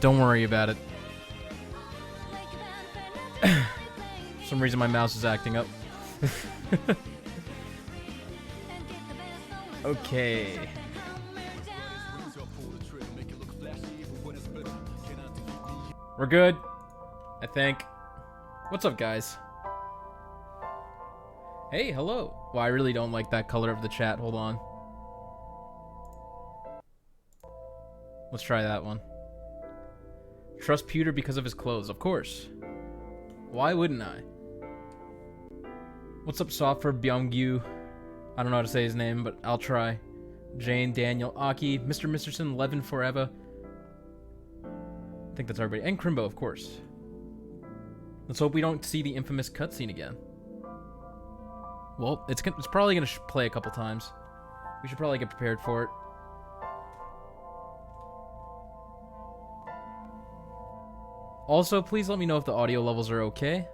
Don't worry about it. For some reason my mouse is acting up. Okay. We're good, I think. What's up, guys? Hey, hello. Well, I really don't like that color of the chat. Hold on. Let's try that one. Trust Pewter because of his clothes. Of course. Why wouldn't I? What's up, Software Byungyu? I don't know how to say his name, but I'll try. Jane, Daniel, Aki, Mr. Misterson, Levin Forever. I think that's everybody. And Crimbo, of course. Let's hope we don't see the infamous cutscene again. Well, it's probably going to play a couple times. We should probably get prepared for it. Also, please let me know if the audio levels are okay.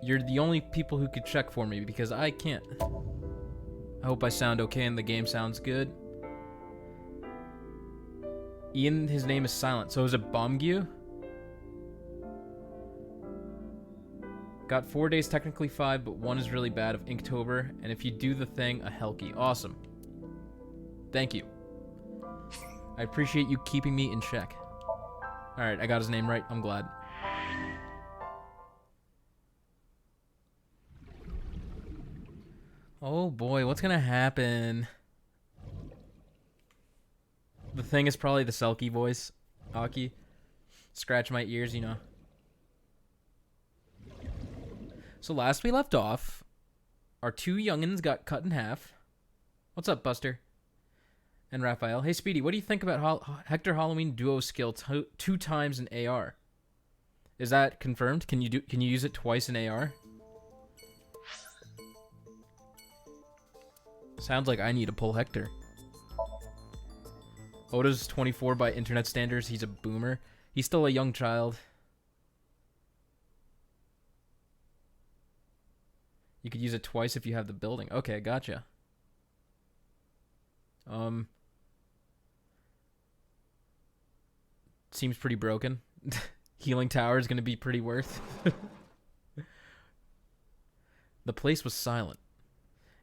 You're the only people who could check for me because I can't. I hope I sound okay and the game sounds good. Ian, his name is silent, so is it Bomgyu? Got 4 days, technically 5, but 1 is really bad of Inktober, and if you do the thing, a Helki. Awesome. Thank you. I appreciate you keeping me in check. Alright, I got his name right. I'm glad. Oh boy, what's gonna happen? The thing is probably the Selkie voice. Aki. Scratch my ears, you know. So last we left off, our two youngins got cut in half. What's up, Buster? And Raphael. Hey, Speedy, what do you think about Hector Halloween duo skill 2 times in AR? Is that confirmed? Can you use it twice in AR? Sounds like I need to pull Hector. Oda's 24 by internet standards. He's a boomer. He's still a young child. You could use it twice if you have the building. Okay, gotcha. Seems pretty broken. Healing tower is going to be pretty worth. The place was silent.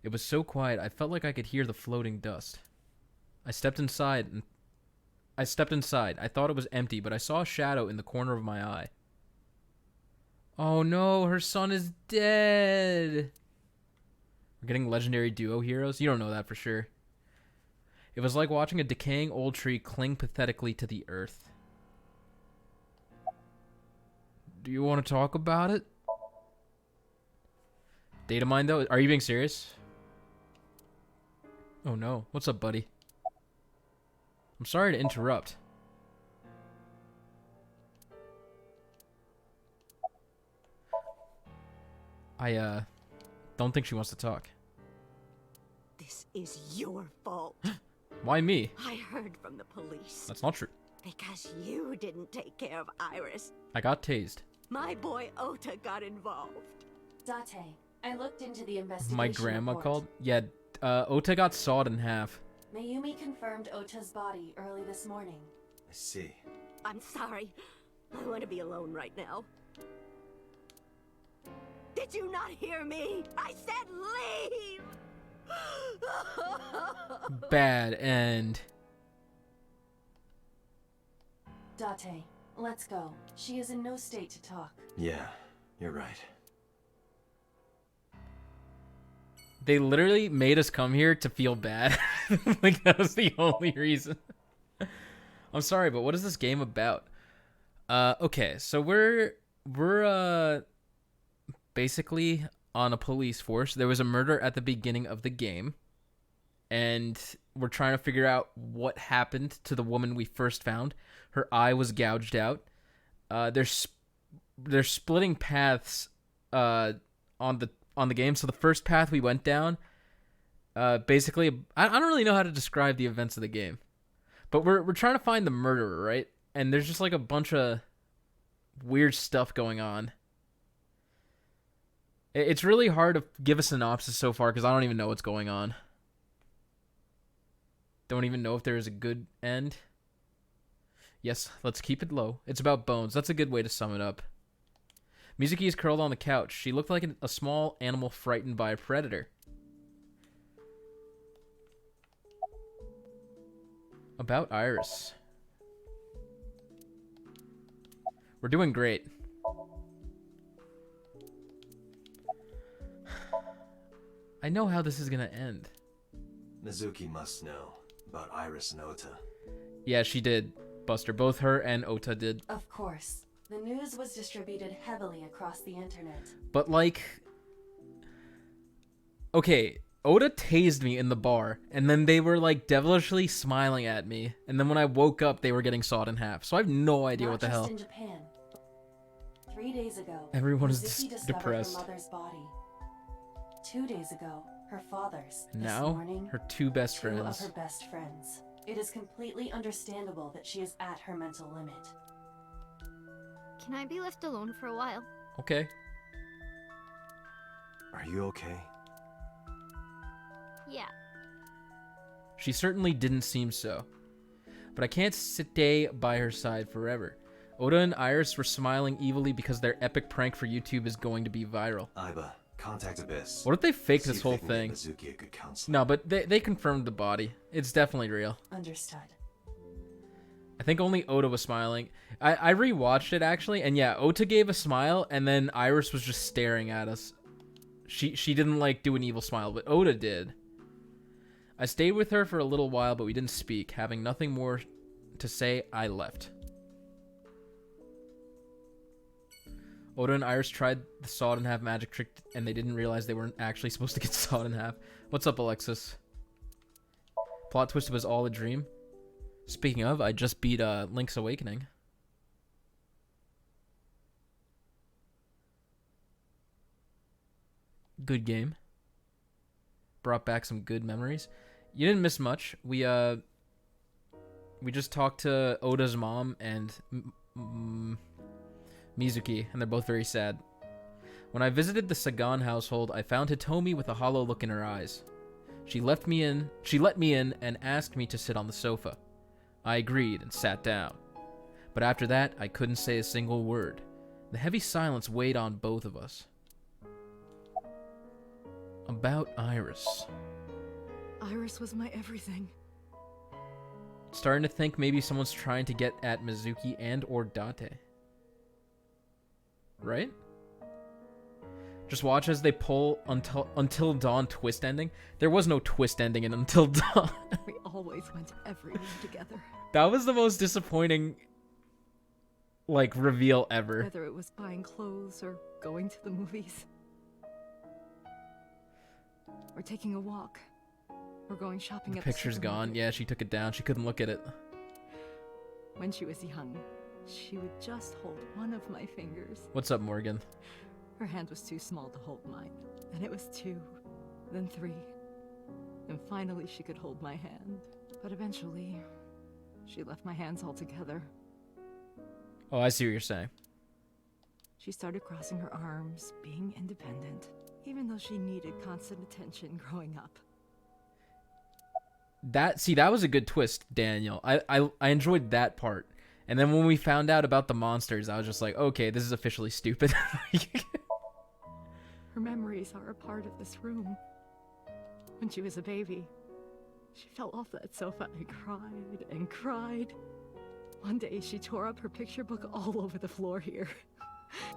It was so quiet, I felt like I could hear the floating dust. I stepped inside. I thought it was empty, but I saw a shadow in the corner of my eye. Oh no, her son is dead. We're getting legendary duo heroes? You don't know that for sure. It was like watching a decaying old tree cling pathetically to the earth. Do you want to talk about it? Data mine though? Are you being serious? Oh no. What's up, buddy? I'm sorry to interrupt. I don't think she wants to talk. This is your fault. Why me? I heard from the police. That's not true. Because you didn't take care of Iris. I got tased. My boy Ota got involved. Date, I looked into the investigation. My grandma report. called? Yeah, Ota got sawed in half. Mayumi confirmed Ota's body early this morning. I see. I'm sorry. I want to be alone right now. Did you not hear me? I said leave! Bad end. Date, let's go. She is in no state to talk. Yeah, you're right. They literally made us come here to feel bad. Like, that was the only reason. I'm sorry, but what is this game about? Okay, so we're basically on a police force. There was a murder at the beginning of the game, and we're trying to figure out what happened to the woman we first found. Her eye was gouged out. They're splitting paths on the game. So the first path we went down, basically, I don't really know how to describe the events of the game, but we're trying to find the murderer, right? And there's just like a bunch of weird stuff going on. It's really hard to give a synopsis so far because I don't even know what's going on. Don't even know if there is a good end. Yes, let's keep it low. It's about bones. That's a good way to sum it up. Mizuki is curled on the couch. She looked like a small animal frightened by a predator. About Iris. We're doing great. I know how this is gonna end. Mizuki must know about Iris and Ota. Yeah, she did, Buster. Both her and Ota did. Of course. The news was distributed heavily across the internet. But, like... Okay, Ota tased me in the bar, and then they were, like, devilishly smiling at me. And then when I woke up, they were getting sawed in half. So I have no idea Not what the just hell. in Japan. 3 days ago, Everyone is Mizuki discovered depressed. her mother's body. 2 days ago, her father's. And This now, morning, her two best two of friends. her best friends. It is completely understandable that she is at her mental limit. Can I be left alone for a while? Okay. Are you okay? Yeah. She certainly didn't seem so. But I can't stay by her side forever. Ota and Iris were smiling evilly because their epic prank for YouTube is going to be viral. Aiba, contact Abyss. What if they fake See this if whole they can get thing? Mizuki a good counselor. No, but they confirmed the body. It's definitely real. Understood. I think only Ota was smiling. I rewatched it actually, and yeah, Ota gave a smile, and then Iris was just staring at us. She didn't like do an evil smile, but Ota did. I stayed with her for a little while, but we didn't speak. Having nothing more to say, I left. Ota and Iris tried the sawed in half magic trick, and they didn't realize they weren't actually supposed to get sawed in half. What's up, Alexis? Plot twist was all a dream. Speaking of, I just beat Link's Awakening. Good game. Brought back some good memories. You didn't miss much. We just talked to Oda's mom and Mizuki, and they're both very sad. When I visited the Sagan household, I found Hitomi with a hollow look in her eyes. She let me in and asked me to sit on the sofa. I agreed and sat down. But after that, I couldn't say a single word. The heavy silence weighed on both of us. About Iris. Iris was my everything. Starting to think maybe someone's trying to get at Mizuki and or Date. Right? Just watch as they pull Until Dawn twist ending. There was no twist ending in Until Dawn. We always went everywhere together. That was the most disappointing, like, reveal ever. Whether it was buying clothes or going to the movies. Or taking a walk. Or going shopping The at the picture's gone. supermarket. Yeah, she took it down. She couldn't look at it. When she was young, she would just hold one of my fingers. What's up, Morgan? Her hand was too small to hold mine. Then it was 2, then 3. And finally she could hold my hand. But eventually, she left my hands altogether. Oh, I see what you're saying. She started crossing her arms, being independent, even though she needed constant attention growing up. That was a good twist, Daniel. I enjoyed that part. And then when we found out about the monsters, I was just like, okay, this is officially stupid. Her memories are a part of this room. When she was a baby, she fell off that sofa and cried and cried. One day she tore up her picture book all over the floor here.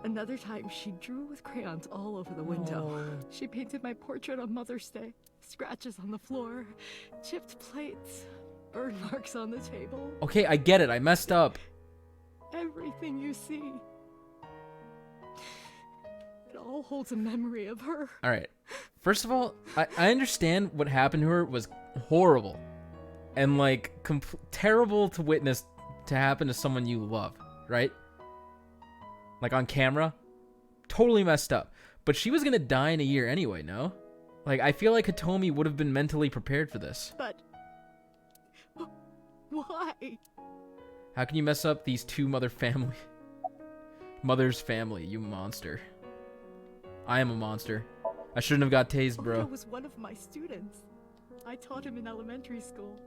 Another time she drew with crayons all over the window. She painted my portrait on Mother's Day. Scratches on the floor, chipped plates, burn marks on the table. Okay, I get it. I messed up. Everything you see. It all holds a memory of her. All right. First of all, I understand what happened to her was horrible and like terrible to witness to happen to someone you love, right? Like on camera, totally messed up. But she was gonna die in a year anyway, no? Like, I feel like Hitomi would have been mentally prepared for this. But why? How can you mess up these two mother's family, you monster? I am a monster. I shouldn't have got tased, bro. Oda was one of my students. I taught him in elementary school.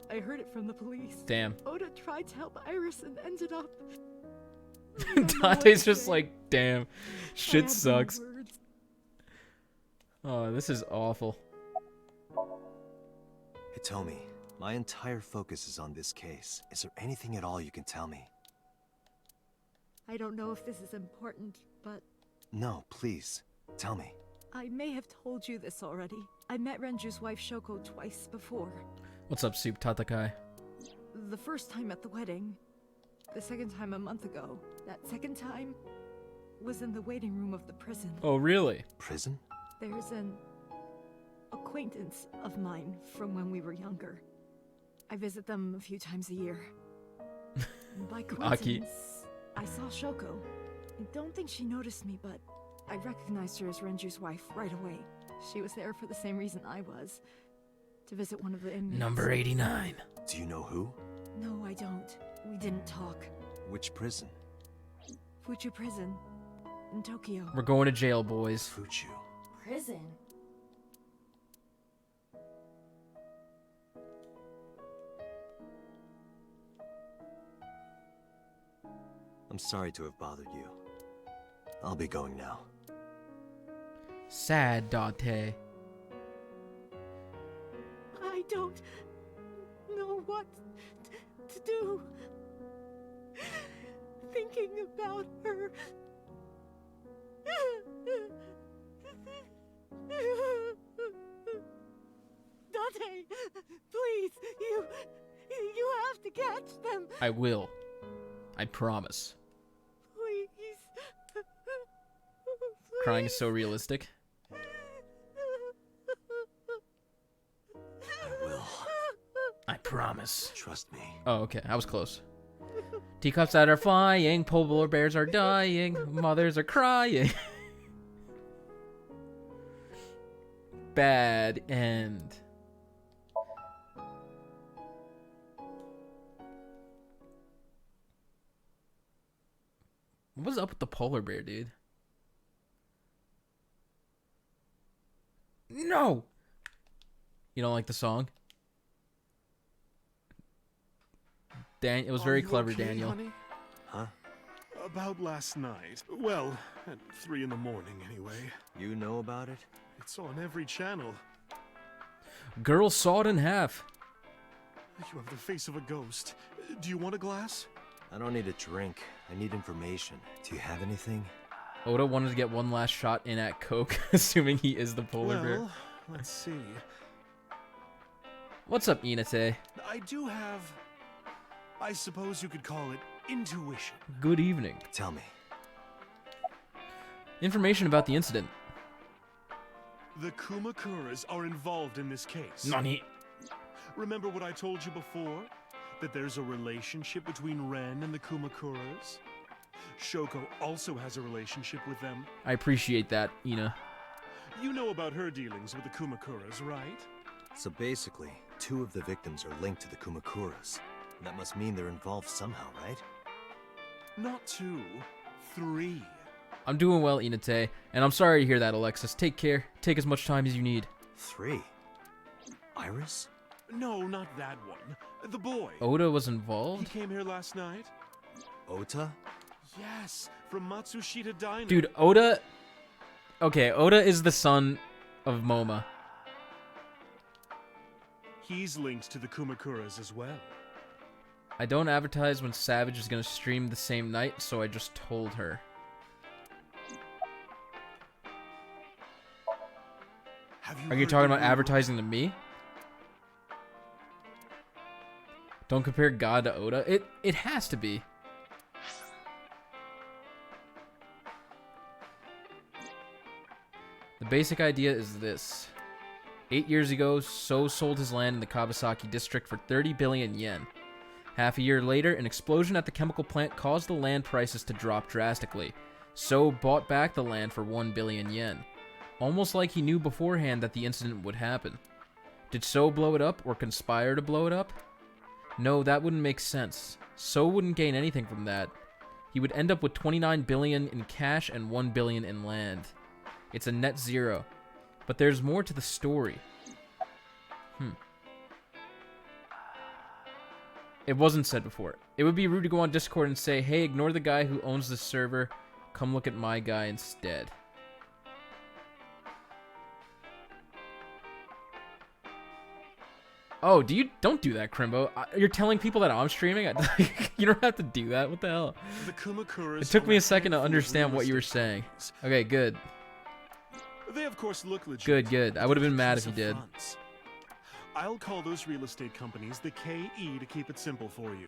I heard it from the police. Damn. Oda tried to help Iris and ended up... I don't know what Dante's to just say. like, damn, I shit have no sucks. words. Oh, this is awful. Hitomi, my entire focus is on this case. Is there anything at all you can tell me? I don't know if this is important, but No, please. Tell me. I may have told you this already. I met Renju's wife Shoko twice before. What's up, Soup Tatakai? The first time at the wedding. The second time a month ago. That second time was in the waiting room of the prison. Oh, really? Prison? There's an acquaintance of mine from when we were younger. I visit them a few times a year. By coincidence, I saw Shoko. I don't think she noticed me, but I recognized her as Renju's wife right away. She was there for the same reason I was. To visit one of the inmates. Number 89. Do you know who? No, I don't. We didn't talk. Which prison? Fuchu Prison. In Tokyo. We're going to jail, boys. Fuchu. Prison? I'm sorry to have bothered you. I'll be going now. Sad Dante. I don't know what to do. Thinking about her. Dante, please, you have to catch them. I will. I promise. Please. Crying is so realistic. I will. I promise. Trust me. Oh, okay. I was close. Teacups that are flying, polar bears are dying, mothers are crying. Bad end. What's up with the polar bear, dude? No! You don't like the song? Dan, it was very Are you clever, okay, Daniel. honey? Huh? About last night. Well, at 3 in the morning anyway. You know about it? It's on every channel. Girl saw it in half. You have the face of a ghost. Do you want a glass? I don't need a drink. I need information. Do you have anything? Oda wanted to get one last shot in at Coke, assuming he is the polar bear. Well, let's see. What's up, Inate? I do have, I suppose you could call it intuition. Good evening. Tell me. Information about the incident. The Kumakuras are involved in this case. Nani? Remember what I told you before? That there's a relationship between Ren and the Kumakuras? Shoko also has a relationship with them. I appreciate that, Ina. You know about her dealings with the Kumakuras, right? So basically, 2 of the victims are linked to the Kumakuras. That must mean they're involved somehow, right? Not 2, 3. I'm doing well, Inate, and I'm sorry to hear that, Alexis. Take care. Take as much time as you need. 3? Iris? No, not that one. The boy. Oda was He involved? came here last night? Ota? Yes, from Matsushita Diner. Dude, Oda... Okay, Oda is the son of Moma. He's linked to the Kumakuras as well. I don't advertise when Savage is gonna stream the same night, so I just told her. Are you heard talking the about rumor? advertising to me? Don't compare God to Oda. It has to be. The basic idea is this. 8 years ago, So sold his land in the Kawasaki district for 30 billion yen. Half a year later, an explosion at the chemical plant caused the land prices to drop drastically. So bought back the land for 1 billion yen. Almost like he knew beforehand that the incident would happen. Did So blow it up or conspire to blow it up? No, that wouldn't make sense. So wouldn't gain anything from that. He would end up with 29 billion in cash and 1 billion in land. It's a net zero. But there's more to the story. It wasn't said before. It would be rude to go on Discord and say, hey, ignore the guy who owns the server. Come look at my guy instead. Oh, don't do that, Crimbo. You're telling people that I'm streaming? You don't have to do that. What the hell? The Kumakuras It took me own a second to handful of understand real what you were estate saying. companies. Okay, good. They of course look legit. Good, good. I would have been mad if you Of did. fronts. I'll call those real estate companies the KE to keep it simple for you.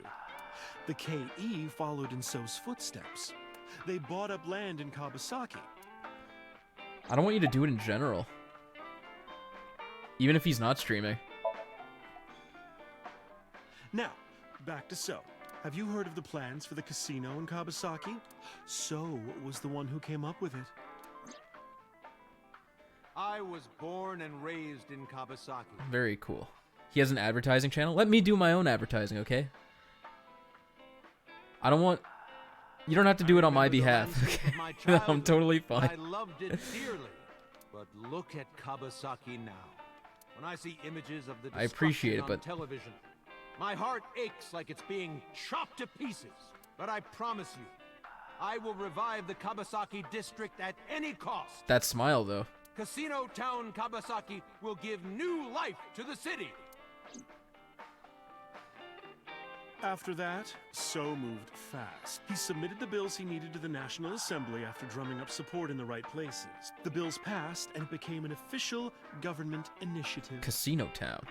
The KE followed in So's footsteps. They bought up land in Kawasaki. I don't want you to do it in general. Even if he's not streaming. Now, back to So. Have you heard of the plans for the casino in Kawasaki? So was the one who came up with it. I was born and raised in Kawasaki. Very cool. He has an advertising channel. Let me do my own advertising, okay? I don't want... You don't have to do it on my behalf. Okay? I'm totally fine. I loved it dearly. But look at Kawasaki now. When I see images of the I appreciate it, destruction but... on television, my heart aches like it's being chopped to pieces. But I promise you, I will revive the Kawasaki district at any cost. That smile, though. Casino Town Kawasaki will give new life to the city. After that, So moved fast. He submitted the bills he needed to the National Assembly after drumming up support in the right places. The bills passed, and it became an official government initiative. Casino Town.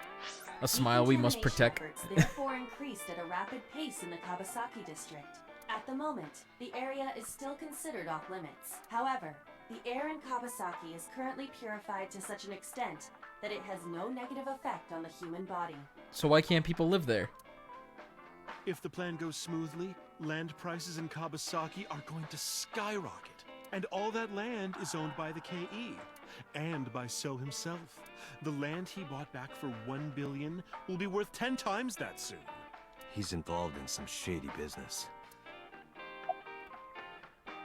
A smile we must protect. Efforts therefore increased at a rapid pace in the Kawasaki district. At the moment, the area is still considered off limits. However, the air in Kawasaki is currently purified to such an extent that it has no negative effect on the human body. So why can't people live there? If the plan goes smoothly, land prices in Kawasaki are going to skyrocket. And all that land is owned by the KE, and by So himself. The land he bought back for $1 billion will be worth 10 times that soon. He's involved in some shady business.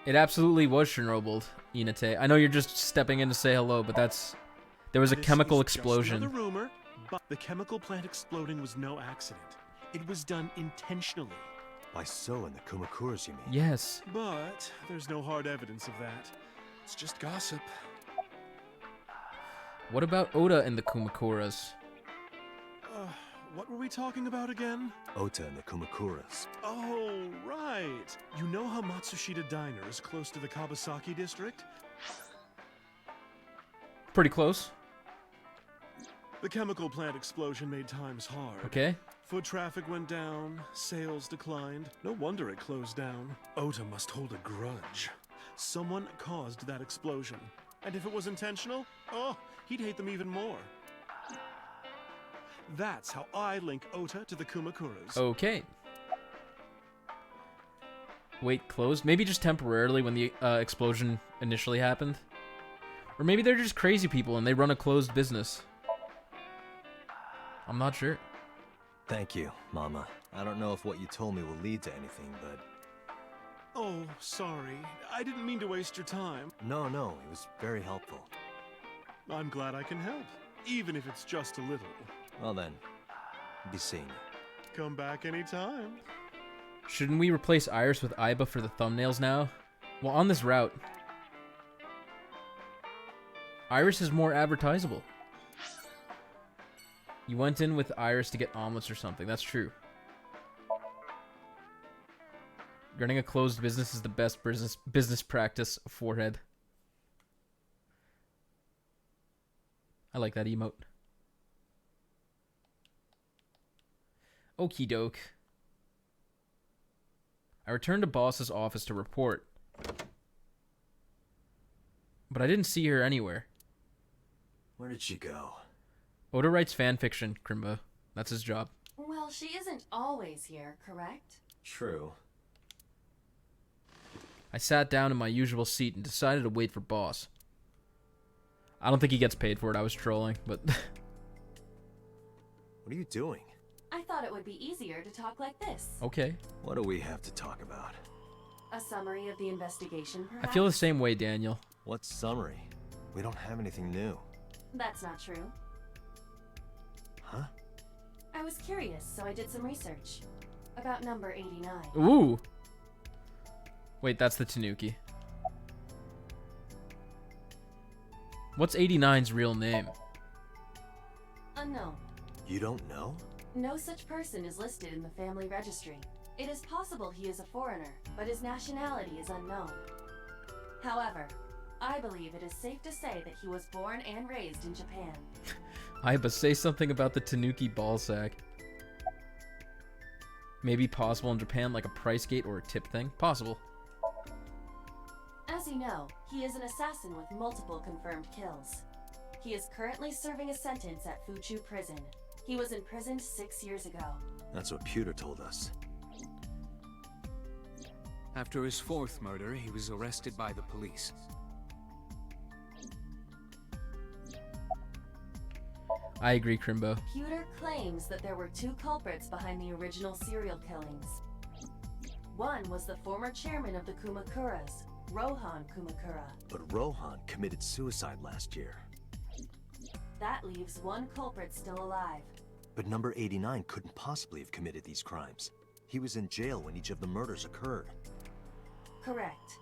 It absolutely was Chernobyl, Inate. I know you're just stepping in to say hello, but that's... There was a This chemical is just explosion. another rumor, but the chemical plant exploding was no accident. It was done intentionally. By So and the Kumakuras, you mean? Yes. But there's no hard evidence of that. It's just gossip. What about Oda and the Kumakuras? What were we talking about again? Ota and the Kumakuras. Oh, right. You know how Matsushita Diner is close to the Kawasaki district? Pretty close. The chemical plant explosion made times hard. Okay. Foot traffic went down, sales declined. No wonder it closed down. Ota must hold a grudge. Someone caused that explosion. And if it was intentional, oh, he'd hate them even more. That's how I link Ota to the Kumakuras. Okay. Wait, closed? Maybe just temporarily when the explosion initially happened? Or maybe they're just crazy people and they run a closed business. I'm not sure. Thank you, Mama. I don't know if what you told me will lead to anything, but... Oh, sorry. I didn't mean to waste your time. No, it was very helpful. I'm glad I can help, even if it's just a little. Well then, be seeing you. Come back anytime. Shouldn't we replace Iris with Aiba for the thumbnails now? Well, on this route, Iris is more advertisable. You went in with Iris to get omelets or something. That's true. Running a closed business is the best business practice, forehead. I like that emote. Okie doke. I returned to boss's office to report. But I didn't see her anywhere. Where did she go? Oda writes fanfiction, Krimbo. That's his job. Well, she isn't always here, correct? True. I sat down in my usual seat and decided to wait for boss. I don't think he gets paid for it. I was trolling, but... What are you doing? I thought it would be easier to talk like this. Okay. What do we have to talk about? A summary of the investigation, perhaps? I feel the same way, Daniel. What summary? We don't have anything new. That's not true. Huh? I was curious, so I did some research. about number 89. Ooh. Wait, that's the Tanuki. What's 89's real name? Unknown. You don't know? No such person is listed in the family registry. It is possible he is a foreigner, but his nationality is unknown. However, I believe it is safe to say that he was born and raised in Japan. Aiba, say something about the Tanuki ball sack. Maybe possible in Japan, like a price gate or a tip thing? Possible. As you know, he is an assassin with multiple confirmed kills. He is currently serving a sentence at Fuchu Prison. He was imprisoned 6 years ago. That's what Pewter told us. After his fourth murder, he was arrested by the police. I agree, Crimbo. Pewter claims that there were 2 culprits behind the original serial killings. One was the former chairman of the Kumakuras, Rohan Kumakura. But Rohan committed suicide last year. That leaves 1 culprit still alive. But number 89 couldn't possibly have committed these crimes. He was in jail when each of the murders occurred. Correct.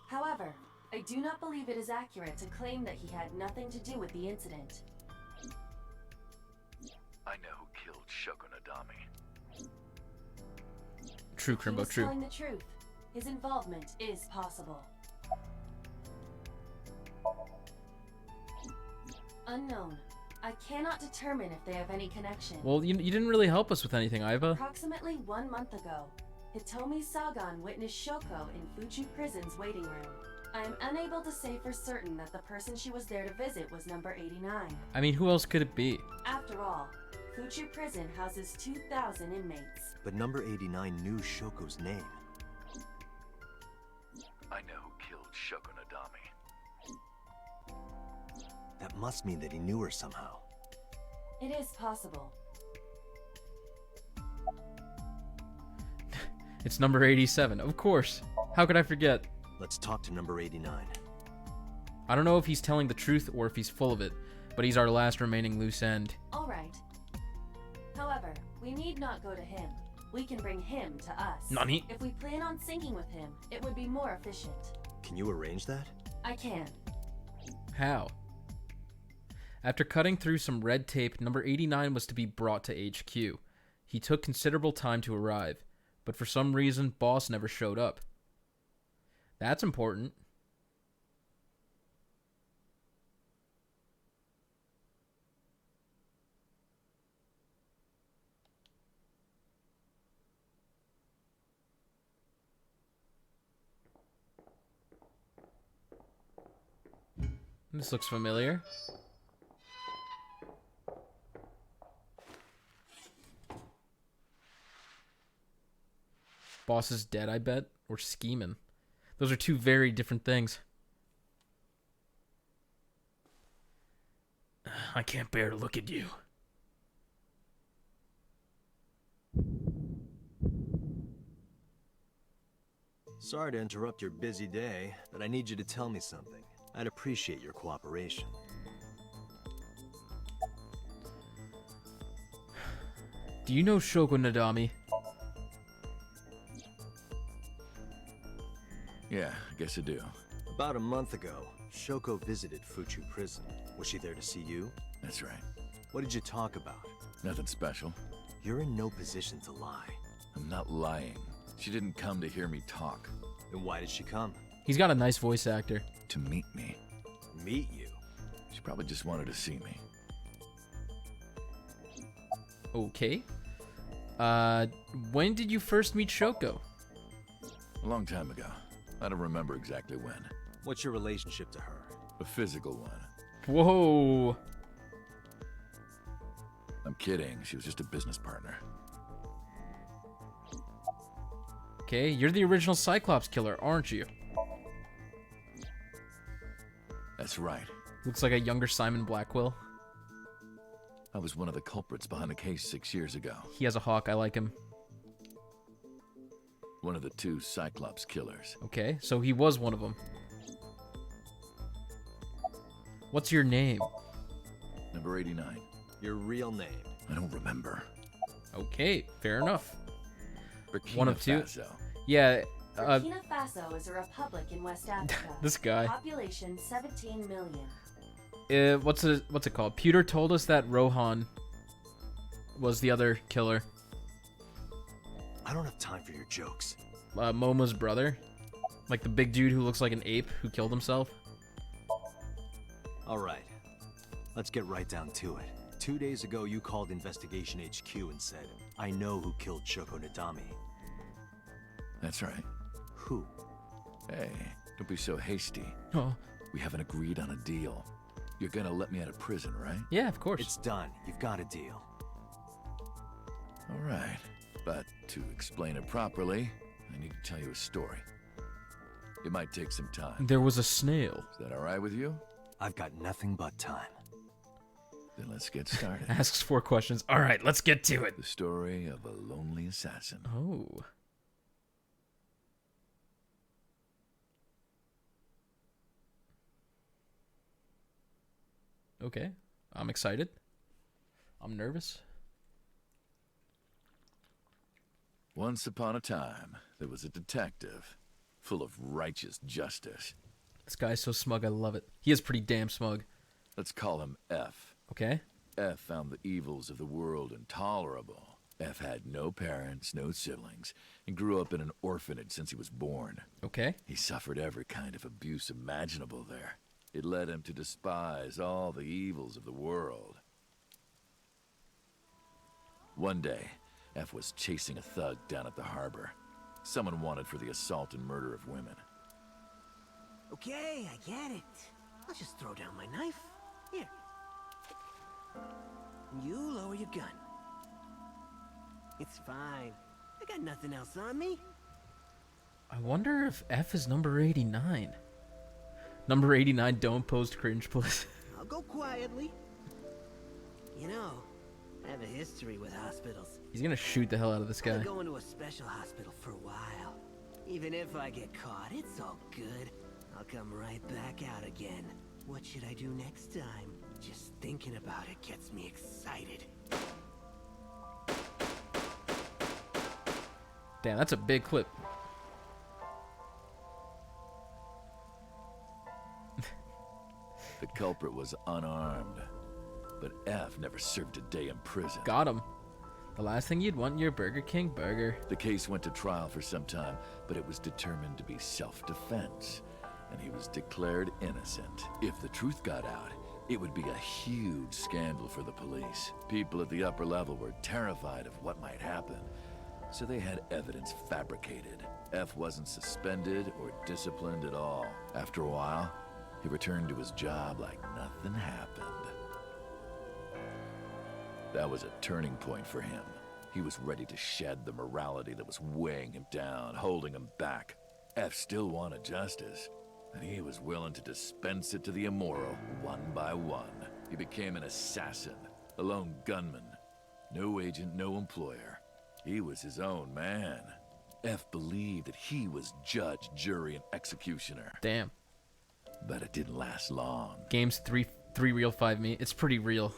However, I do not believe it is accurate to claim that he had nothing to do with the incident. I know who killed Shoko Nadami. True, He Crimbo, was true. telling the truth. His involvement is possible. Unknown. I cannot determine if they have any connection. Well, you didn't really help us with anything, Aiba. Approximately 1 month ago, Hitomi Sagan witnessed Shoko in Fuchu Prison's waiting room. I am unable to say for certain that the person she was there to visit was number 89. I mean, who else could it be? After all, Fuchu Prison houses 2,000 inmates. But number 89 knew Shoko's name. I know who killed Shoko Nadami. That must mean that he knew her somehow. It is possible. It's number 87, of course. How could I forget? Let's talk to number 89. I don't know if he's telling the truth or if he's full of it, but he's our last remaining loose end. Alright. However, we need not go to him. We can bring him to us. Nani? If we plan on syncing with him, it would be more efficient. Can you arrange that? I can. How? After cutting through some red tape, number 89 was to be brought to HQ. He took considerable time to arrive, but for some reason, Boss never showed up. That's important. This looks familiar. Boss is dead, I bet, or scheming. Those are 2 very different things. I can't bear to look at you. Sorry to interrupt your busy day, but I need you to tell me something. I'd appreciate your cooperation. Do you know Shoko Nadami? Yeah, I guess I do. About a month ago, Shoko visited Fuchu Prison. Was she there to see you? That's right. What did you talk about? Nothing special. You're in no position to lie. I'm not lying. She didn't come to hear me talk. Then why did she come? He's got a nice voice actor. To meet me. Meet you? She probably just wanted to see me. Okay. When did you first meet Shoko? A long time ago. I don't remember exactly when. What's your relationship to her? A physical one. Whoa. I'm kidding. She was just a business partner. Okay, you're the original Cyclops killer, aren't you? That's right. Looks like a younger Simon Blackwell. I was one of the culprits behind the case 6 years ago. He has a hawk, I like him. One of the 2 Cyclops killers. Okay, so he was one of them. What's your name? Number 89. Your real name? I don't remember. Okay, fair enough. One of two. Faso. Yeah. Burkina Faso is a republic in West Africa. This guy. Population 17 million. What's it called? Pewter told us that Rohan was the other killer. I don't have time for your jokes. Moma's brother. Like the big dude who looks like an ape who killed himself. All right. Let's get right down to it. 2 days ago, you called Investigation HQ and said, I know who killed Shoko Nadami. That's right. Who? Hey, don't be so hasty. Oh. We haven't agreed on a deal. You're gonna let me out of prison, right? Yeah, of course. It's done. You've got a deal. All right. But to explain it properly, I need to tell you a story. It might take some time. There was a snail. Is that all right with you? I've got nothing but time. Then let's get started. Asks 4 questions. All right, let's get to it. The story of a lonely assassin. Oh. Okay. I'm excited. I'm nervous. Once upon a time, there was a detective full of righteous justice. This guy's so smug, I love it. He is pretty damn smug. Let's call him F. Okay. F found the evils of the world intolerable. F had no parents, no siblings, and grew up in an orphanage since he was born. Okay. He suffered every kind of abuse imaginable there. It led him to despise all the evils of the world. One day, F was chasing a thug down at the harbor. Someone wanted for the assault and murder of women. Okay, I get it. I'll just throw down my knife. Here. You lower your gun. It's fine. I got nothing else on me. I wonder if F is number 89. Number 89, don't post cringe, please. I'll go quietly. You know, I have a history with hospitals. He's gonna shoot the hell out of this guy. I'll go into a special hospital for a while. Even if I get caught, it's all good. I'll come right back out again. What should I do next time? Just thinking about it gets me excited. Damn, that's a big clip. The culprit was unarmed, but F never served a day in prison. Got him. The last thing you'd want in your Burger King burger. The case went to trial for some time, but it was determined to be self-defense, and he was declared innocent. If the truth got out, it would be a huge scandal for the police. People at the upper level were terrified of what might happen, so they had evidence fabricated. F wasn't suspended or disciplined at all. After a while, he returned to his job like nothing happened. That was a turning point for him. He was ready to shed the morality that was weighing him down, holding him back. F still wanted justice, and he was willing to dispense it to the immoral one by one. He became an assassin, a lone gunman. No agent, no employer. He was his own man. F believed that he was judge, jury, and executioner. Damn. But it didn't last long. Game's 3 real, 5 me. It's pretty real.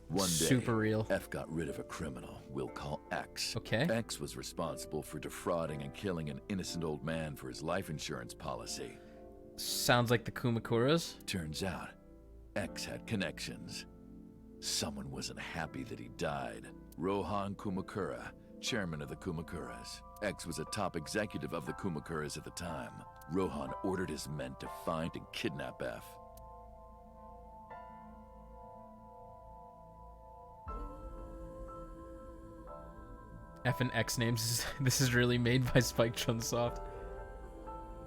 One day, Super real. F got rid of a criminal we'll call X. Okay. X was responsible for defrauding and killing an innocent old man for his life insurance policy. Sounds like the Kumakuras. Turns out, X had connections. Someone wasn't happy that he died. Rohan Kumakura, chairman of the Kumakuras. X was a top executive of the Kumakuras at the time. Rohan ordered his men to find and kidnap F. F and X names. This is really made by Spike Chunsoft.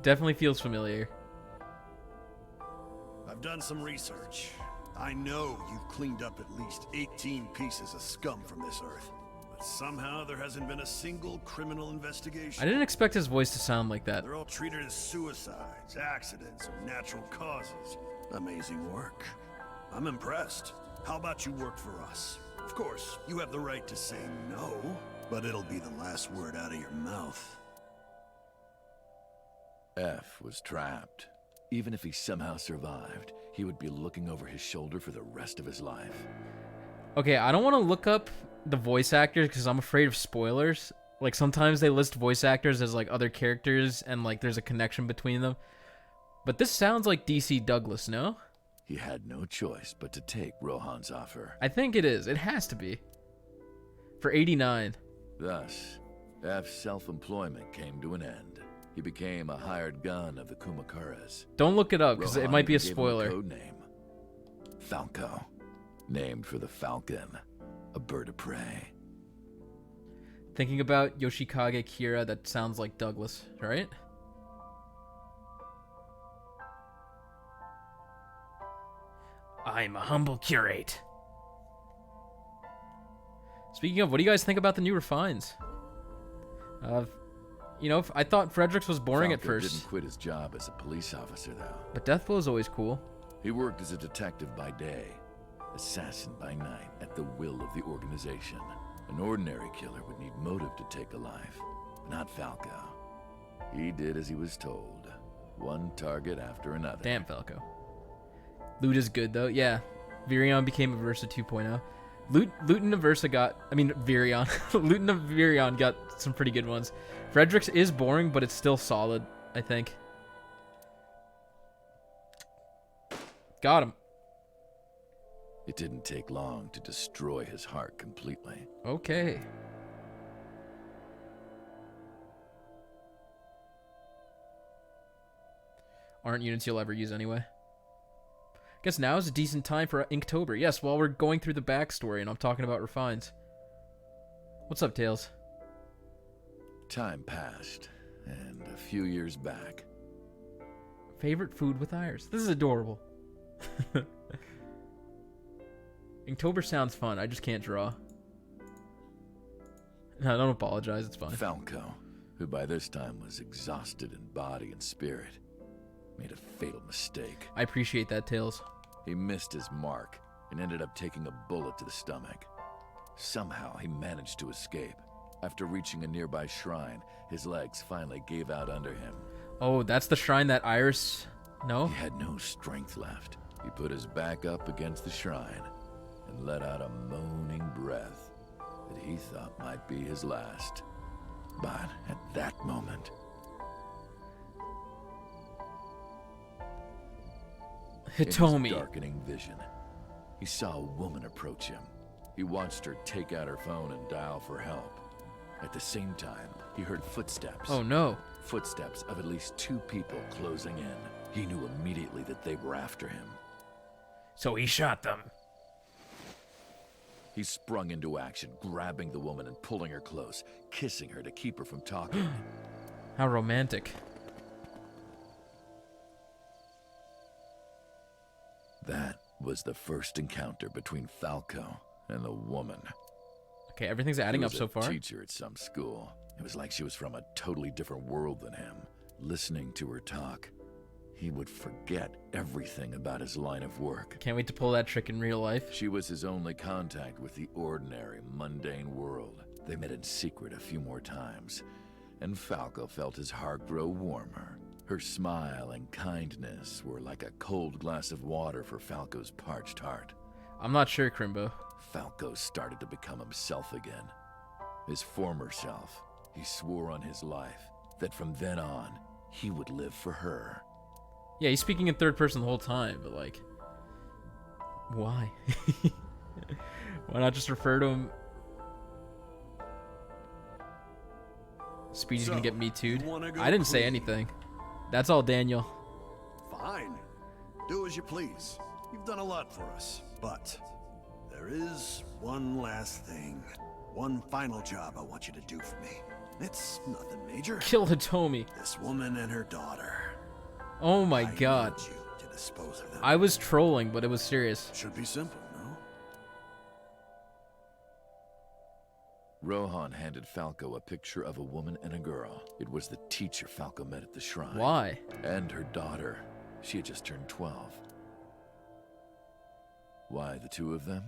Definitely feels familiar. I've done some research. I know you've cleaned up at least 18 pieces of scum from this earth. But somehow there hasn't been a single criminal investigation. I didn't expect his voice to sound like that. They're all treated as suicides, accidents, or natural causes. Amazing work. I'm impressed. How about you work for us? Of course, you have the right to say no, but it'll be the last word out of your mouth. F was trapped. Even if he somehow survived, he would be looking over his shoulder for the rest of his life. Okay, I don't want to look up the voice actors because I'm afraid of spoilers. Like, sometimes they list voice actors as, like, other characters, and, like, there's a connection between them. But this sounds like DC Douglas, no? He had no choice but to take Rohan's offer. I think it is. It has to be. For 89. Thus, F's self-employment came to an end. He became a hired gun of the Kumakaras. Don't look it up, because it might be a gave him spoiler. Code name, Falco, named for the falcon, a bird of prey. Thinking about Yoshikage Kira, that sounds like Douglas, right? I'm a humble curate. Speaking of, what do you guys think about the new refines? You know, I thought Fredericks was boring at first. Didn't quit his job as a police officer, though. But Deathblow's always cool. He worked as a detective by day, assassin by night, at the will of the organization. An ordinary killer would need motive to take a life, but not Falco. He did as he was told, one target after another. Damn, Falco. Loot is good, though. Yeah, Virion became a Versa 2.0. Loot and Aversa got... I mean, Virion. Loot and Virion got some pretty good ones. Fredericks is boring, but it's still solid, I think. Got him. It didn't take long to destroy his heart completely. Okay. Aren't units you'll ever use anyway. Guess now is a decent time for Inktober. Yes, while we're going through the backstory and I'm talking about refines. What's up, Tails? Time passed, and a few years back. Favorite food with Iris. This is adorable. Inktober sounds fun. I just can't draw. No, don't apologize. It's fine. Falco, who by this time was exhausted in body and spirit, made a fatal mistake. I appreciate that, Tails. He missed his mark and ended up taking a bullet to the stomach. Somehow, he managed to escape. After reaching a nearby shrine, his legs finally gave out under him. Oh, that's the shrine that Iris... No? He had no strength left. He put his back up against the shrine and let out a moaning breath that he thought might be his last. But at that moment... Hitomi. In his darkening vision, he saw a woman approach him. He watched her take out her phone and dial for help. At the same time, he heard footsteps. Oh no. Footsteps of at least 2 people closing in. He knew immediately that they were after him. So he shot them. He sprung into action, grabbing the woman and pulling her close, kissing her to keep her from talking. How romantic. That was the first encounter between Falco and the woman. Okay, everything's adding up so far. She was a teacher at some school. It was like she was from a totally different world than him. Listening to her talk, he would forget everything about his line of work. Can't wait to pull that trick in real life. She was his only contact with the ordinary, mundane world. They met in secret a few more times, and Falco felt his heart grow warmer. Her smile and kindness were like a cold glass of water for Falco's parched heart. I'm not sure, Crimbo. Falco started to become himself again. His former self. He swore on his life that from then on, he would live for her. Yeah, he's speaking in third person the whole time, but like... Why? Why not just refer to him... Speedy's gonna get me too'd. I didn't say anything. That's all Daniel. Fine. Do as you please. You've done a lot for us. But there is one last thing. One final job I want you to do for me. It's nothing major. Kill Hitomi. This woman and her daughter. Oh my god. I need you to dispose of them. I was trolling, but it was serious. Should be simple, no? Rohan handed Falco a picture of a woman and a girl. It was the teacher Falco met at the shrine. Why? And her daughter. She had just turned 12. Why the 2 of them?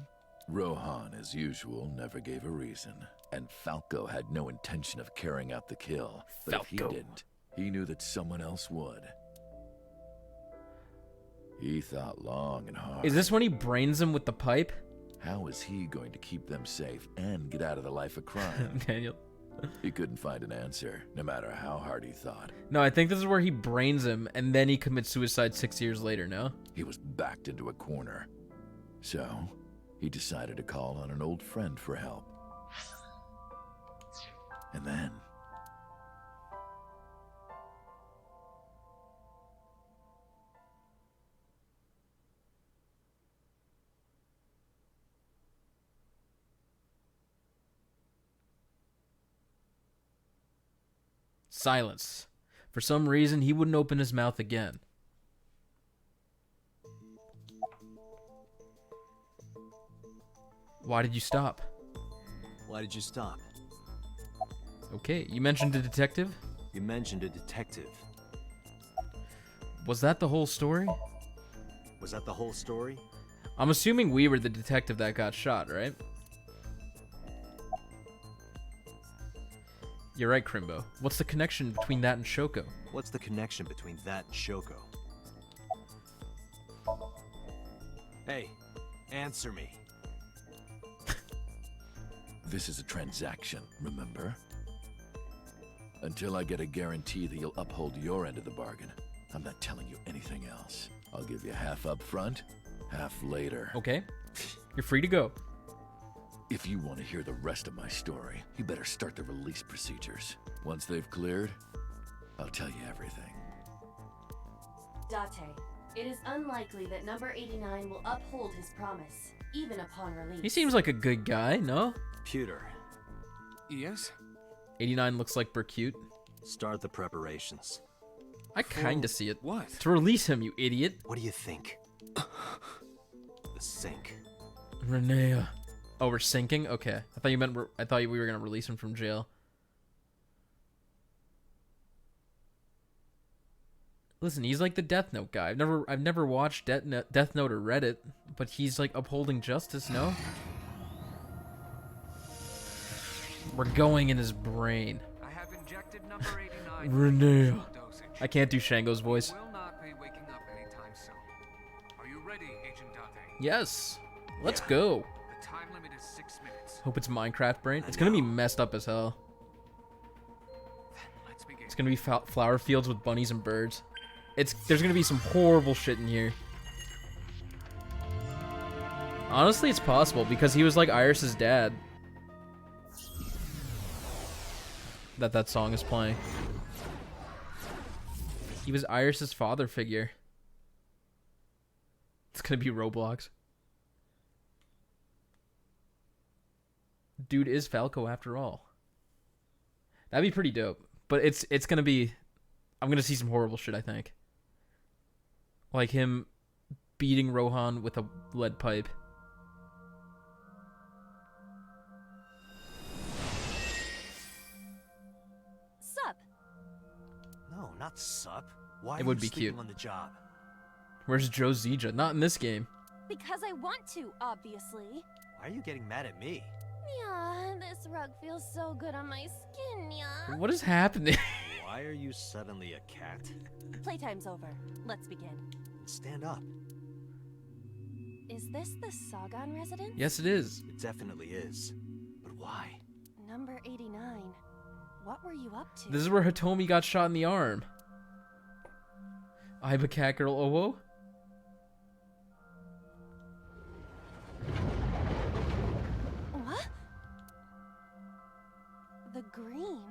Rohan, as usual, never gave a reason. And Falco had no intention of carrying out the kill. But if he didn't, he knew that someone else would. He thought long and hard. Is this when he brains him with the pipe? How is he going to keep them safe and get out of the life of crime? Daniel. He couldn't find an answer, no matter how hard he thought. No, I think this is where he brains him, and then he commits suicide 6 years later, no? He was backed into a corner. So, he decided to call on an old friend for help. And then... Silence. For some reason, he wouldn't open his mouth again. Why did you stop? Why did you stop? Okay, you mentioned a detective? You mentioned a detective. Was that the whole story? Was that the whole story? I'm assuming we were the detective that got shot, right? You're right, Crimbo. What's the connection between that and Shoko? What's the connection between that and Shoko? Hey, answer me. This is a transaction, remember? Until I get a guarantee that you'll uphold your end of the bargain, I'm not telling you anything else. I'll give you half up front, half later. Okay. You're free to go. If you want to hear the rest of my story, you better start the release procedures. Once they've cleared, I'll tell you everything. Date, it is unlikely that number 89 will uphold his promise, even upon release. He seems like a good guy, no? Pewter. Yes? 89 looks like Berkute. Start the preparations. I kinda see it. What? To release him, you idiot. What do you think? The sink. Renea. Oh, we're sinking? Okay. I thought you meant I thought we were gonna release him from jail. Listen, he's like the Death Note guy. I've never watched Death Note or read it, but he's like upholding justice, no? We're going in his brain. I have injected number 89. Renea. Dosage. I can't do Shango's voice. Will not be waking up anytime soon. Are you ready, Agent Date? Yes. Let's go. The time limit is 6 minutes. Hope it's Minecraft brain. It's gonna be messed up as hell. Then let's begin. It's gonna be flower fields with bunnies and birds. There's gonna be some horrible shit in here. Honestly, it's possible because he was like Iris's dad. That song is playing. He was Iris's father figure. It's gonna be Roblox. Dude is Falco after all. That'd be pretty dope. But it's gonna be... I'm gonna see some horrible shit, I think. Like him beating Rohan with a lead pipe. Sup? No, not sup. Why It are would you be sleeping cute. on the job? Where's Joe Zija? Not in this game. Because I want to, obviously. Why are you getting mad at me? Yeah, this rug feels so good on my skin, yeah. What is happening? Why are you suddenly a cat? Playtime's over. Let's begin. Stand up. Is this the Sagan residence? Yes, it is. It definitely is. But why? Number 89. What were you up to? This is where Hitomi got shot in the arm. Iba Cat Girl Owo? What? The green.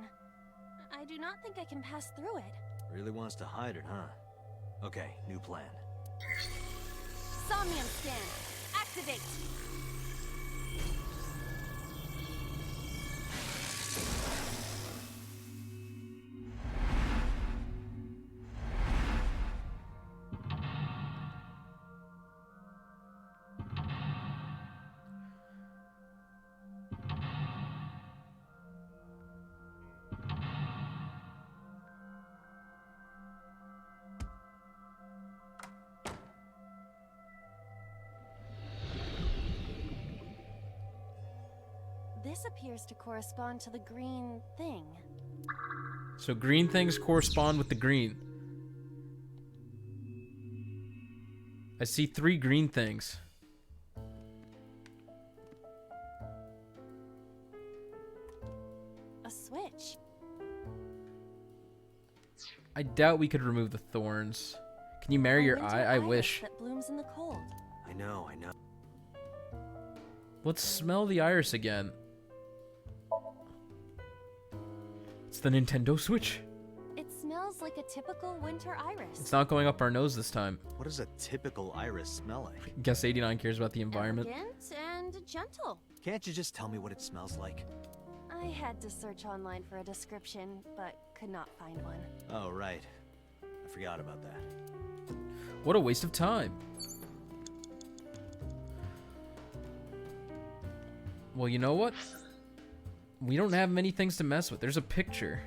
I do not think I can pass through it. Really wants to hide it, huh? Okay, new plan. Somnium scan. Activate. This appears to correspond to the green thing. So green things correspond with the green. I see 3 green things. A switch. switch. I doubt we could remove the thorns. Can you marry A your winter eye? I iris wish. that blooms in the cold. I know. Let's smell the iris again. It's the Nintendo Switch. It smells like a typical winter iris. It's not going up our nose this time. What does a typical iris smell like? Guess 89 cares about the environment. Elegant and gentle. Can't you just tell me what it smells like? I had to search online for a description, but could not find one. Oh, right. I forgot about that. What a waste of time. Well, you know what? We don't have many things to mess with. There's a picture.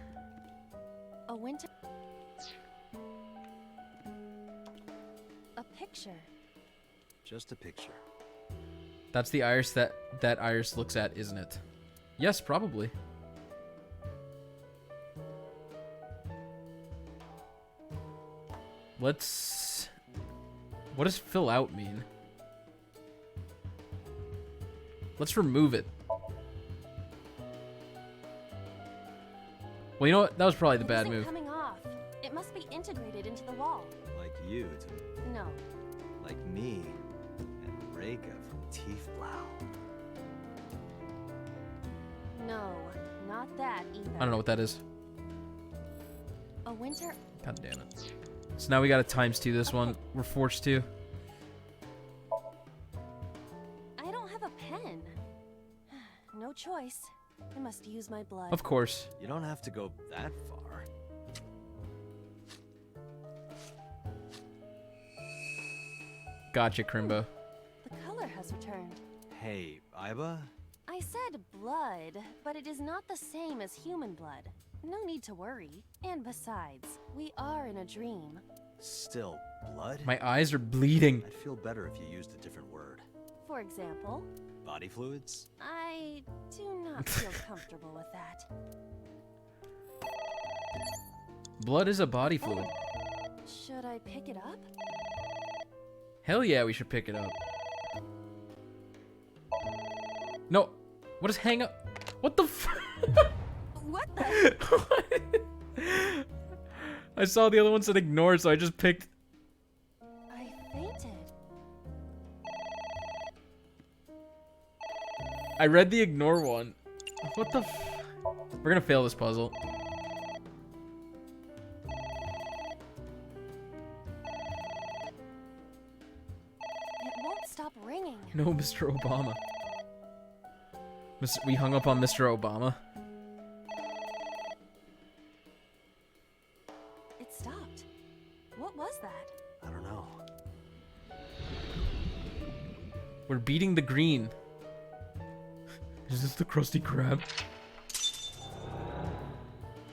A winter... A picture. Just a picture. That's the iris that iris looks at, isn't it? Yes, probably. Let's... What does fill out mean? Let's remove it. Well, you know what? That was probably the bad move. Coming off. It must be integrated into the wall. Like you to... No. Like me and Reka from Tiefblau. No, not that either. I don't know what that is. A winter... God damn it. So now we gotta ×2 this one. We're forced to. I don't have a pen. No choice. I must use my blood. Of course. You don't have to go that far. Gotcha, Crimbo. The color has returned. Hey, Iba? I said blood, but it is not the same as human blood. No need to worry. And besides, we are in a dream. Still, blood? My eyes are bleeding. I'd feel better if you used a different word. For example, Body fluids? I do not feel comfortable with that. Blood is a body fluid. Should I pick it up? Hell yeah, we should pick it up. No. What is hang up? What the f- What the? I saw the other one said ignore, so I just picked. I fainted. I read the ignore one. What the f- We're gonna fail this puzzle. It won't stop ringing. No, Mr. Obama. We hung up on Mr. Obama. It stopped. What was that? I don't know. We're beating the green. Is this the Krusty Krab?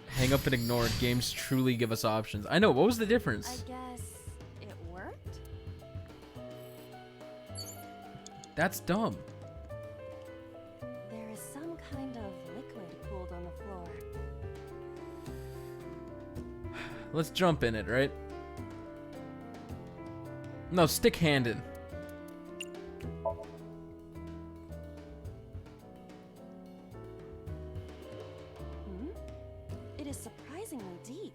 Hang up and ignore. Games truly give us options. I know. What was the I difference? guess it worked? That's dumb. There is some kind of liquid pooled on the floor. Let's jump in it, right? No, stick hand in. It is surprisingly deep.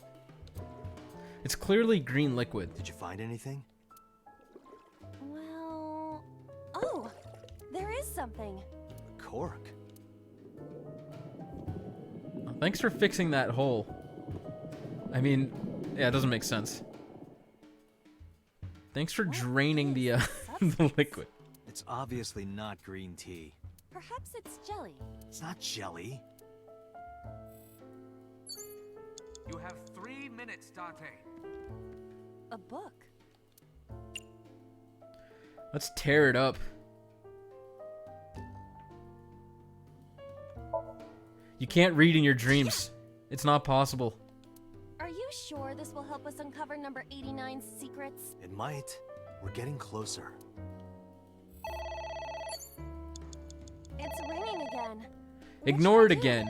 It's clearly green liquid. Did you find anything? Well... Oh! There is something. A cork. Thanks for fixing that hole. I mean, yeah, it doesn't make sense. Thanks for draining the the liquid. It's obviously not green tea. Perhaps it's jelly. It's not jelly. You have 3 minutes, Dante. A book. Let's tear it up. You can't read in your dreams. It's not possible. Are you sure this will help us uncover number 89's secrets? It might. We're getting closer. It's ringing again. What Ignore it should I do? again.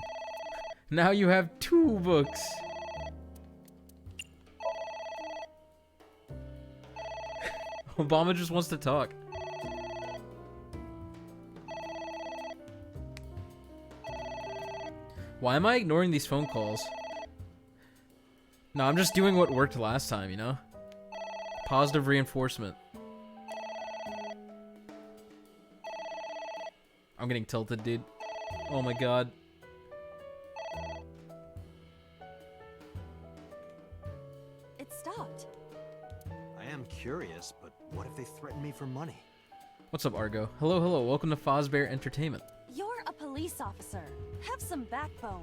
Now you have 2 books. Obama just wants to talk. Why am I ignoring these phone calls? No, I'm just doing what worked last time, you know? Positive reinforcement. I'm getting tilted, dude. Oh my god. It stopped. I am curious, but what if they threaten me for money? What's up, Argo? Hello, hello. Welcome to Fazbear Entertainment. You're a police officer. Have some backbone.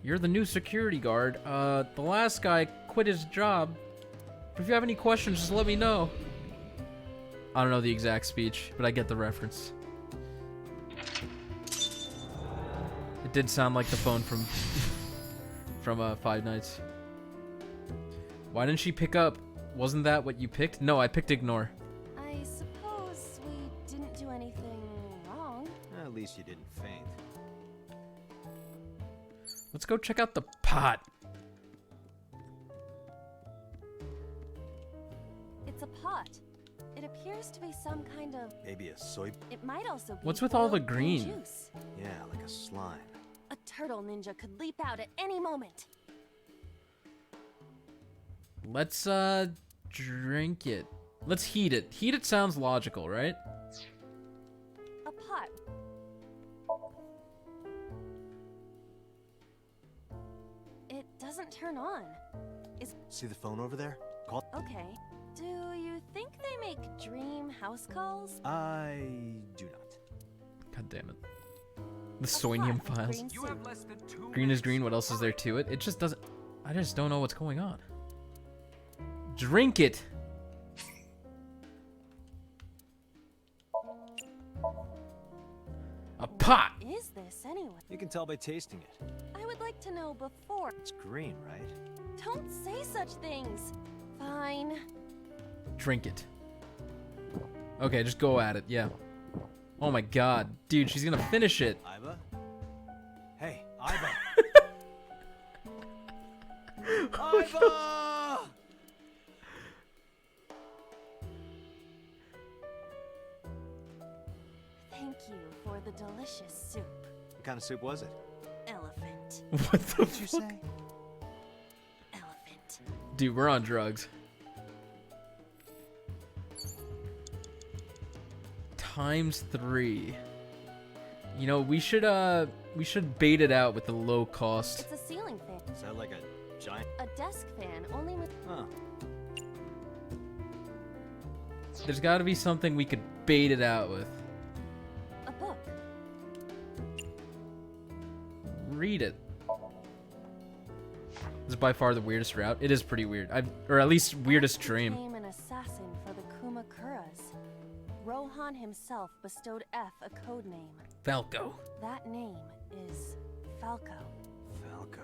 You're the new security guard. The last guy quit his job. If you have any questions, just let me know. I don't know the exact speech, but I get the reference. It did sound like the phone from Five Nights. Why didn't she pick up? Wasn't that what you picked? No, I picked ignore. I suppose we didn't do anything wrong. At least you didn't faint. Let's go check out the pot. It's a pot. It appears to be some kind of... Maybe a soy... It might also be... What's with all the boiled green? Juice. Yeah, like a slime. A turtle ninja could leap out at any moment. Let's drink it. Let's heat it. Heat it sounds logical, right? A pot. It doesn't turn on. See the phone over there? Call... Okay. Do you think they make dream house calls? I do not. God damn it. The Somnium pot with files. green You soup. have less than 2 Green is minutes green. to What else is there to it? It just doesn't... I just don't know what's going on. Drink it! A pot! What is this anyway? You can tell by tasting it. I would like to know before. It's green, right? Don't say such things. Fine. Drink it. Okay, just go at it. Yeah. Oh my god. Dude, she's gonna finish it. Iva? Hey, Iva! Iva! Thank you for the delicious soup. What kind of soup was it? Elephant. What the What'd you fuck? say? Elephant. Dude, we're on drugs. ×3. You know, we should bait it out with the low cost. It's a ceiling fan. Is that like a giant... A desk fan, only with... Huh. There's got to be something we could bait it out with. A book. Read it. This is by far the weirdest route. It is pretty weird. Or at least weirdest dream. Became an assassin for the Kumakuras. Rohan himself bestowed F a code name. Falco. That name is Falco. Falco.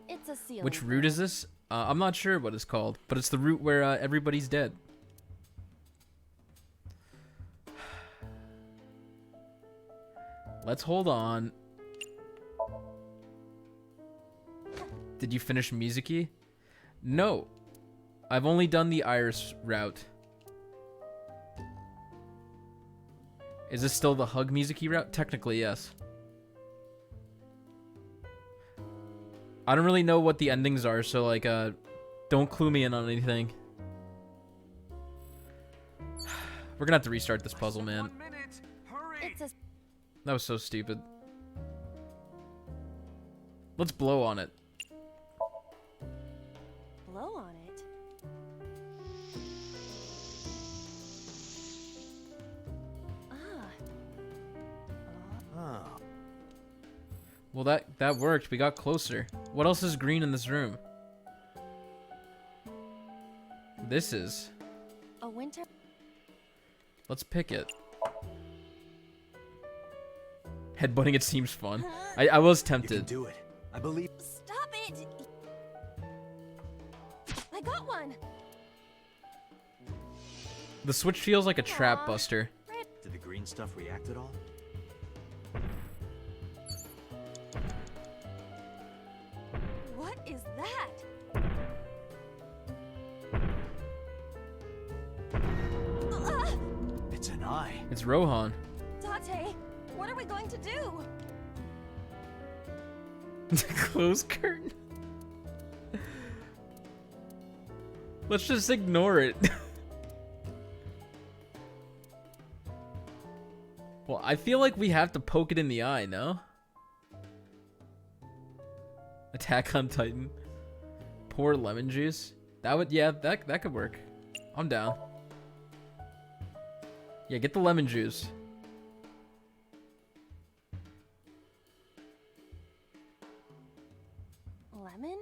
It's a ceiling Which route is this? I'm not sure what it's called, but it's the route where everybody's dead. Let's hold on. Did you finish Mizuki? No. I've only done the Iris route. Is this still the Hug Mizuki route? Technically, yes. I don't really know what the endings are, so like, don't clue me in on anything. We're gonna have to restart this puzzle, man. 1 minute. Hurry. It's a That was so stupid. Let's blow on it. blow on it. Ah. Oh. Well, that worked. We got closer. What else is green in this room? This is. A winter. Let's pick it. Headbutting it seems fun. I was You tempted. can do it. I believe... Stop it! I got one. The switch feels like a trap Aw. buster. Did the green stuff react at all? What is that? Ah! It's Hi. It's Rohan. Date, what are we going to do? Close curtain. Let's just ignore it. Well, I feel like we have to poke it in the eye, no? Attack on Titan. Pour lemon juice. That would, yeah, that could work. I'm down. Yeah, get the lemon juice. Lemon?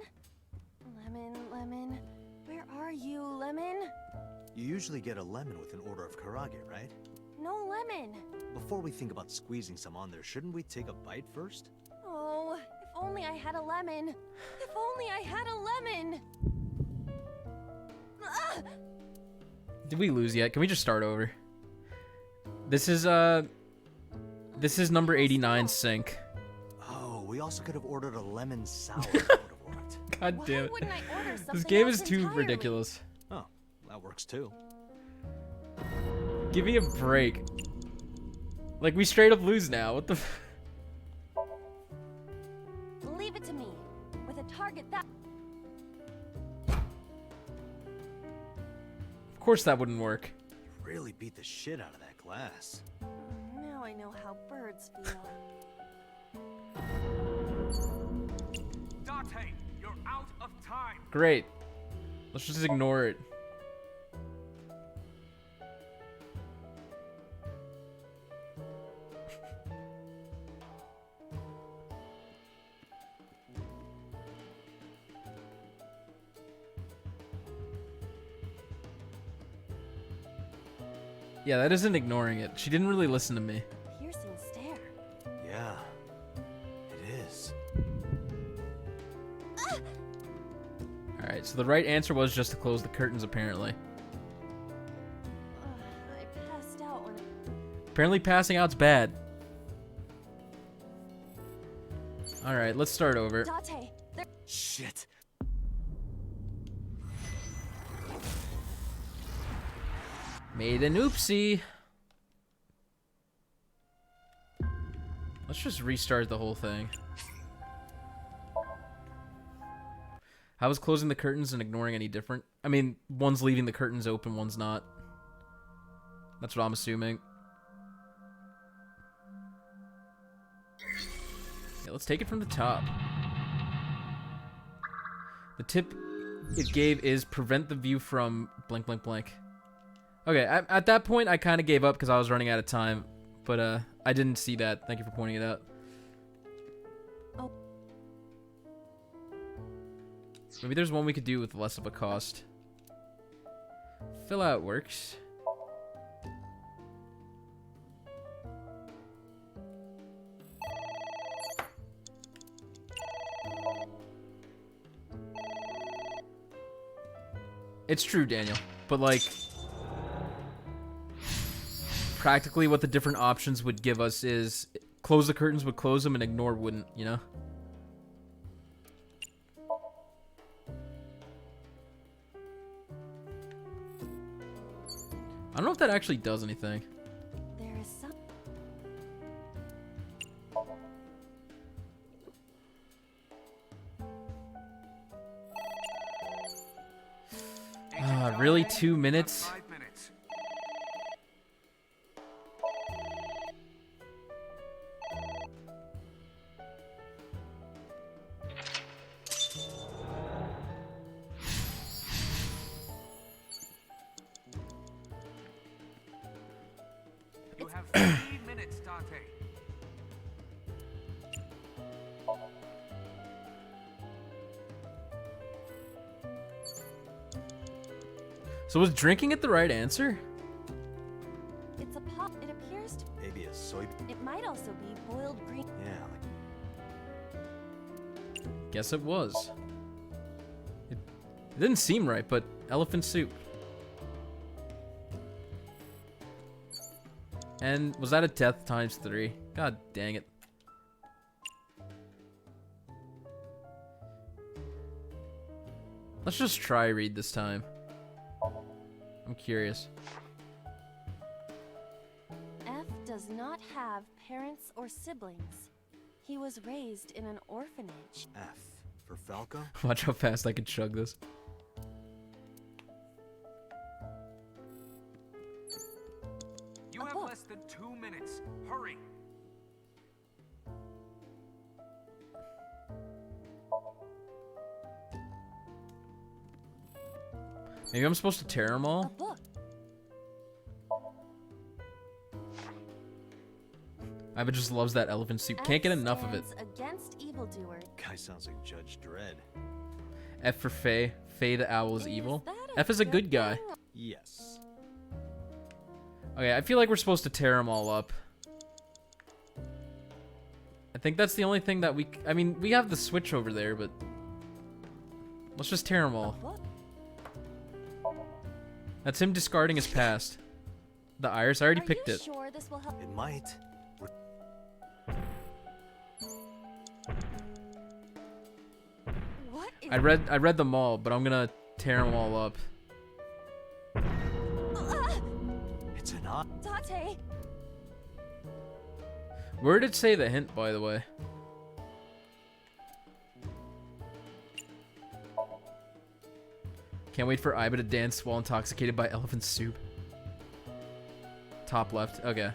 Lemon. Where are you, Lemon? You usually get a lemon with an order of karage, right? No lemon. Before we think about squeezing some on there, shouldn't we take a bite first? Oh, if only I had a lemon. If only I had a lemon. Ah! Did we lose yet? Can we just start over? This is number 89 sink. Oh, we also could have ordered a lemon sour. That would have worked. God damn it. Wouldn't I order something This game else is too entirely? ridiculous. Oh, that works too. Give me a break. Like, we straight up lose now. What the f— Leave it to me. With a target that. Of course that wouldn't work. You really beat the shit out of that glass. Now I know how birds feel. Date, you're out of time. Great. Let's just ignore it. Yeah, that isn't ignoring it. She didn't really listen to me. Piercing stare. Yeah, it is. Alright, so the right answer was just to close the curtains, apparently. I passed out when. Apparently passing out's bad. Alright, let's start over. Date, there. Shit. Made an oopsie. Let's just restart the whole thing. How is closing the curtains and ignoring any different? I mean, one's leaving the curtains open, one's not. That's what I'm assuming. Yeah, let's take it from the top. The tip it gave is prevent the view from blank blank blank. Okay, at that point, I kind of gave up because I was running out of time. But I didn't see that. Thank you for pointing it out. Oh. Maybe there's one we could do with less of a cost. Fill out works. It's true, Daniel. But, like, practically what the different options would give us is close the curtains would close them and ignore wouldn't, you know? I don't know if that actually does anything. There is some. Really? 2 minutes? 5 minutes. You have 3 minutes, Date. So was drinking it the right answer? It's a pop. It appears to. Maybe a soybean. It might also be boiled green. Yeah, like Guess it was. It didn't seem right, but elephant soup. And was that a death times 3? God dang it. Let's just try read this time. I'm curious. does not have parents or siblings. He was raised in an orphanage. F for Falco? Watch how fast I can chug this. You have less than 2 minutes. Hurry. Maybe I'm supposed to tear them all? A book. Iva just loves that elephant soup. Can't get enough of it. Against evildoers. Guy sounds like Judge Dredd. F for Faye. Faye the owl is evil. that a F is a good good guy. thing? Yes. Okay, I feel like we're supposed to tear them all up. I think that's the only thing that we... I mean, we have the switch over there, but... Let's just tear them all. That's him discarding his past. The iris, I already picked Are you it. sure this will help? It might. What is I read them all, but I'm gonna tear them all up. It's an eye. Date? Where did it say the hint, by the way? Can't wait for Iba to dance while intoxicated by elephant soup. Top left. Okay.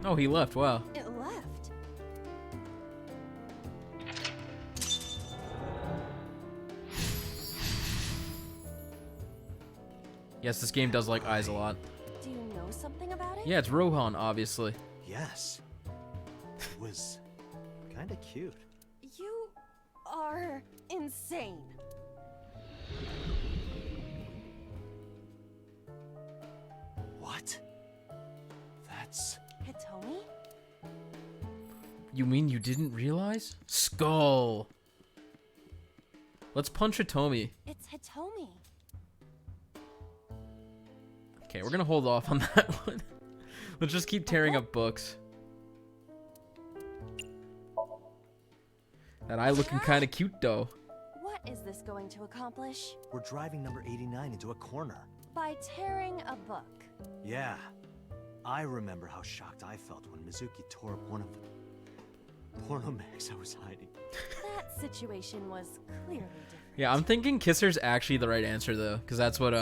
Oh, he left. Wow. It left. Yes, this game does like eyes a lot. Do you know something about it? Yeah, it's Rohan, obviously. Yes. It was kind of cute. You are insane. What? That's... Hitomi? You mean you didn't realize? Skull. Let's punch Hitomi. It's Hitomi. Okay, we're gonna hold off on that one. Let's just keep tearing up books. That eye looking kind of cute, though. What is this going to accomplish? We're driving number 89 into a corner. By tearing a book. Yeah. I remember how shocked I felt when Mizuki tore up one of the porno mags I was hiding. That situation was clearly different. Yeah, I'm thinking Kisser's actually the right answer, though, because that's what,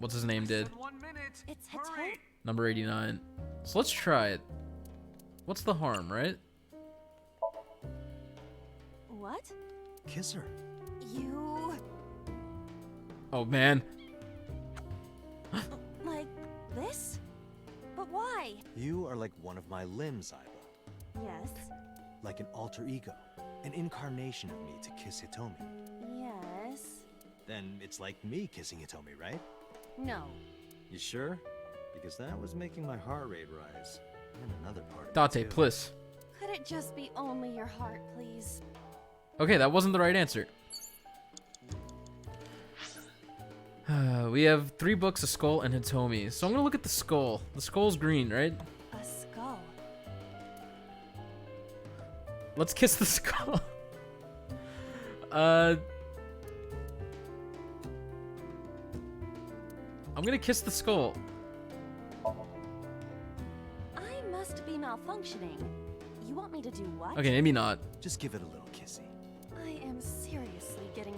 what's his name did. 1 minute. It's Hitomi. Number 89. So let's try it. What's the harm, right? What? Kiss her. You... Oh, man. like this? But why? You are like one of my limbs, Iba. Yes. Like an alter ego. An incarnation of me to kiss Hitomi. Yes. Then it's like me kissing Hitomi, right? No. You sure? Because that was making my heart rate rise. And another part of Date, it too. please. Could it just be only your heart, please? Okay, that wasn't the right answer. We have 3 books, a skull, and Hitomi. So I'm gonna look at the skull. The skull's green, right? A skull. Let's kiss the skull. I'm gonna kiss the skull. I must be malfunctioning. You want me to do what? Okay, maybe not. Just give it a little kissy. I am seriously getting...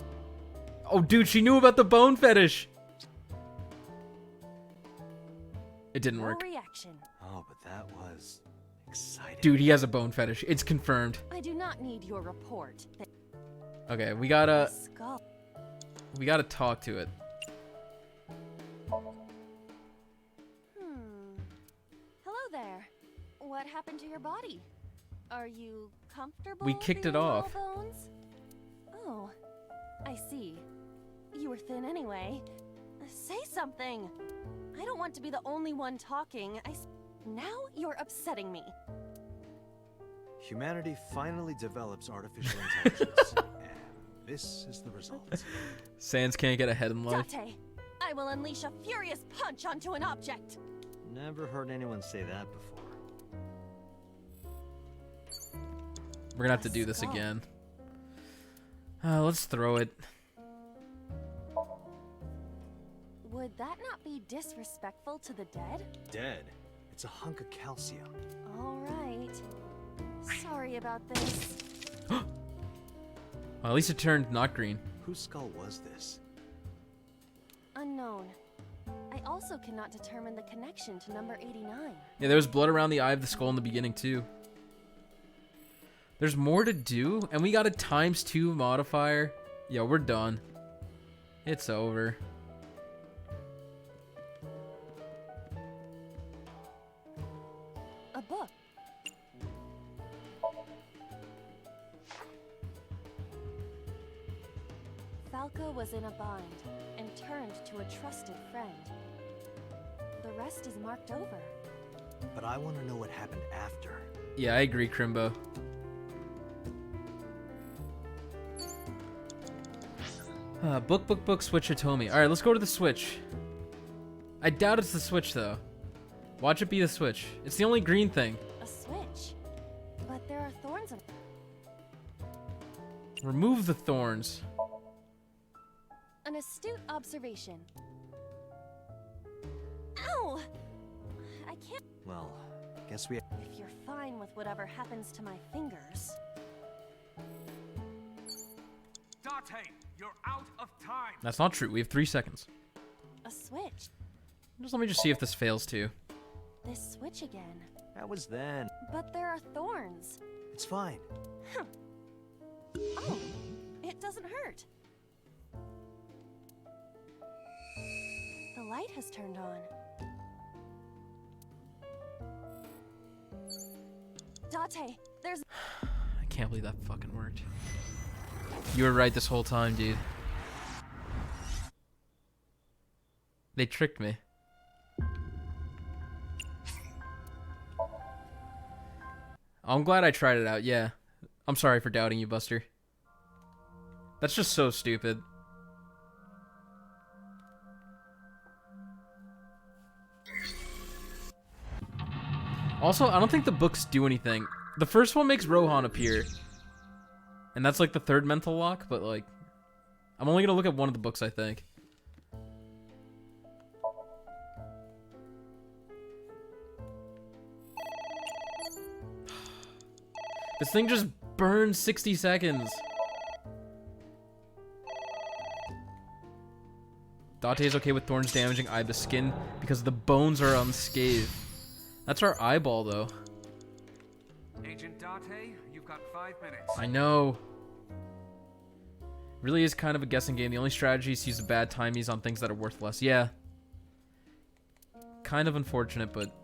Oh, dude, she knew about the bone fetish. It didn't no work. reaction. Oh, but that was exciting. Dude, he has a bone fetish. It's confirmed. I do not need your report. Okay, we A gotta skull. talk to it. Hello there. What happened to your body? Are you comfortable? We kicked it being all off. bones? Oh, I see. You were thin anyway. Say something. I don't want to be the only one talking. Now you're upsetting me. Humanity finally develops artificial intelligence. And this is the result. Sans can't get ahead in life. Date, I will unleash a furious punch onto an object. Never heard anyone say that before. We're gonna have to do this again. Let's throw it. Would that not be disrespectful to the dead? Dead? It's a hunk of calcium. All right. Sorry about this. Well, at least it turned not green. Whose skull was this? Unknown. I also cannot determine the connection to number 89. Yeah, there was blood around the eye of the skull in the beginning, too. There's more to do, and we got a ×2 modifier. Yeah, we're done. It's over. A book. Falco was in a bind and turned to a trusted friend. The rest is marked over. But I want to know what happened after. Yeah, I agree, Crimbo. Book, Switch Hitomi. Alright, let's go to the Switch. I doubt it's the Switch, though. Watch it be the Switch. It's the only green thing. A switch? But there are thorns on... Remove the thorns. An astute observation. Ow! I can't... Well, guess we... If you're fine with whatever happens to my fingers... Date, you're out of time. That's not true. We have 3 seconds. A switch. Let me just see if this fails, too. This switch again. That was then. But there are thorns. It's fine. Huh. Oh, it doesn't hurt. The light has turned on. Date, there's... I can't believe that fucking worked. You were right this whole time, dude. They tricked me. I'm glad I tried it out, yeah. I'm sorry for doubting you, Buster. That's just so stupid. Also, I don't think the books do anything. The first one makes Rohan appear. And that's like the 3rd mental lock, but like... I'm only gonna look at one of the books, I think. This thing just burned 60 seconds. Date is okay with thorns damaging Iba's skin because the bones are unscathed. That's our eyeball, though. Agent Date, you've got 5 minutes. I know. Really is kind of a guessing game. The only strategy is to use the bad timies on things that are worth less. Yeah. Kind of unfortunate, but...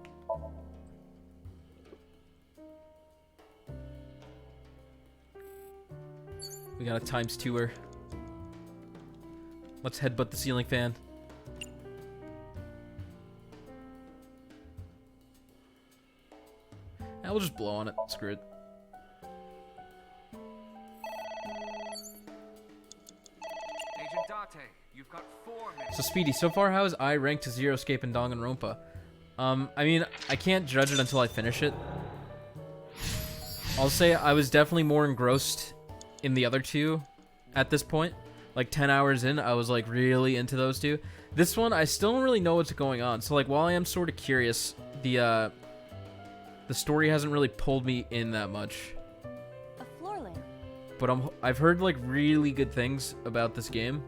We got a ×2-er. Let's headbutt the ceiling fan. Yeah, we'll just blow on it. Screw it. Agent Date, you've got 4 minutes. So Speedy, so far how is I ranked to Zero Escape and Danganronpa? I mean, I can't judge it until I finish it. I'll say I was definitely more engrossed in the other two at this point. Like 10 hours in, I was like really into those two. This one, I still don't really know what's going on. So like while I am sort of curious, the story hasn't really pulled me in that much. A floor lamp. But I've heard like really good things about this game.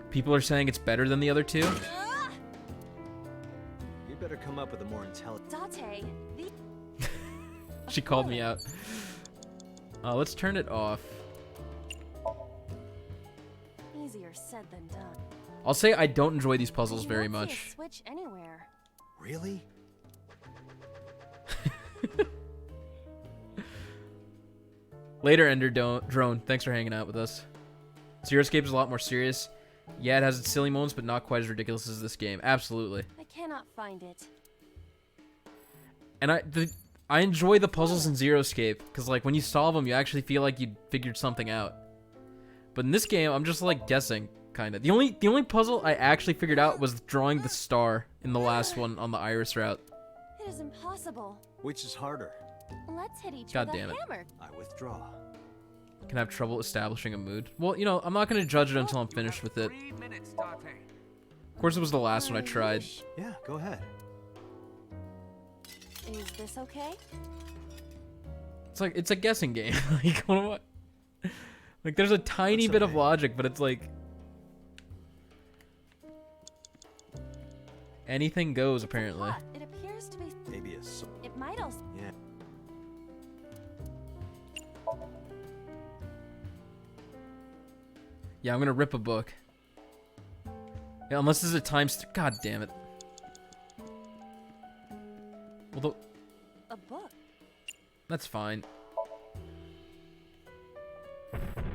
People are saying it's better than the other two. You better come up with a more intelligent... Date, the... She called me out. Let's turn it off. Easier said than done. I'll say I don't enjoy these puzzles very You don't see much. a switch anywhere. Really? Later, Ender Drone. Thanks for hanging out with us. Zero Escape is a lot more serious. Yeah, it has its silly moments, but not quite as ridiculous as this game. Absolutely. I cannot find it. And I enjoy the puzzles in Zero Escape, because like when you solve them, you actually feel like you figured something out. But in this game, I'm just like guessing, kind of. The only puzzle I actually figured out was drawing the star in the last one on the iris route. It is impossible. Which is harder? Let's hit each God with a damn it. hammer. I withdraw. Can have trouble establishing a mood. Well, you know, I'm not going to judge it until I'm finished with it. 3 minutes, Date. course, it was the last one I tried. Yeah, go ahead. Is this okay? It's a guessing game. Like, what am I... Like, there's a tiny bit of logic, but it's like... Anything goes, apparently. It appears to be... Maybe It might also... Yeah. Yeah, I'm gonna rip a book. Yeah, unless this is a time... God damn it. Well, A book? that's fine.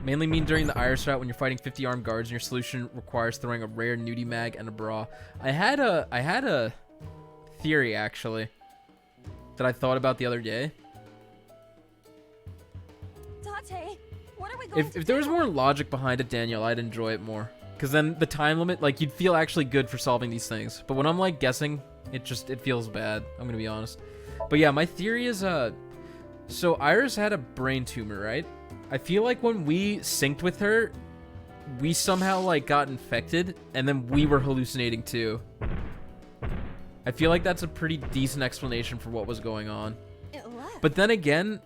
Mainly mean during the Iris route when you're fighting 50 armed guards and your solution requires throwing a rare nudie mag and a bra. I had a theory, actually, that I thought about the other day. Date, what are we going to do? If there was more logic behind it, Daniel, I'd enjoy it more. Because then the time limit, like, you'd feel actually good for solving these things. But when I'm, like, guessing, it feels bad. I'm gonna be honest. But yeah, my theory is, so Iris had a brain tumor, right? I feel like when we synced with her, we somehow, like, got infected, and then we were hallucinating too. I feel like that's a pretty decent explanation for what was going on. But then again,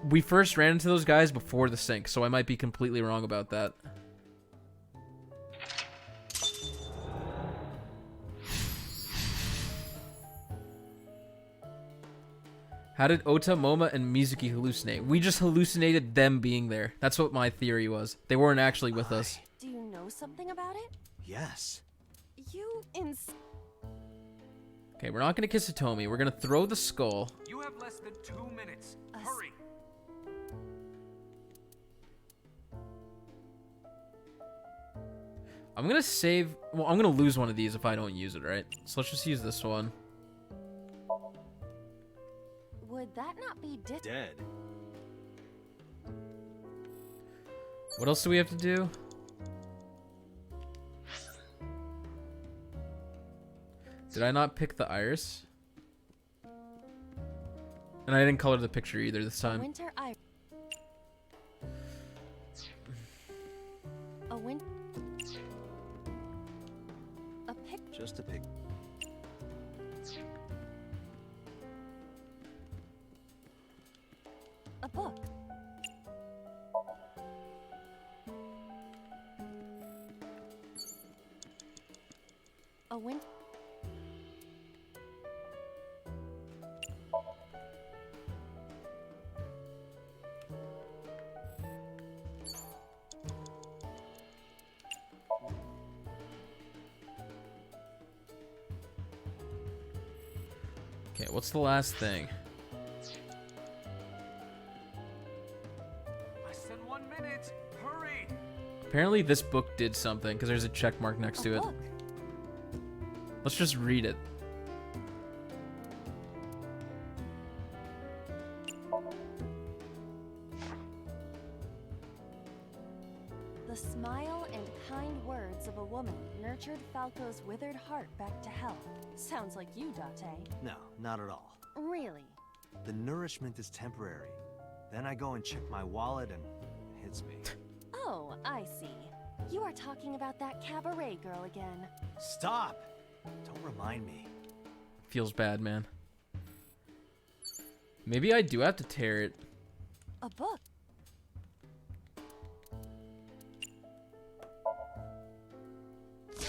we first ran into those guys before the sync, so I might be completely wrong about that. How did Ota, Moma, and Mizuki hallucinate? We just hallucinated them being there. That's what my theory was. They weren't actually with us. Do you know something about it? Yes. You Okay, we're not gonna kiss Hitomi. We're gonna throw the skull. You have less than 2 minutes. Hurry. I'm gonna save... Well, I'm gonna lose one of these if I don't use it, right? So let's just use this one. Would that not be dead? What else do we have to do? Did I not pick the iris? And I didn't color the picture either this time. Winter iris. A win. A pic. Just a pic. A book. A win. Okay, what's the last thing? Less than 1 minute. Hurry. Apparently this book did something because there's a check mark next to it. Let's just read it. The smile and kind words of a woman nurtured Falco's withered heart back to health. Sounds like you, Date. No, not at all. Really? The nourishment is temporary. Then I go and check my wallet and it hits me. Oh, I see. You are talking about that cabaret girl again. Stop! Don't remind me. Feels bad, man. Maybe I do have to tear it. A book.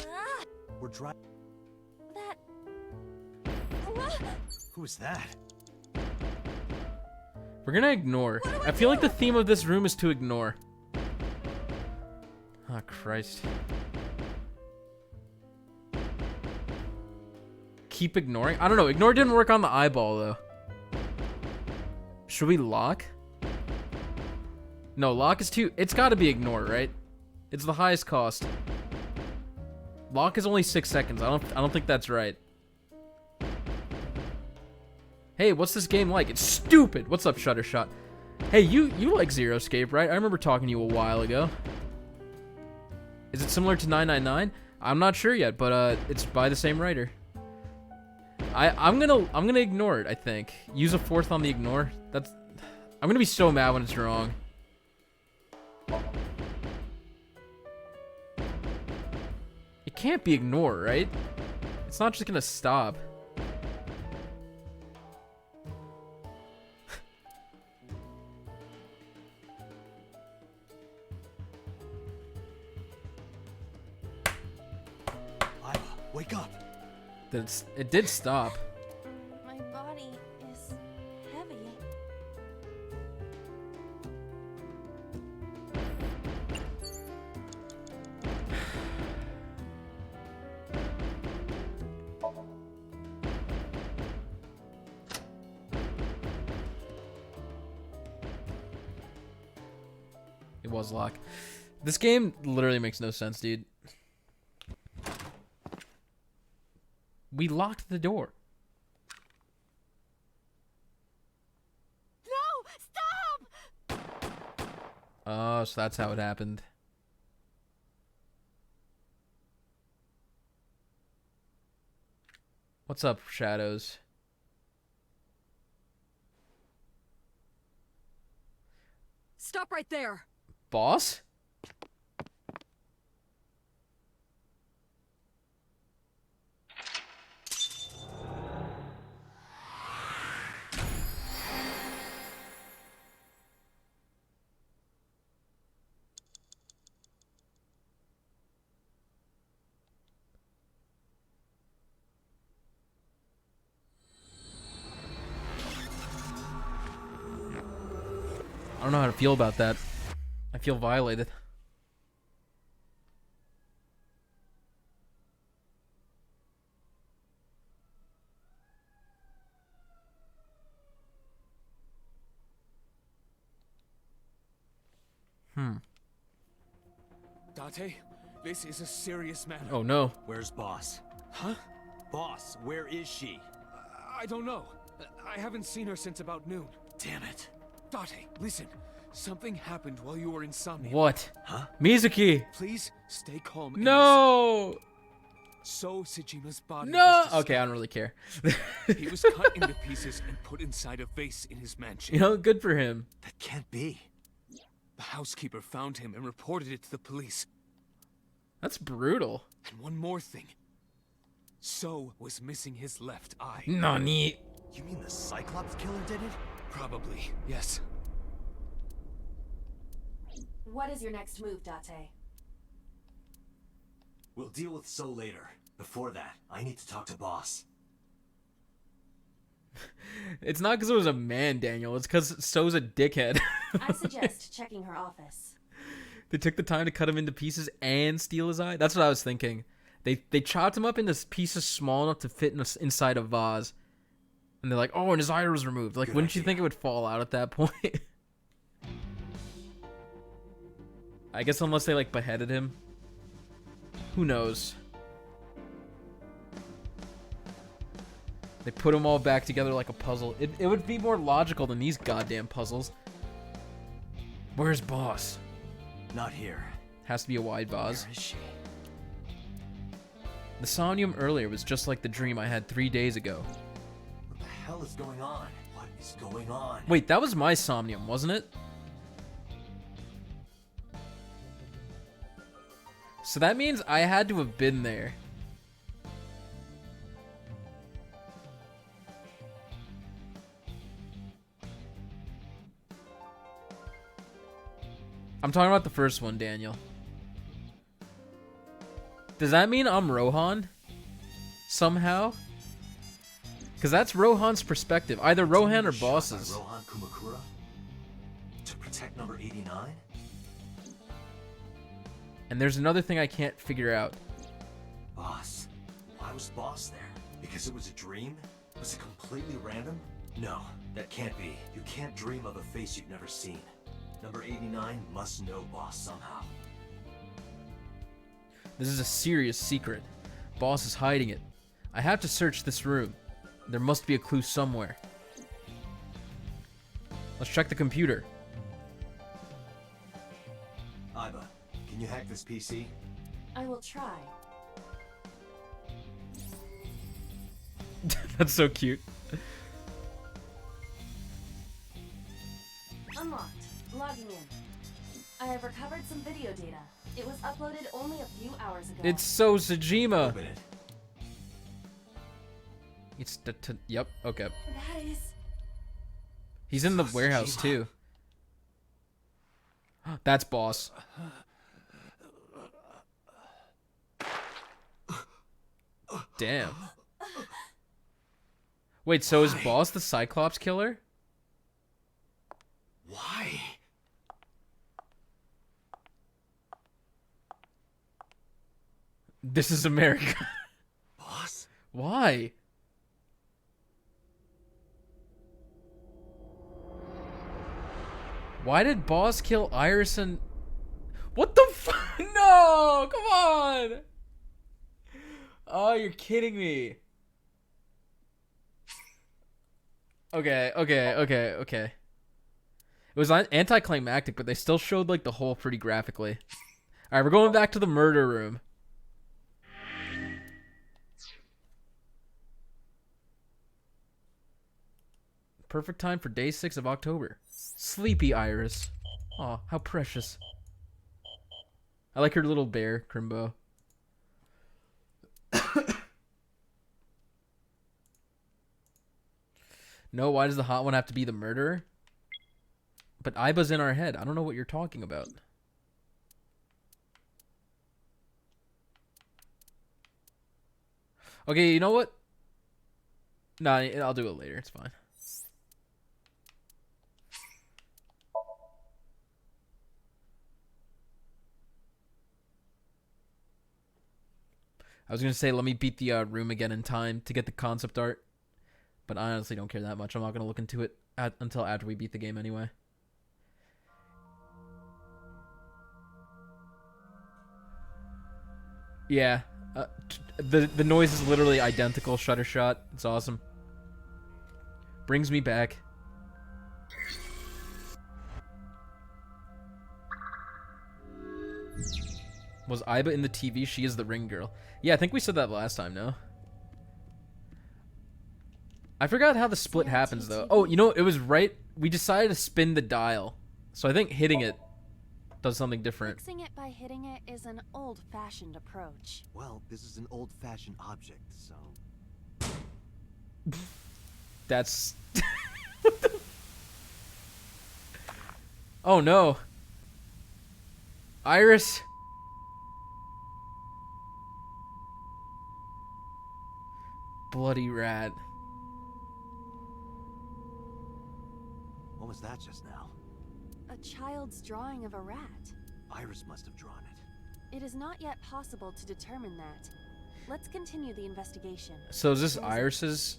Ah, We're driving. that. Who's that? We're gonna ignore. I feel like the theme of this room is to ignore. Oh, Christ. Keep ignoring? I don't know. Ignore didn't work on the eyeball, though. Should we lock? No, lock is too... It's gotta be ignore, right? It's the highest cost. Lock is only 6 seconds. I don't think that's right. Hey, what's this game like? It's stupid! What's up, Shuttershot? Hey, you like Zero Escape, right? I remember talking to you a while ago. Is it similar to 999? I'm not sure yet, but it's by the same writer. I'm gonna ignore it, I think. Use a fourth on the ignore. I'm gonna be so mad when it's wrong. It can't be ignored, right? It's not just gonna stop. Iva, wake up. It did stop. My body is heavy. It was locked. This game literally makes no sense, dude. We locked the door. No! Stop! Oh, so that's how it happened. What's up, Shadows? Stop right there. Boss? I don't know how to feel about that. I feel violated. Date, this is a serious matter. Oh no. Where's Boss? Huh? Boss, where is she? I don't know. I haven't seen her since about noon. Damn it. Date, listen. Something happened while you were in Somnium. What? Huh? Mizuki! Please stay calm. No! So Sejima's body No! was discovered. Okay, I don't really care. He was cut into pieces and put inside a vase in his mansion. You know, good for him. That can't be. The housekeeper found him and reported it to the police. That's brutal. And one more thing. So was missing his left eye. Nani? You mean the Cyclops killer did it? Probably, yes. What is your next move, Date? We'll deal with So later. Before that, I need to talk to Boss. It's not because it was a man, Daniel. It's because So's a dickhead. I suggest checking her office. They took the time to cut him into pieces and steal his eye? That's what I was thinking. They chopped him up into pieces small enough to fit inside a vase. And they're like, oh, and his eye was removed. Like, Good wouldn't you idea. think it would fall out at that point? I guess unless they, like, beheaded him. Who knows? They put them all back together like a puzzle. It would be more logical than these goddamn puzzles. Where's Boss? Not here. Has to be a wide vase. Where is she? The Somnium earlier was just like the dream I had 3 days ago. What the hell is going on? What is going on? Wait, that was my Somnium, wasn't it? So that means I had to have been there. I'm talking about the first one, Daniel. Does that mean I'm Rohan? Somehow? Because that's Rohan's perspective. Either Rohan or Shot by Boss's. Rohan Kumakura? To protect number 89? And there's another thing I can't figure out. Boss. Why was Boss there? Because it was a dream? Was it completely random? No, that can't be. You can't dream of a face you've never seen. Number 89 must know Boss somehow. This is a serious secret. Boss is hiding it. I have to search this room. There must be a clue somewhere. Let's check the computer. Iba, can you hack this PC? I will try. That's so cute. Unlocked. Logging in. I have recovered some video data. It was uploaded only a few hours ago. It's so Sajima. Open it. It's yep. Okay. That is... He's in the warehouse too. That's boss. Damn. Wait, so is boss the Cyclops killer? Why? This is America. Boss? Why? Why did boss kill Iris and... What the fuck? No! Come on! Oh, you're kidding me. Okay. It was anticlimactic, but they still showed like the hole pretty graphically. Alright, we're going back to the murder room. Perfect time for day 6 of October. Sleepy Iris. Aw, how precious. I like her little bear, Crimbo. No, why does the hot one have to be the murderer? But Iba's in our head. I don't know what you're talking about. Okay, you know what? Nah, I'll do it later. It's fine. I was going to say, let me beat the room again in time to get the concept art. But I honestly don't care that much. I'm not going to look into it until after we beat the game anyway. Yeah. The noise is literally identical. Shutter shot. It's awesome. Brings me back. Was Iba in the TV? She is the ring girl. Yeah, I think we said that last time, no? I forgot how the split happens, though. Oh, you know, it was right. We decided to spin the dial. So I think hitting it does something different. Fixing it by hitting it is an old-fashioned approach. Well, this is an old-fashioned object, so... That's... Oh, no. Iris... Bloody rat. What was that just now? A child's drawing of a rat. Iris must have drawn it. It is not yet possible to determine that. Let's continue the investigation. So is this Iris's?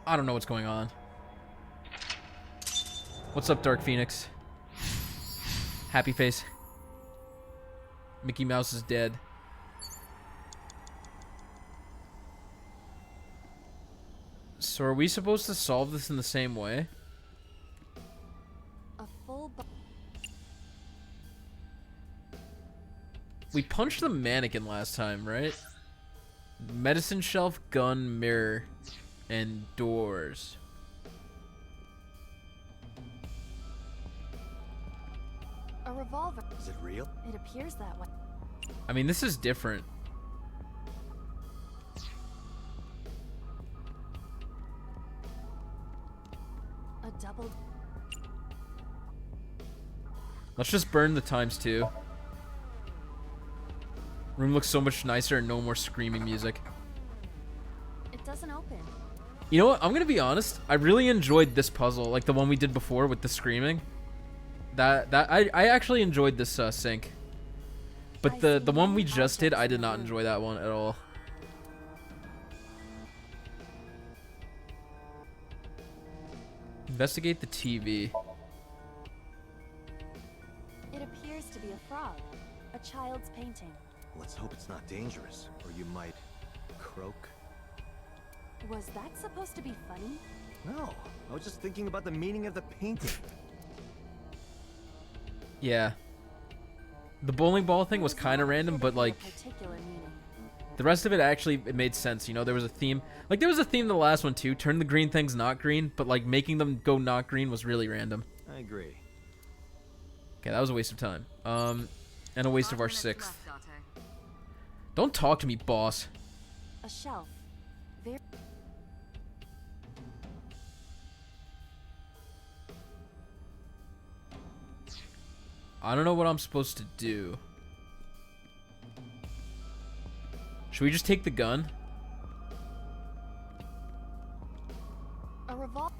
I don't know what's going on. What's up, Dark Phoenix? Happy face. Mickey Mouse is dead. So are we supposed to solve this in the same way? A full We punched the mannequin last time, right? Medicine shelf, gun, mirror, and doors. A revolver. Is it real? It appears that way. I mean, this is different. A double. Let's just burn the ×2. Room looks so much nicer and no more screaming music. It doesn't open. You know what? I'm gonna be honest. I really enjoyed this puzzle, like the one we did before with the screaming. I actually enjoyed this sync. But the one we just did, I did not enjoy that one at all. Investigate the TV. It appears to be a frog. A child's painting. Let's hope it's not dangerous, or you might croak. Was that supposed to be funny? No, I was just thinking about the meaning of the painting. Yeah. The bowling ball thing was kind of random, but like the rest of it actually it made sense. You know, there was a theme. Like there was a theme in the last one too. Turn the green things not green, but like making them go not green was really random. I agree. Okay, that was a waste of time. And a waste of our 6th. Don't talk to me, boss. A shelf. Very. I don't know what I'm supposed to do. Should we just take the gun? A revolver.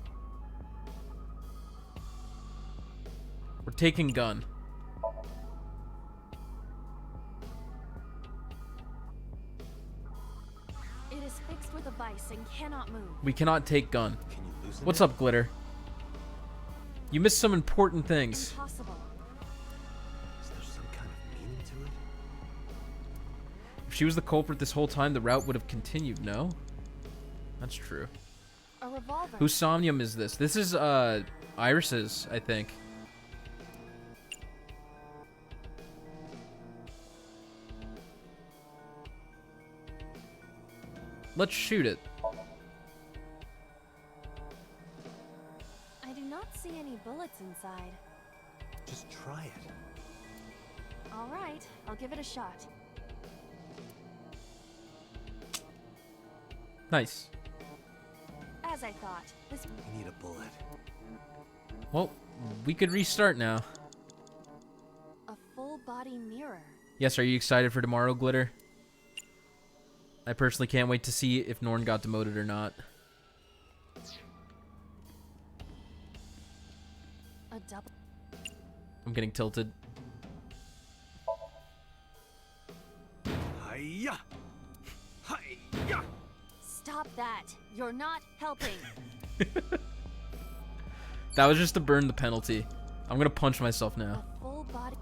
We're taking gun. It is fixed with a vice and cannot move. We cannot take gun. Can you loosen What's it? up, Glitter? You missed some important things. Impossible. Is there some kind of meaning to it? If she was the culprit this whole time, the route would have continued, no? That's true. A revolver. Whose Somnium is this? This is, Iris's, I think. Let's shoot it. I do not see any bullets inside. Just try it. All right, I'll give it a shot. Nice. As I thought, this. I need a bullet. Well, we could restart now. A full body mirror. Yes, are you excited for tomorrow, Glitter? I personally can't wait to see if Norn got demoted or not. A double. I'm getting tilted. Hiya! Hiya! Stop that! You're not helping. That was just to burn the penalty. I'm gonna punch myself now. A full body.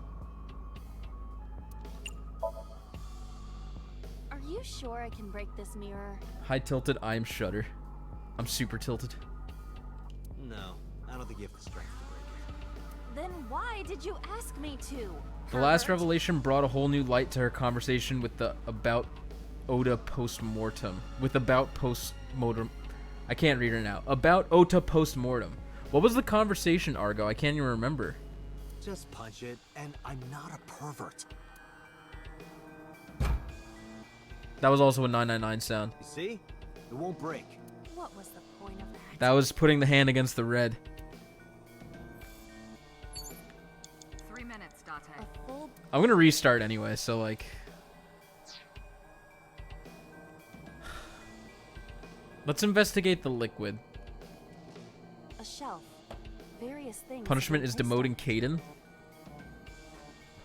Are you sure I can break this mirror? High tilted, I am shudder. I'm super tilted. No, I don't think you have the strength to break it. Then why did you ask me to? The last Pervert? revelation brought a whole new light to her conversation with the about Ota post-mortem. I can't read her now. About Ota post-mortem. What was the conversation, Argo? I can't even remember. Just punch it, and I'm not a pervert. That was also a 999 sound. You see? It won't break. What was the point of that? That was putting the hand against the red. 3 minutes, Date. A full. I'm gonna restart anyway, so like... Let's investigate the liquid. A shelf. Various things. Punishment have is been demoting placed Caden.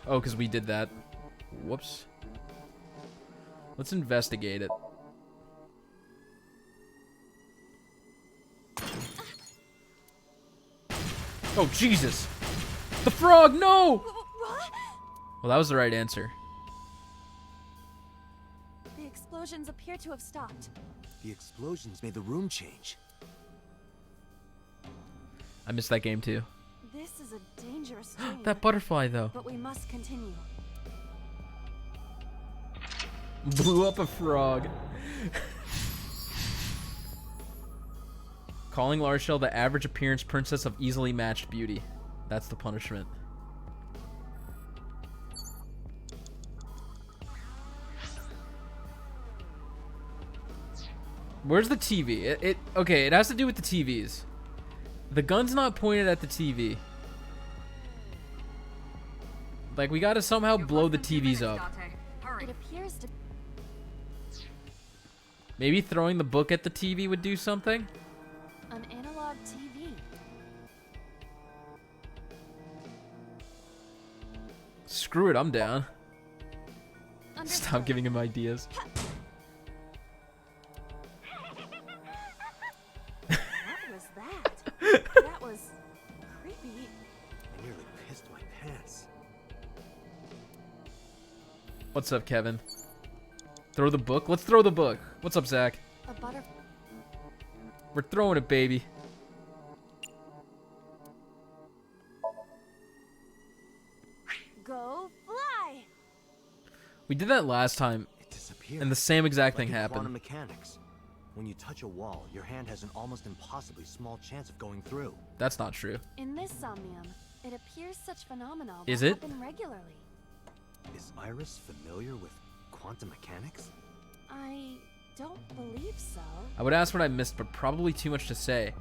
Oh, because we did that. Whoops. Let's investigate it. Oh, Jesus! The frog, no! What? Well, that was the right answer. The explosions appear to have stopped. The explosions made the room change. I missed that game too. This is a dangerous dream. That butterfly, though. But we must continue. Blew up a frog. Calling Larshell the average appearance princess of easily matched beauty. That's the punishment. Where's the TV? Okay, it has to do with the TVs. The gun's not pointed at the TV. Like, we gotta somehow blow the TVs up. It appears to. Maybe throwing the book at the TV would do something? An analog TV. Screw it, I'm down. Understood. Stop giving him ideas. What was that? That was creepy. I nearly pissed my pants. What's up, Kevin? Throw the book? Let's throw the book. What's up, Zach? A butter. We're throwing it, baby. Go fly. We did that last time, It disappeared. and the same exact Like thing in quantum happened. mechanics. When you touch a wall, your hand has an almost impossibly small chance of going through. That's not true. In this Somnium, it appears such phenomena Is will it? happen regularly. Is Iris familiar with quantum mechanics? I don't believe so. I would ask what I missed, but probably too much to say.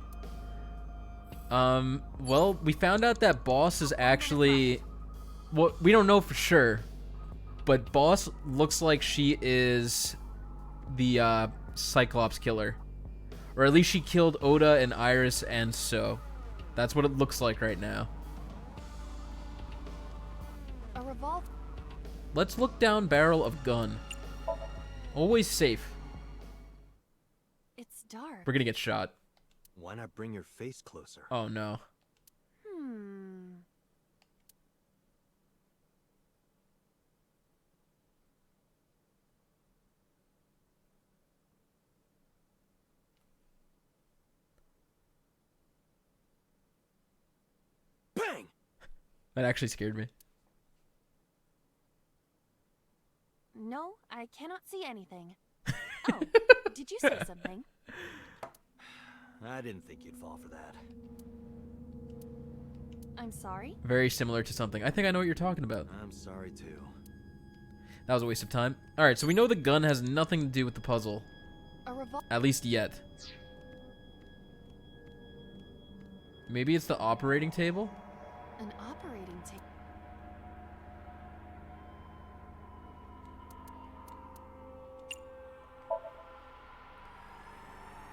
Well, we found out that Boss is actually... Well, we don't know for sure, but Boss looks like she is the Cyclops killer. Or at least she killed Oda and Iris and So. That's what it looks like right now. A revolver. Let's look down barrel of gun. Always safe. It's dark. We're gonna get shot. Why not bring your face closer? Oh no. Bang! That actually scared me. No, I cannot see anything. Oh, did you say something? I didn't think you'd fall for that. I'm sorry? Very similar to something. I think I know what you're talking about. I'm sorry too. That was a waste of time. Alright, so we know the gun has nothing to do with the puzzle. A revolver. At least yet. Maybe it's the operating table? An operating table.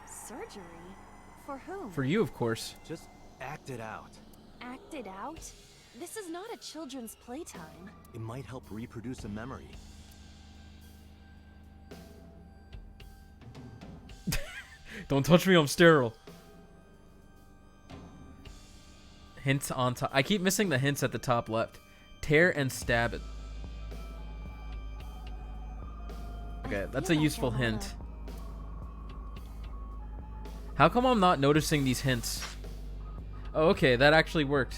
Surgery? For whom? For you, of course. Just act it out. Act it out? This is not a children's playtime. It might help reproduce a memory. Don't touch me, I'm sterile. Hints on top. I keep missing the hints at the top left. Tear and stab it. Okay, that's a useful hint. How come I'm not noticing these hints? Oh, okay, that actually worked.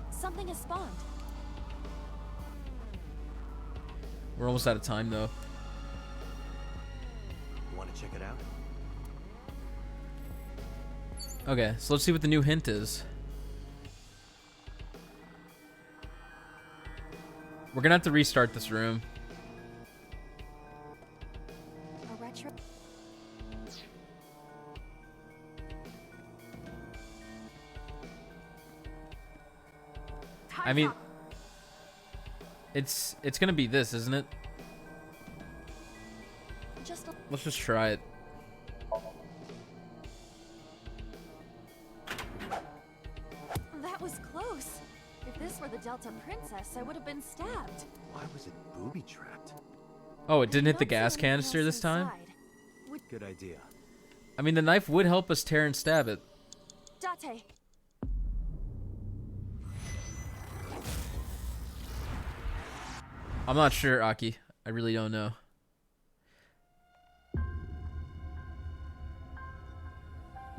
Something has spawned. We're almost out of time, though. Want to check it out? Okay, so let's see what the new hint is. We're gonna have to restart this room. A retro. I mean, it's gonna be this, isn't it? Let's just try it. That was close. If this were the Delta Princess, I would have been stabbed. Why was it booby-trapped? Oh, it didn't hit the gas canister this time? Good idea. I mean, the knife would help us tear and stab it. Date. I'm not sure, Aki. I really don't know.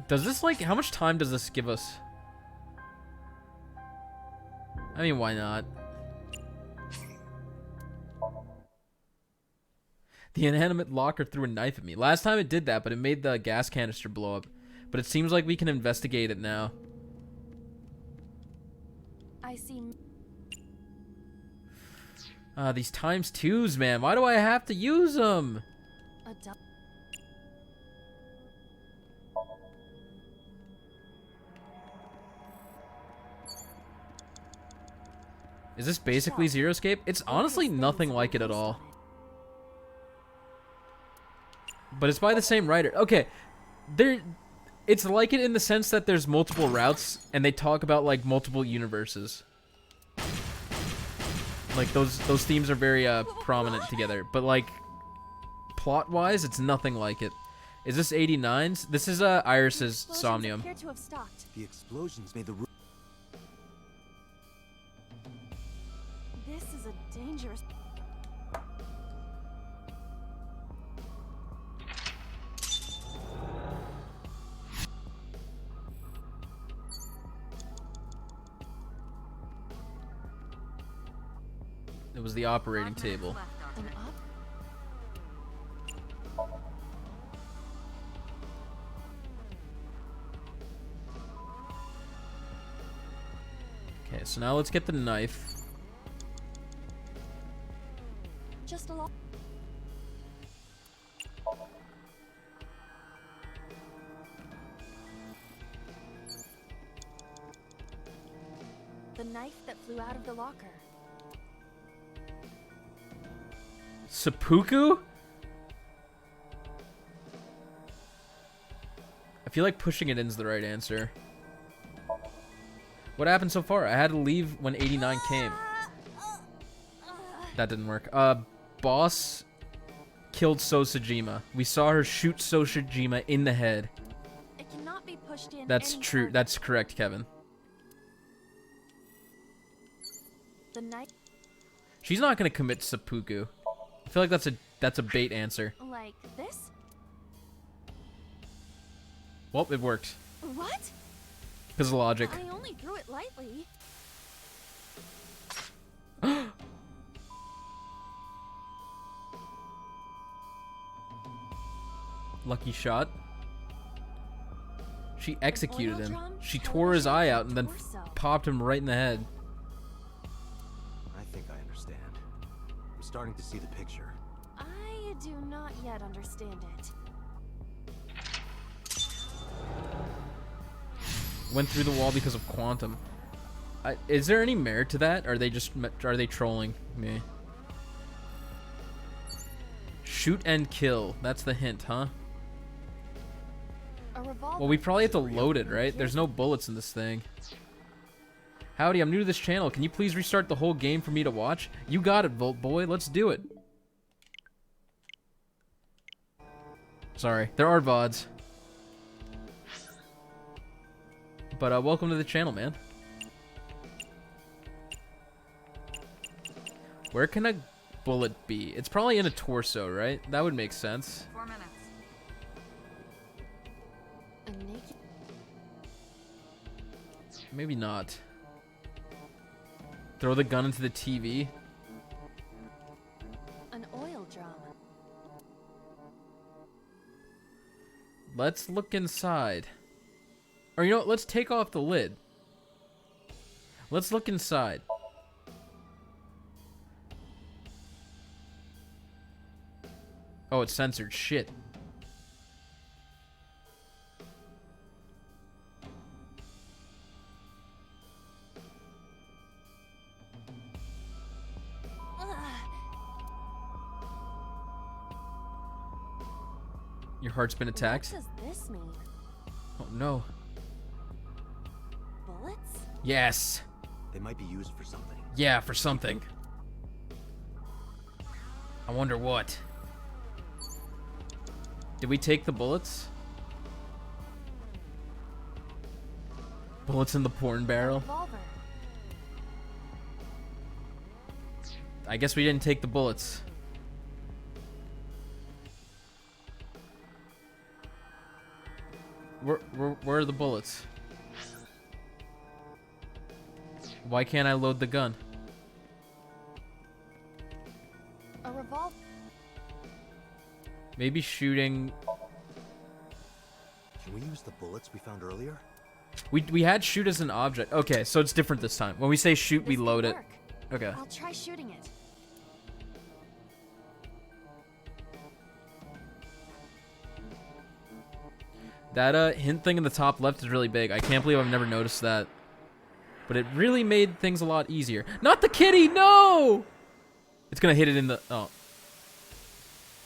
Does this, like, how much time does this give us? I mean, why not? The inanimate locker threw a knife at me. Last time it did that, but it made the gas canister blow up. But it seems like we can investigate it now. I see. These times twos, man. Why do I have to use them? Is this basically Zero Escape? It's honestly nothing like it at all. But it's by the same writer. Okay, it's like it in the sense that there's multiple routes, and they talk about, like, multiple universes. Like, those themes are very prominent together. But, like, plot-wise, it's nothing like it. Is this 89's? This is Iris's Somnium. The explosions made the room. This is a dangerous. It was the operating table. Okay, so now let's get the knife. Just a lot. The knife that flew out of the locker. Seppuku? I feel like pushing it in is the right answer. What happened so far? I had to leave when 89 came. That didn't work. Boss killed Sosajima. We saw her shoot Sosajima in the head. It cannot be pushed in. That's true. Further. That's correct, Kevin. The knife. She's not gonna commit seppuku. I feel like that's a bait answer. Like this? Well, it worked. What? Because of logic. I only threw it lightly. Lucky shot. She executed oil him. drum, She tore his eye out and then torso. popped him right in the head. I think I understand. I'm starting to see the picture. I do not yet understand it. Went through the wall because of quantum. Is there any merit to that? Or are they trolling me? Shoot and kill. That's the hint, huh? A revolver. Well, we probably have to load it, right? There's no bullets in this thing. Howdy, I'm new to this channel. Can you please restart the whole game for me to watch? You got it, Volt Boy. Let's do it. Sorry, there are VODs. But welcome to the channel, man. Where can a bullet be? It's probably in a torso, right? That would make sense. 4 minutes. A naked. Maybe not. Throw the gun into the TV. An oil drum. Let's look inside. Or you know what? Let's take off the lid. Let's look inside. Oh, it's censored. Shit. Your heart's been attacked? What does this mean? Oh no. Bullets? Yes. They might be used for something. Yeah, for something. I wonder what. Did we take the bullets? Bullets in the porn barrel? Revolver. I guess we didn't take the bullets. Where are the bullets? Why can't I load the gun? A revolver. Maybe shooting... Can we use the bullets we found earlier? We had shoot as an object. Okay, so it's different this time. When we say shoot, we This load may it. work. Okay. I'll try shooting it. That hint thing in the top left is really big. I can't believe I've never noticed that. But it really made things a lot easier. Not the kitty, no! It's gonna hit it in the... Oh.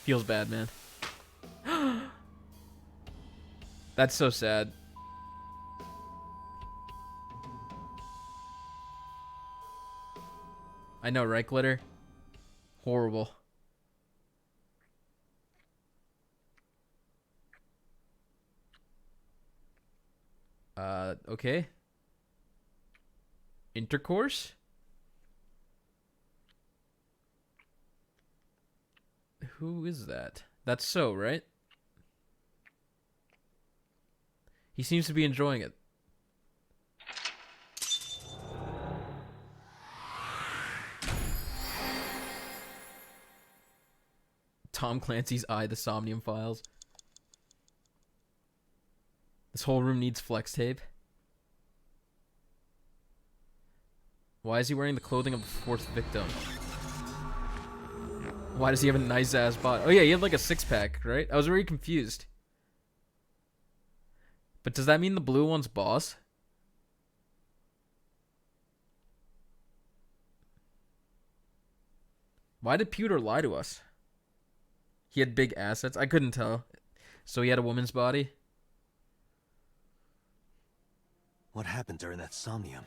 Feels bad, man. That's so sad. I know, right, Glitter? Horrible. Okay. Intercourse? Who is that? That's So, right? He seems to be enjoying it. Tom Clancy's Eye, the Somnium Files. This whole room needs flex tape. Why is he wearing the clothing of the fourth victim? Why does he have a nice ass body? Oh yeah, he had like a six-pack, right? I was very confused. But does that mean the blue one's boss? Why did Pewter lie to us? He had big assets? I couldn't tell. So he had a woman's body? What happened during that Somnium?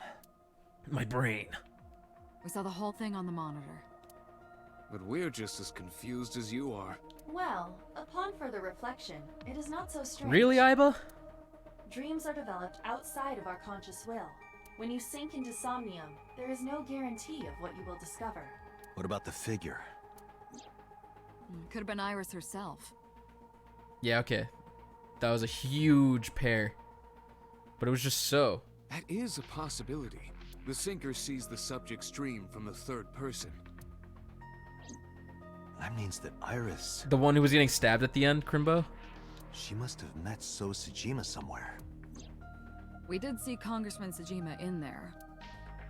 My brain. We saw the whole thing on the monitor. But we're just as confused as you are. Well, upon further reflection, it is not so strange. Really, Iba? Dreams are developed outside of our conscious will. When you sink into Somnium, there is no guarantee of what you will discover. What about the figure? Could have been Iris herself. Yeah, okay. That was a huge pair. But it was just so. That is a possibility. The sinker sees the subject's dream from the third person. That means that Iris... The one who was getting stabbed at the end, Crimbo? She must have met So Sejima somewhere. We did see Congressman Sejima in there.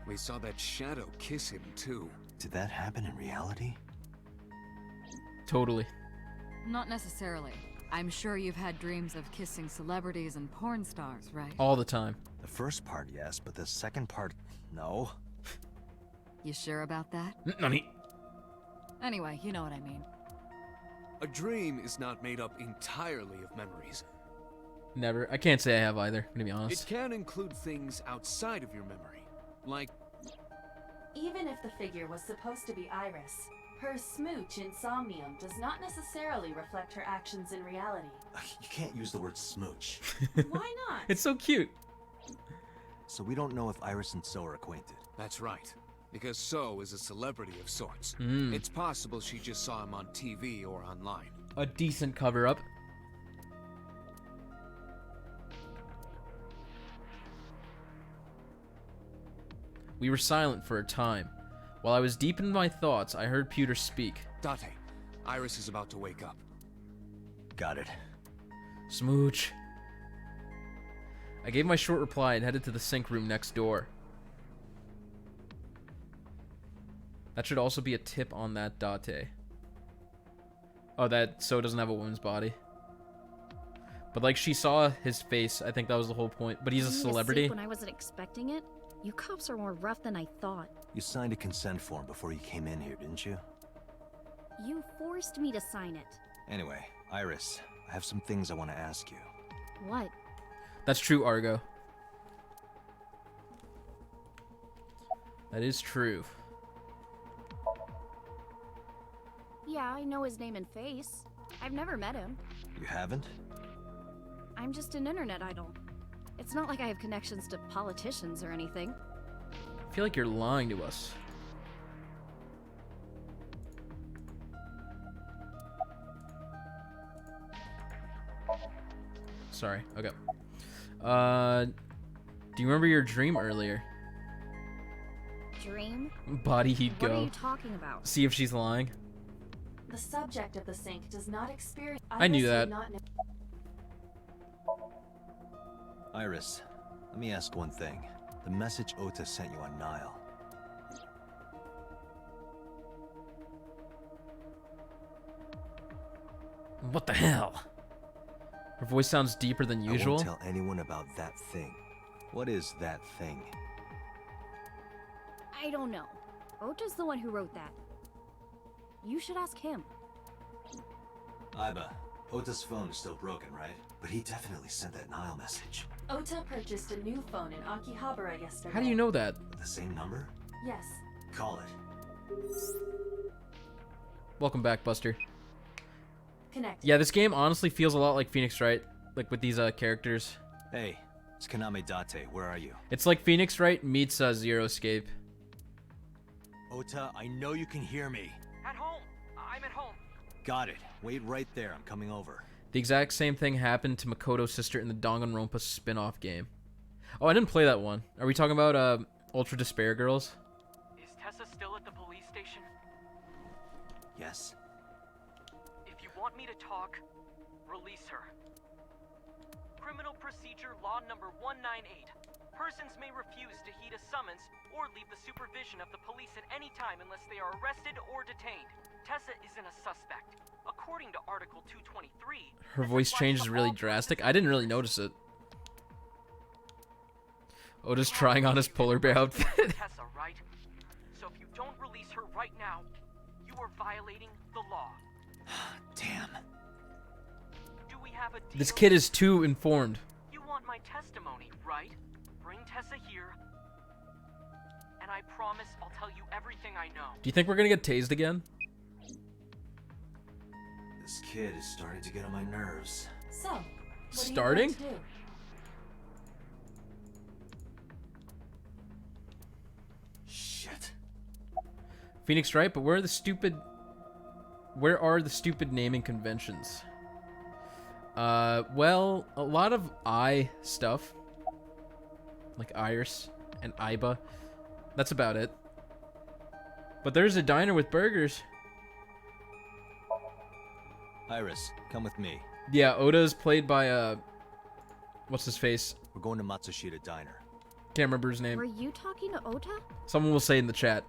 We saw that shadow kiss him, too. Did that happen in reality? Totally. Not necessarily. I'm sure you've had dreams of kissing celebrities and porn stars, right? All the time. The first part, yes, but the second part, no. You sure about that? Nani? Anyway, you know what I mean. A dream is not made up entirely of memories. Never. I can't say I have either, to be honest. It can include things outside of your memory, like... Even if the figure was supposed to be Iris, her smooch in Somnium does not necessarily reflect her actions in reality. You can't use the word smooch. Why not? It's so cute. So we don't know if Iris and So are acquainted. That's right. Because So is a celebrity of sorts. Mm. It's possible she just saw him on TV or online. A decent cover-up. We were silent for a time. While I was deep in my thoughts, I heard Pewter speak. Date, Iris is about to wake up. Got it. Smooch. I gave my short reply and headed to the sink room next door. That should also be a tip on that Date. Oh, that So doesn't have a woman's body. But like, she saw his face. I think that was the whole point. But he's a celebrity. When I wasn't expecting it. You cops are more rough than I thought. You signed a consent form before you came in here, didn't you? You forced me to sign it. Anyway, Iris, I have some things I want to ask you. What? That's true, Argo. That is true. Yeah, I know his name and face. I've never met him. You haven't? I'm just an internet idol. It's not like I have connections to politicians or anything. I feel like you're lying to us. Sorry. Okay. Do you remember your dream earlier? Dream? Body he'd go. What are you talking about? See if she's lying. The subject of the sink does not experience... I knew that. Iris, let me ask one thing. The message Ota sent you on Nile. What the hell? Her voice sounds deeper than usual. I won't tell anyone about that thing. What is that thing? I don't know. Ota's the one who wrote that. You should ask him. Iba, Ota's phone is still broken, right? But he definitely sent that Nile message. Ota purchased a new phone in Akihabara yesterday. How do you know that? The same number? Yes. Call it. Welcome back, Buster. Connected. Yeah, this game honestly feels a lot like Phoenix Wright, like with these characters. Hey, it's Kaname Date. Where are you? It's like Phoenix Wright meets Zero Escape. Ota, I know you can hear me. At home. I'm at home. Got it. Wait right there. I'm coming over. The exact same thing happened to Makoto's sister in the Danganronpa spin-off game. Oh, I didn't play that one. Are we talking about Ultra Despair Girls? Is Tessa still at the police station? Yes. If you want me to talk, release her. Criminal Procedure Law Number 198. Persons may refuse to heed a summons or leave the supervision of the police at any time unless they are arrested or detained. Tessa isn't a suspect. According to Article 223... Her voice change is really drastic. I didn't really notice it. Oda's trying on his polar bear outfit. Tessa, right? So if you don't release her right now, you are violating the law. Damn. Do we have a deal? This kid is too informed. You want my testimony, right? Bring Tessa here, and I promise I'll tell you everything I know. Do you think we're gonna get tased again? This kid is starting to get on my nerves. So, what starting? do you want to do? Shit. Phoenix, right? But where are the stupid naming conventions? Well, a lot of I stuff. Like Iris and Iba. That's about it. But there's a diner with burgers. Iris, come with me. Yeah, Oda's played by, what's his face? We're going to Matsushita Diner. Can't remember his name. Were you talking to Ota? Someone will say in the chat.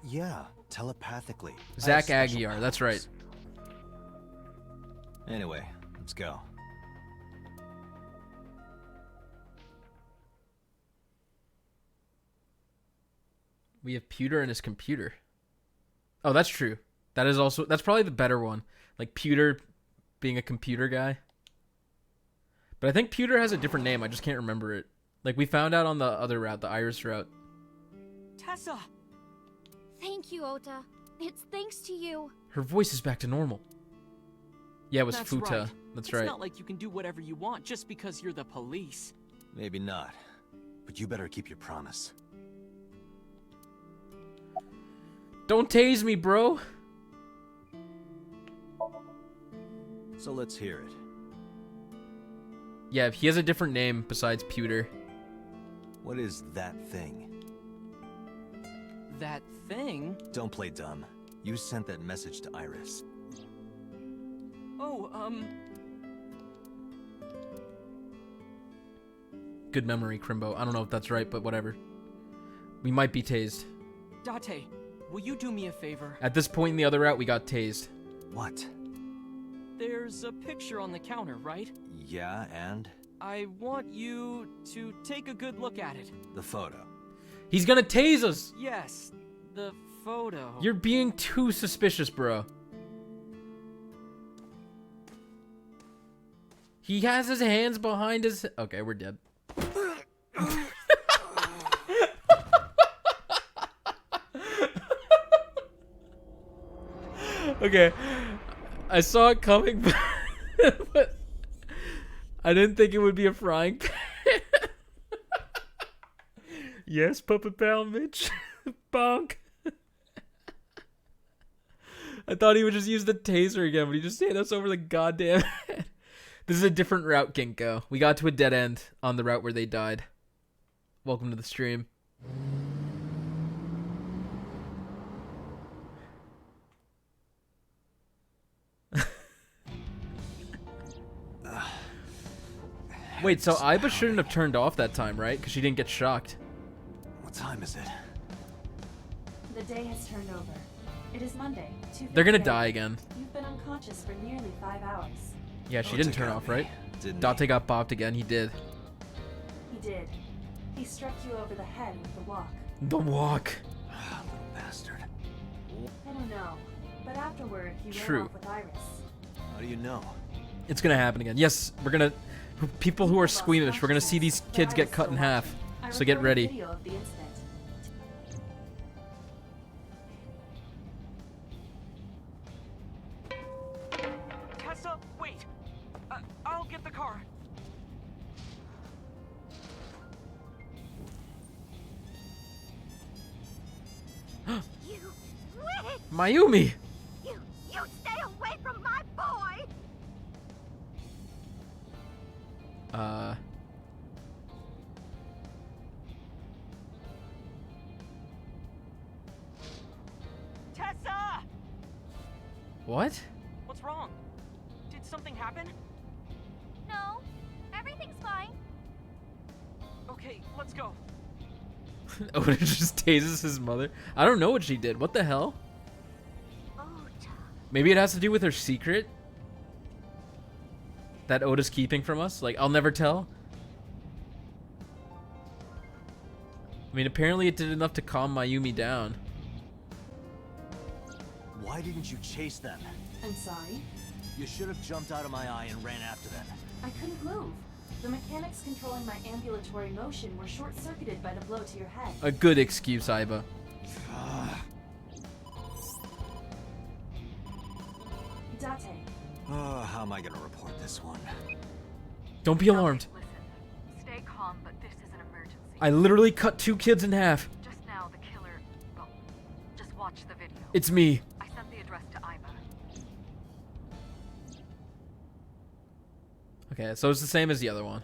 Yeah, telepathically. Zach Aguiar, that's right. Anyway, let's go. We have Pewter and his computer. Oh, that's true. That is also, that's probably the better one. Like Pewter being a computer guy. But I think Pewter has a different name. I just can't remember it. Like we found out on the other route, the Iris route. Tessa! Thank you, Ota. It's thanks to you. Her voice is back to normal. Yeah, it was That's Futa. right. That's right. It's not like you can do whatever you want just because you're the police. Maybe not. But you better keep your promise. Don't tase me, bro. So let's hear it. Yeah, he has a different name besides Pewter. What is that thing? That thing? Don't play dumb. You sent that message to Iris. Oh, Good memory, Crimbo. I don't know if that's right, but whatever. We might be tased. Date, will you do me a favor? At this point in the other route, we got tased. What? There's a picture on the counter, right? Yeah, and? I want you to take a good look at it. The photo. He's gonna tase us! Yes, the photo. You're being too suspicious, bro. He has his hands behind his... Okay, we're dead. Okay. I saw it coming, but I didn't think it would be a frying pan. Yes, Puppet Pal Mitch. Bonk. I thought he would just use the taser again, but he just hit us over the goddamn head. This is a different route, Ginkgo. We got to a dead end on the route where they died. Welcome to the stream. Wait, so Iba shouldn't have turned off that time, right? Because she didn't get shocked. What time is it? The day has turned over. It is Monday. They're gonna die again. You've been unconscious for nearly 5 hours. Yeah, she didn't turn off, right? Date got bopped again. He did. He did. He struck you over the head with the walk. The walk. Little bastard. I don't know, but afterward he True. ran off with Iris. How do you know? It's gonna happen again. Yes, we're gonna... People who are squeamish, we're gonna see these kids get cut in half. So get ready. Video of the incident. Tessa, wait! I'll get the car. You witch! Mayumi! You stay away from my boy! Tessa! What? What's wrong? Did something happen? No, everything's fine. Okay, Let's go. Oda just tases his mother. I don't know what she did. What the hell? Maybe it has to do with her secret that Oda's keeping from us. Like, I'll never tell. I mean, apparently it did enough to calm Mayumi down. Why didn't you chase them? I'm sorry. You should have jumped out of my eye and ran after them. I couldn't move. The mechanics controlling my ambulatory motion were short-circuited by the blow to your head. A good excuse, Aiba. Date. Oh, how am I gonna report this one? Don't be alarmed. Stay calm, but this is an emergency. I literally cut 2 kids in half. Just now, the killer... Well, just watch the video. It's me. I sent the address to Aiba. Okay, so it's the same as the other one.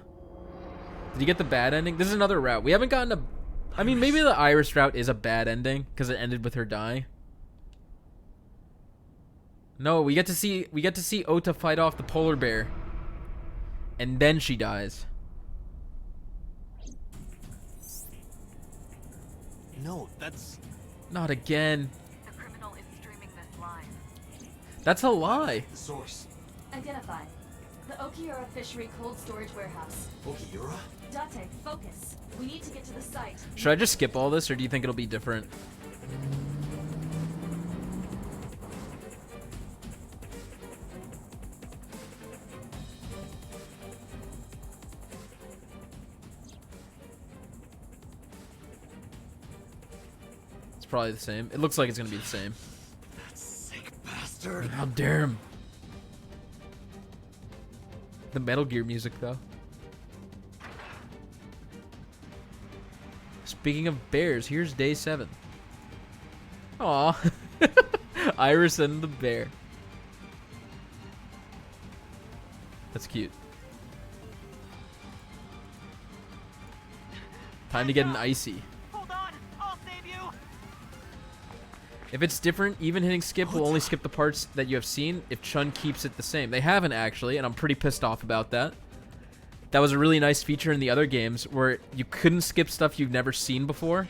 Did you get the bad ending? This is another route. We haven't gotten a... I mean, maybe the Iris route is a bad ending because it ended with her dying. No, we get to see Ota fight off the polar bear. And then she dies. No, that's... Not again. The criminal is streaming this live. That's a lie. The source. Identify. The Okiura Fishery Cold Storage Warehouse. Okiura? Date, focus. We need to get to the site. Should I just skip all this, or do you think it'll be different? It's probably the same. It looks like it's gonna be the same. That sick bastard. How dare him. The Metal Gear music, though. Speaking of bears, here's day 7. Aw. Iris and the bear. That's cute. Time to get an icy. Hold on, I'll save you. If it's different, even hitting skip will only skip the parts that you have seen if Chun keeps it the same. They haven't actually, and I'm pretty pissed off about that. That was a really nice feature in the other games where you couldn't skip stuff you've never seen before.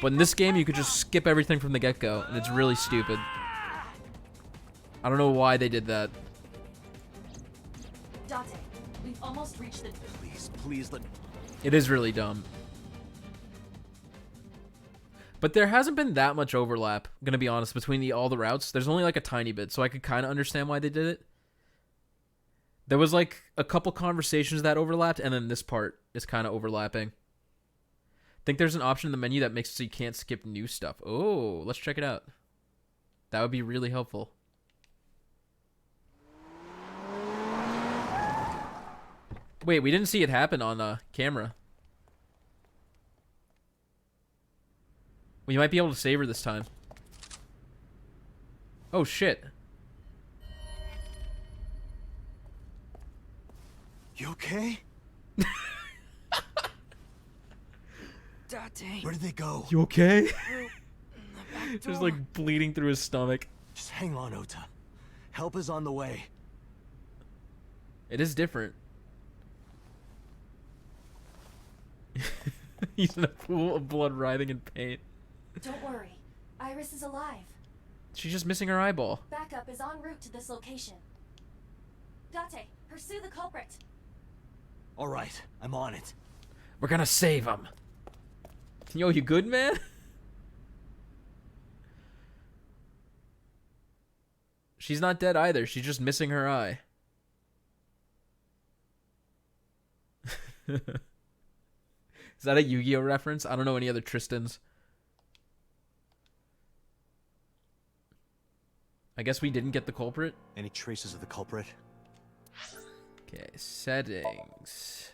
But in this game, you could just skip everything from the get-go, and it's really stupid. I don't know why they did that. Date, we've almost reached the... Please let... It is really dumb. But there hasn't been that much overlap, I'm gonna be honest, between all the routes. There's only like a tiny bit, so I could kind of understand why they did it. There was like a couple conversations that overlapped, and then this part is kind of overlapping. I think there's an option in the menu that makes it so you can't skip new stuff. Oh, let's check it out. That would be really helpful. Wait, we didn't see it happen on camera. We might be able to save her this time. Oh, shit. You okay? Date. Where did they go? You okay? Just Just like bleeding through his stomach. Just hang on, Ota. Help is on the way. It is different. He's in a pool of blood, writhing in pain. Don't worry. Iris is alive. She's just missing her eyeball. Backup is en route to this location. Date, pursue the culprit. All right, I'm on it. We're gonna save him. Yo, you good, man? She's not dead either. She's just missing her eye. Is that a Yu-Gi-Oh reference? I don't know any other Tristans. I guess we didn't get the culprit. Any traces of the culprit? Okay, settings.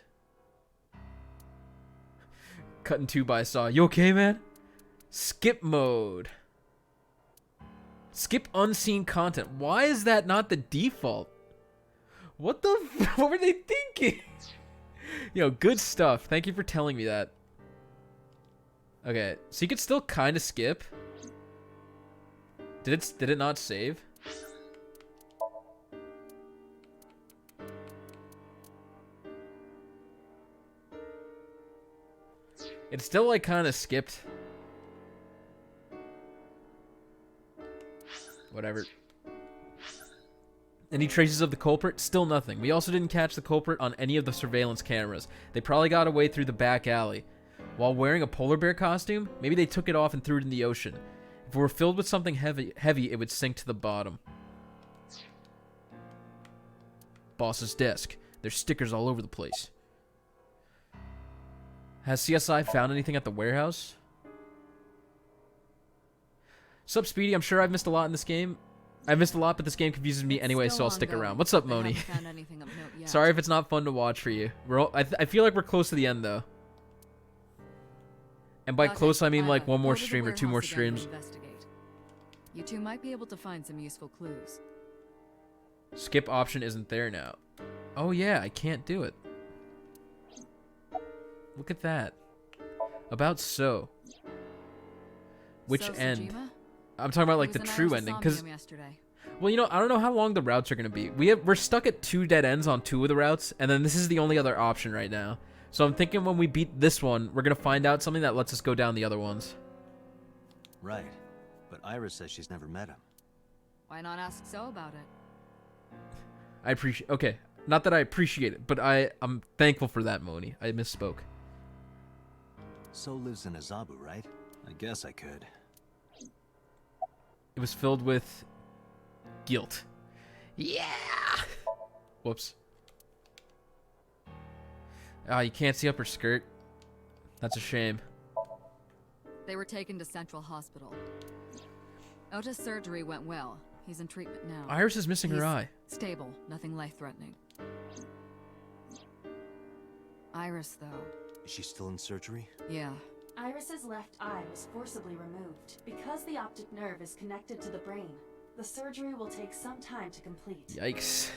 Cut in 2 by saw. You okay, man? Skip mode. Skip unseen content. Why is that not the default? What the what were they thinking? Yo, good stuff. Thank you for telling me that. Okay, so you could still kind of skip. Did it not save? It's still like kind of skipped. Whatever. Any traces of the culprit? Still nothing. We also didn't catch the culprit on any of the surveillance cameras. They probably got away through the back alley. While wearing a polar bear costume, maybe they took it off and threw it in the ocean. If it were filled with something heavy, it would sink to the bottom. Boss's desk. There's stickers all over the place. Has CSI found anything at the warehouse? Sup, Speedy? I'm sure I've missed a lot in this game. I've missed a lot, but this game confuses me anyway, so I'll stick around. What's up, Moni? Sorry if it's not fun to watch for you. I feel like we're close to the end, though. And by close, I mean like one more stream or two more streams. You two might be able to find some useful clues. Skip option isn't there now. Oh yeah, I can't do it. Look at that. About so. Which end? Sejima? I'm talking about like the true ending, because well, you know, I don't know how long the routes are gonna be. We're stuck at 2 dead ends on 2 of the routes, and then this is the only other option right now. So I'm thinking when we beat this one, we're gonna find out something that lets us go down the other ones. Right, but Iris says she's never met him. Why not ask So about it? I appreciate. Okay, not that I appreciate it, but I'm thankful for that, Moni. I misspoke. So lives in Azabu, right? I guess I could. It was filled with guilt. Yeah. Whoops. Ah, you can't see up her skirt. That's a shame. They were taken to Central Hospital. Ota's surgery went well. He's in treatment now. Iris is missing her eye. Stable, nothing life-threatening. Iris, though. Is she still in surgery? Yeah. Iris's left eye was forcibly removed. Because the optic nerve is connected to the brain, the surgery will take some time to complete. Yikes.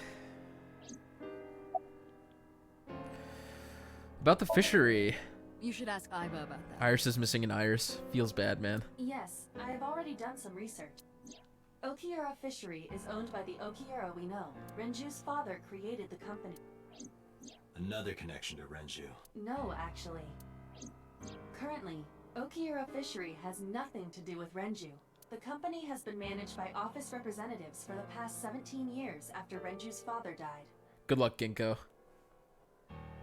About the fishery. You should ask Iba about that. Iris is missing an iris. Feels bad, man. Yes, I have already done some research. Okiura Fishery is owned by the Okiura we know. Renju's father created the company. Another connection to Renju. No, actually. Currently, Okiura Fishery has nothing to do with Renju. The company has been managed by office representatives for the past 17 years after Renju's father died. Good luck, Ginkgo.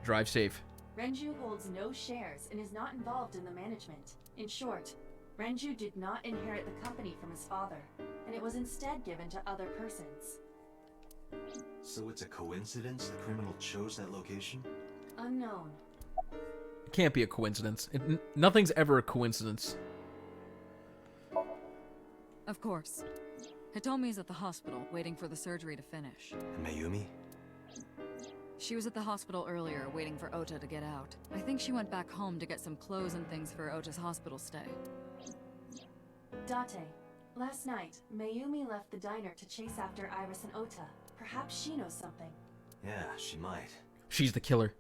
Drive safe. Renju holds no shares and is not involved in the management. In short, Renju did not inherit the company from his father, and it was instead given to other persons. So it's a coincidence the criminal chose that location? Unknown. It can't be a coincidence. Nothing's ever a coincidence. Of course. Hitomi's at the hospital, waiting for the surgery to finish. And Mayumi? She was at the hospital earlier, waiting for Ota to get out. I think she went back home to get some clothes and things for Ota's hospital stay. Date, last night, Mayumi left the diner to chase after Iris and Ota. Perhaps she knows something. Yeah, she might. She's the killer.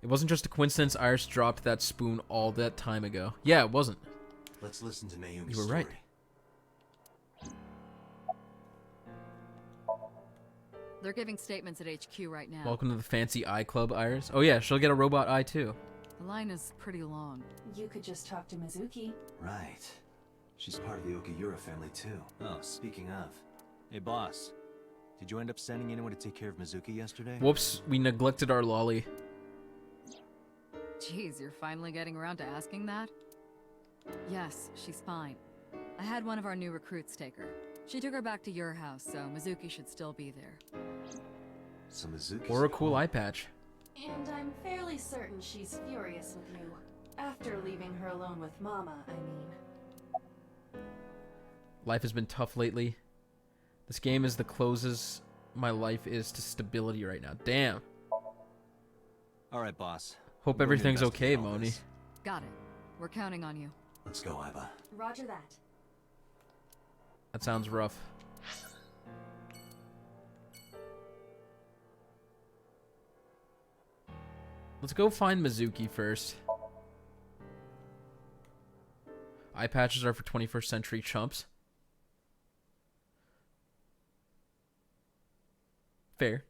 It wasn't just a coincidence Iris dropped that spoon all that time ago. Yeah, it wasn't. Let's listen to Mayumi's You were story. right. They're giving statements at HQ right now. Welcome to the fancy eye club, Iris. Oh yeah, she'll get a robot eye too. The line is pretty long. You could just talk to Mizuki. Right. She's part of the Okiura family too. Oh, speaking of. Hey boss, did you end up sending anyone to take care of Mizuki yesterday? Whoops, we neglected our lolly. Jeez, you're finally getting around to asking that? Yes, she's fine. I had one of our new recruits take her. She took her back to your house, so Mizuki should still be there. So Mizuki. Or a cool eye patch. And I'm fairly certain she's furious with you. After leaving her alone with Mama, I mean. Life has been tough lately. This game is the closest my life is to stability right now. Damn. Alright, boss. Hope everything's okay, Moni. Got it. We're counting on you. Let's go, Iba. Roger that. That sounds rough. Let's go find Mizuki first. Eye patches are for 21st century chumps. Fair.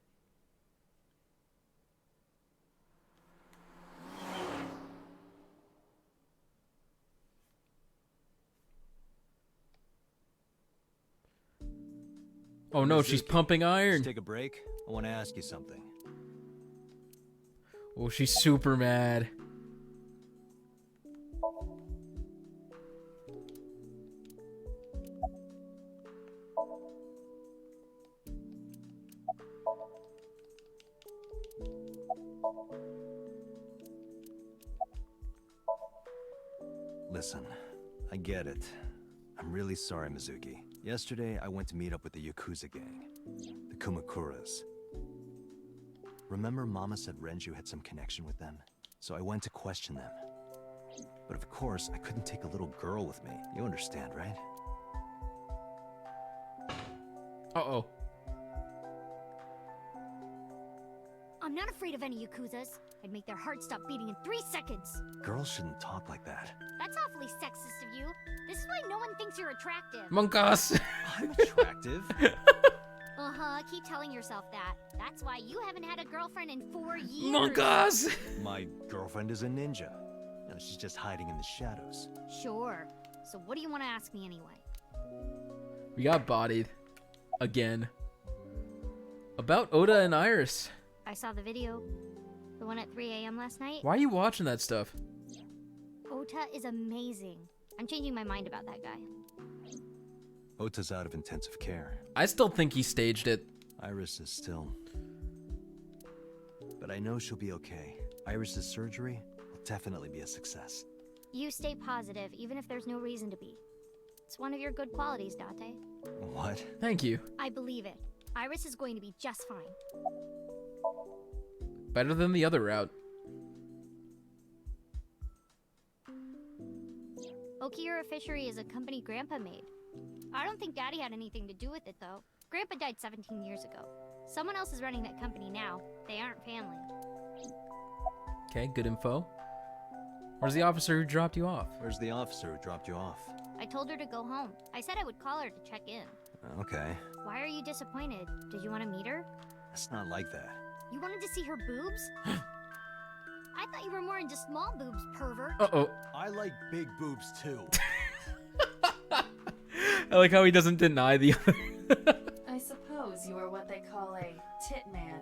Oh no, she's pumping iron. Just take a break. I want to ask you something. Oh, she's super mad. Listen, I get it. I'm really sorry, Mizuki. Yesterday, I went to meet up with the Yakuza gang, the Kumakuras. Remember Mama said Renju had some connection with them? So I went to question them. But of course, I couldn't take a little girl with me. You understand, right? Uh-oh. I'm not afraid of any Yakuzas. I'd make their hearts stop beating in 3 seconds. Girls shouldn't talk like that. That's awfully sexist of you. This is why no one thinks you're attractive. Monkas. I'm attractive. Uh-huh, keep telling yourself that. That's why you haven't had a girlfriend in 4 years. Monkas. My girlfriend is a ninja. No, she's just hiding in the shadows. Sure. So what do you want to ask me anyway? We got bodied. Again. About Oda and Iris. I saw the video. The one at 3 a.m. last night. Why are you watching that stuff? Ota is amazing. I'm changing my mind about that guy. Ota's out of intensive care. I still think he staged it. Iris is still... But I know she'll be okay. Iris's surgery will definitely be a success. You stay positive, even if there's no reason to be. It's one of your good qualities, Date. What? Thank you. I believe it. Iris is going to be just fine. Better than the other route. Okiura Fishery is a company Grandpa made. I don't think Daddy had anything to do with it, though. Grandpa died 17 years ago. Someone else is running that company now. They aren't family. Okay, good info. Where's the officer who dropped you off? Where's the officer who dropped you off? I told her to go home. I said I would call her to check in. Okay. Why are you disappointed? Did you want to meet her? It's not like that. You wanted to see her boobs? I thought you were more into small boobs, pervert. Uh-oh. I like big boobs, too. I like how he doesn't deny the other. I suppose you are what they call a tit man.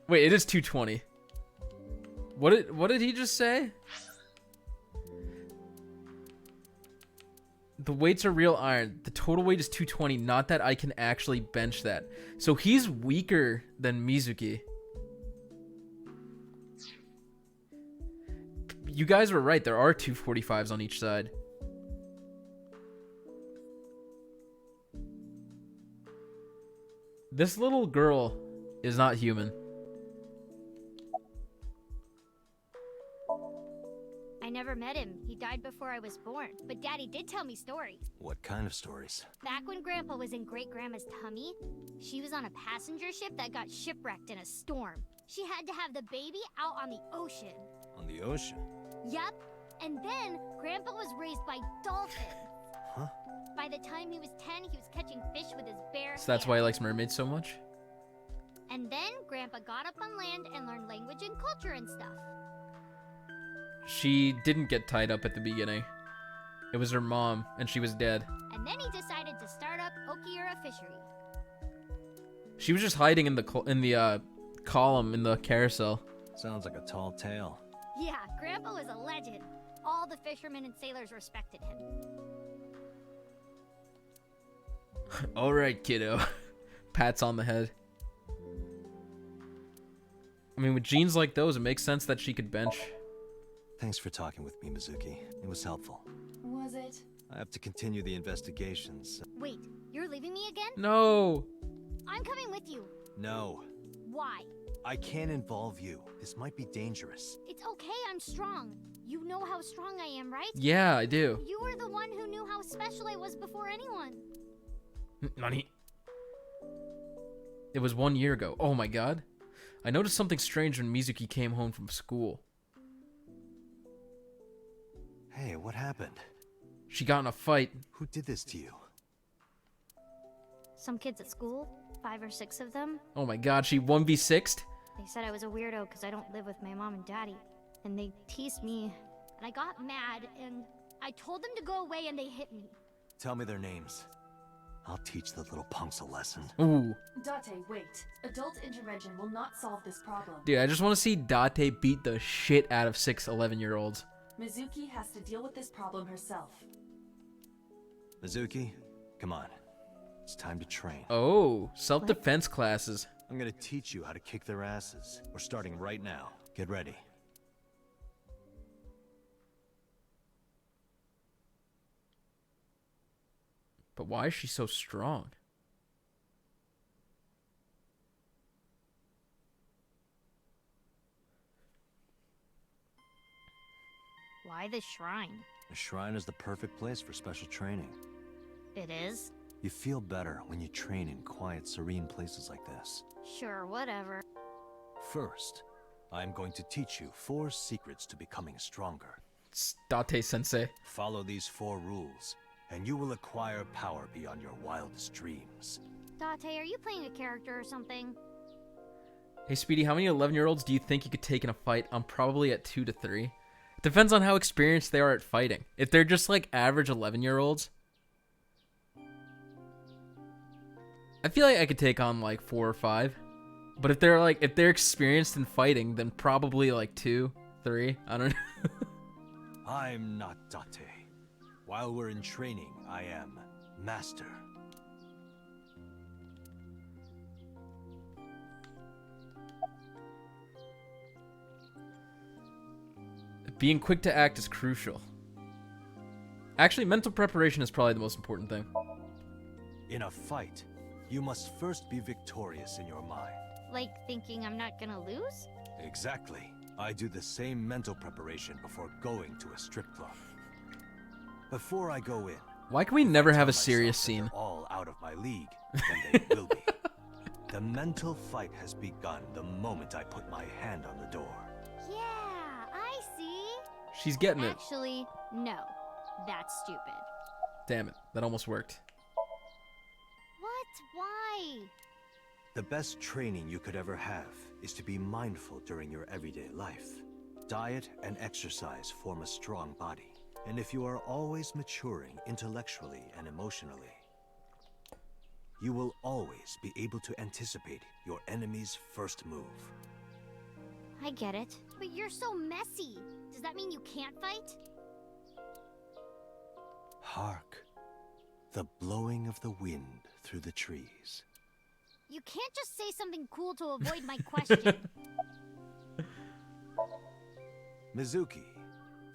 Wait, it is 220. What did he just say? The weights are real iron. The total weight is 220, not that I can actually bench that. So he's weaker than Mizuki. You guys were right. There are 245s on each side. This little girl is not human. I never met him. He died before I was born. But Daddy did tell me stories. What kind of stories? Back when Grandpa was in Great-Grandma's tummy, she was on a passenger ship that got shipwrecked in a storm. She had to have the baby out on the ocean. On the ocean? Yep. And then Grandpa was raised by dolphins. Huh? By the time he was 10, he was catching fish with his bare So that's why he likes mermaids so much? And then Grandpa got up on land and learned language and culture and stuff. She didn't get tied up at the beginning. It was her mom, and she was dead. And then he decided to start up Okiura Fishery. She was just hiding in the column in the carousel. Sounds like a tall tale. Yeah, Grandpa was a legend. All the fishermen and sailors respected him. All right, kiddo. Pats on the head. I mean, with genes like those, it makes sense that she could bench. Thanks for talking with me, Mizuki. It was helpful. Was it? I have to continue the investigations. Wait, you're leaving me again? No. I'm coming with you. No. Why? I can't involve you. This might be dangerous. It's okay, I'm strong. You know how strong I am, right? Yeah, I do. You were the one who knew how special I was before anyone. Nani? It was 1 year ago. Oh my god. I noticed something strange when Mizuki came home from school. Hey, what happened? She got in a fight. Who did this to you? Some kids at school, 5 or 6 of them. Oh my god, she 1v6'd? They said I was a weirdo because I don't live with my mom and daddy. And they teased me, and I got mad, and I told them to go away and they hit me. Tell me their names. I'll teach the little punks a lesson. Ooh. Date, wait. Adult intervention will not solve this problem. Dude, I just want to see Date beat the shit out of 6 11-year-olds. Mizuki has to deal with this problem herself. Mizuki, come on. It's time to train. Oh, self-defense classes. I'm gonna teach you how to kick their asses. We're starting right now. Get ready. But why is she so strong? Why the shrine? The shrine is the perfect place for special training. It is? You feel better when you train in quiet, serene places like this. Sure, whatever. First, I'm going to teach you 4 secrets to becoming stronger. It's Date-sensei. Follow these 4 rules, and you will acquire power beyond your wildest dreams. Date, are you playing a character or something? Hey, Speedy, how many 11-year-olds do you think you could take in a fight? I'm probably at 2 to 3. Depends on how experienced they are at fighting. If they're just like average 11-year-olds, I feel like I could take on like 4 or 5. But if they're experienced in fighting, then probably like 2, 3. I don't know. I'm not Date. While we're in training, I am Master. Being quick to act is crucial. Actually, mental preparation is probably the most important thing. In a fight, you must first be victorious in your mind. Like thinking I'm not gonna lose? Exactly. I do the same mental preparation before going to a strip club. Before I go in, why can we never have a serious scene? they're all out of my league, then they will be. The mental fight has begun the moment I put my hand on the door. Yeah, I see. She's getting it. Actually, no. That's stupid. Damn it, that almost worked. What? Why? The best training you could ever have is to be mindful during your everyday life. Diet and exercise form a strong body. And if you are always maturing intellectually and emotionally, you will always be able to anticipate your enemy's first move. I get it. But you're so messy. Does that mean you can't fight? Hark, the blowing of the wind through the trees. You can't just say something cool to avoid my question. Mizuki,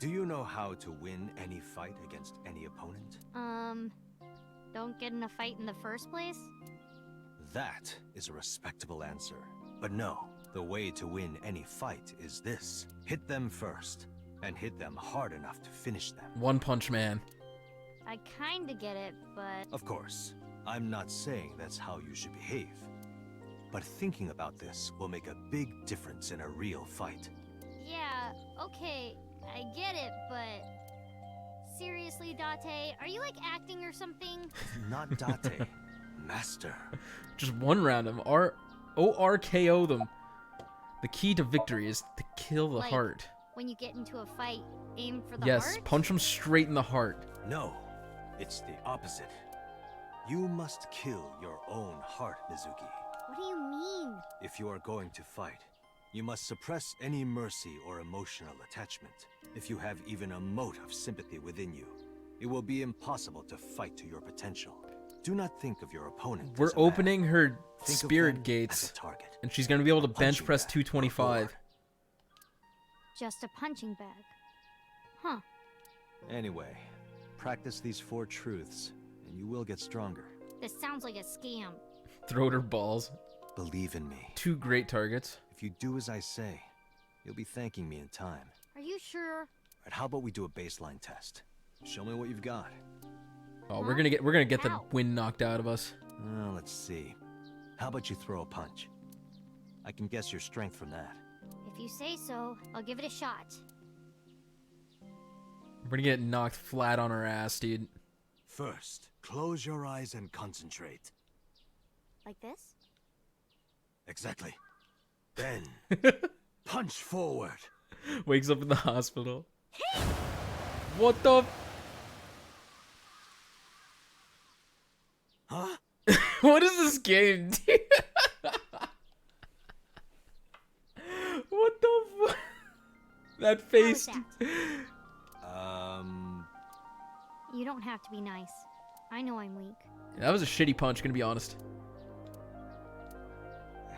do you know how to win any fight against any opponent? Don't get in a fight in the first place? That is a respectable answer. But no, the way to win any fight is this. Hit them first, and hit them hard enough to finish them. One Punch Man. I kinda get it, but... Of course, I'm not saying that's how you should behave. But thinking about this will make a big difference in a real fight. Yeah, okay, I get it, but... Seriously, Date, are you like acting or something? Not Date, Master. Just one round of ORKO them. The key to victory is to kill the heart. When you get into a fight, aim for the heart? Yes, punch him straight in the heart. No, it's the opposite. You must kill your own heart, Mizuki. What do you mean? If you are going to fight, you must suppress any mercy or emotional attachment. If you have even a mote of sympathy within you, it will be impossible to fight to your potential. Do not think of your opponent. We're opening her spirit gates, and she's going to be able to bench press 225. Just a punching bag. Huh. Anyway, practice these 4 truths, and you will get stronger. This sounds like a scam. Throw her balls. Believe in me. 2 great targets. If you do as I say, you'll be thanking me in time. Are you sure? Right, how about we do a baseline test? Show me what you've got. Oh, we're gonna get the wind knocked out of us. Let's see. How about you throw a punch? I can guess your strength from that. If you say so, I'll give it a shot. We're gonna get knocked flat on our ass, dude. First, close your eyes and concentrate. Like this? Exactly. Then, punch forward. Wakes up in the hospital. What the? Huh? What is this game, dude? What the fuck? That face. You don't have to be nice. I know I'm weak. That was a shitty punch, gonna be honest.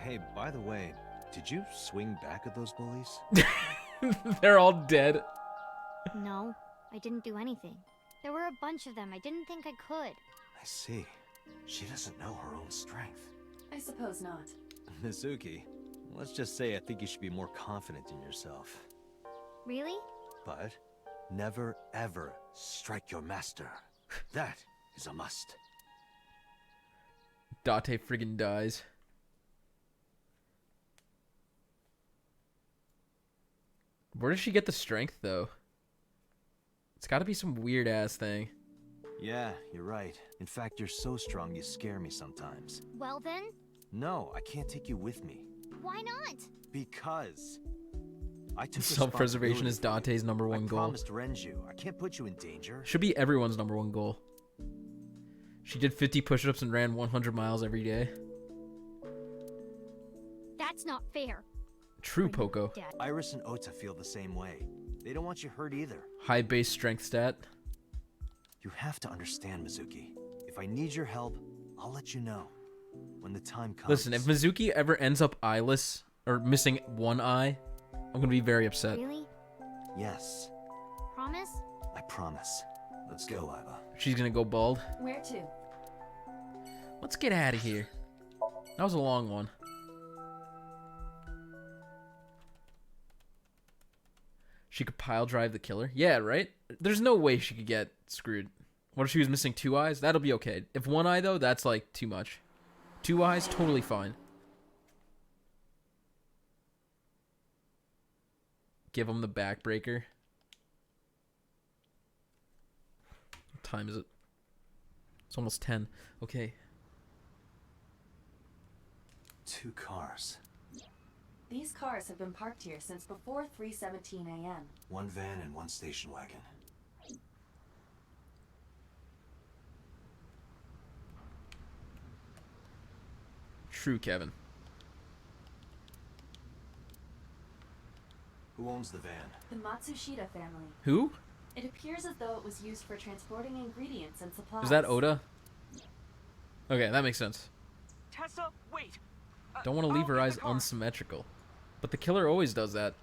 Hey, by the way, did you swing back at those bullies? They're all dead. No, I didn't do anything. There were a bunch of them. I didn't think I could. I see. She doesn't know her own strength. I suppose not. Mizuki, let's just say I think you should be more confident in yourself. Really? But never ever strike your master. That is a must. Date friggin' dies. Where does she get the strength, though? It's gotta be some weird ass thing. Yeah, you're right. In fact, you're so strong you scare me sometimes. Well then? No, I can't take you with me. Why not? Because I took Self-preservation is Dante's number one goal. I promised Renju. I can't put you in danger. Should be everyone's number one goal. She did 50 push-ups and ran 100 miles every day. That's not fair. True, Poco. Iris and Ota feel the same way. They don't want you hurt either. High base strength stat. You have to understand, Mizuki. If I need your help, I'll let you know. When the time comes. Listen, if Mizuki ever ends up eyeless, or missing one eye, I'm gonna be very upset. Really? Yes. Promise? I promise. Let's go, Iva. She's gonna go bald. Where to? Let's get out of here. That was a long one. She could pile drive the killer? Yeah, right? There's no way she could get screwed. What if she was missing 2 eyes? That'll be okay. If 1 eye, though, that's like too much. 2 eyes, totally fine. Give him the backbreaker. What time is it? It's almost 10. Okay. 2 cars. These cars have been parked here since before 3:17 a.m. 1 van and 1 station wagon. True, Kevin. Who owns the van? The Matsushita family. Who? It appears as though it was used for transporting ingredients and supplies. Is that Oda? Okay, that makes sense. Tessa, wait. Don't want to leave her eyes unsymmetrical. But the killer always does that.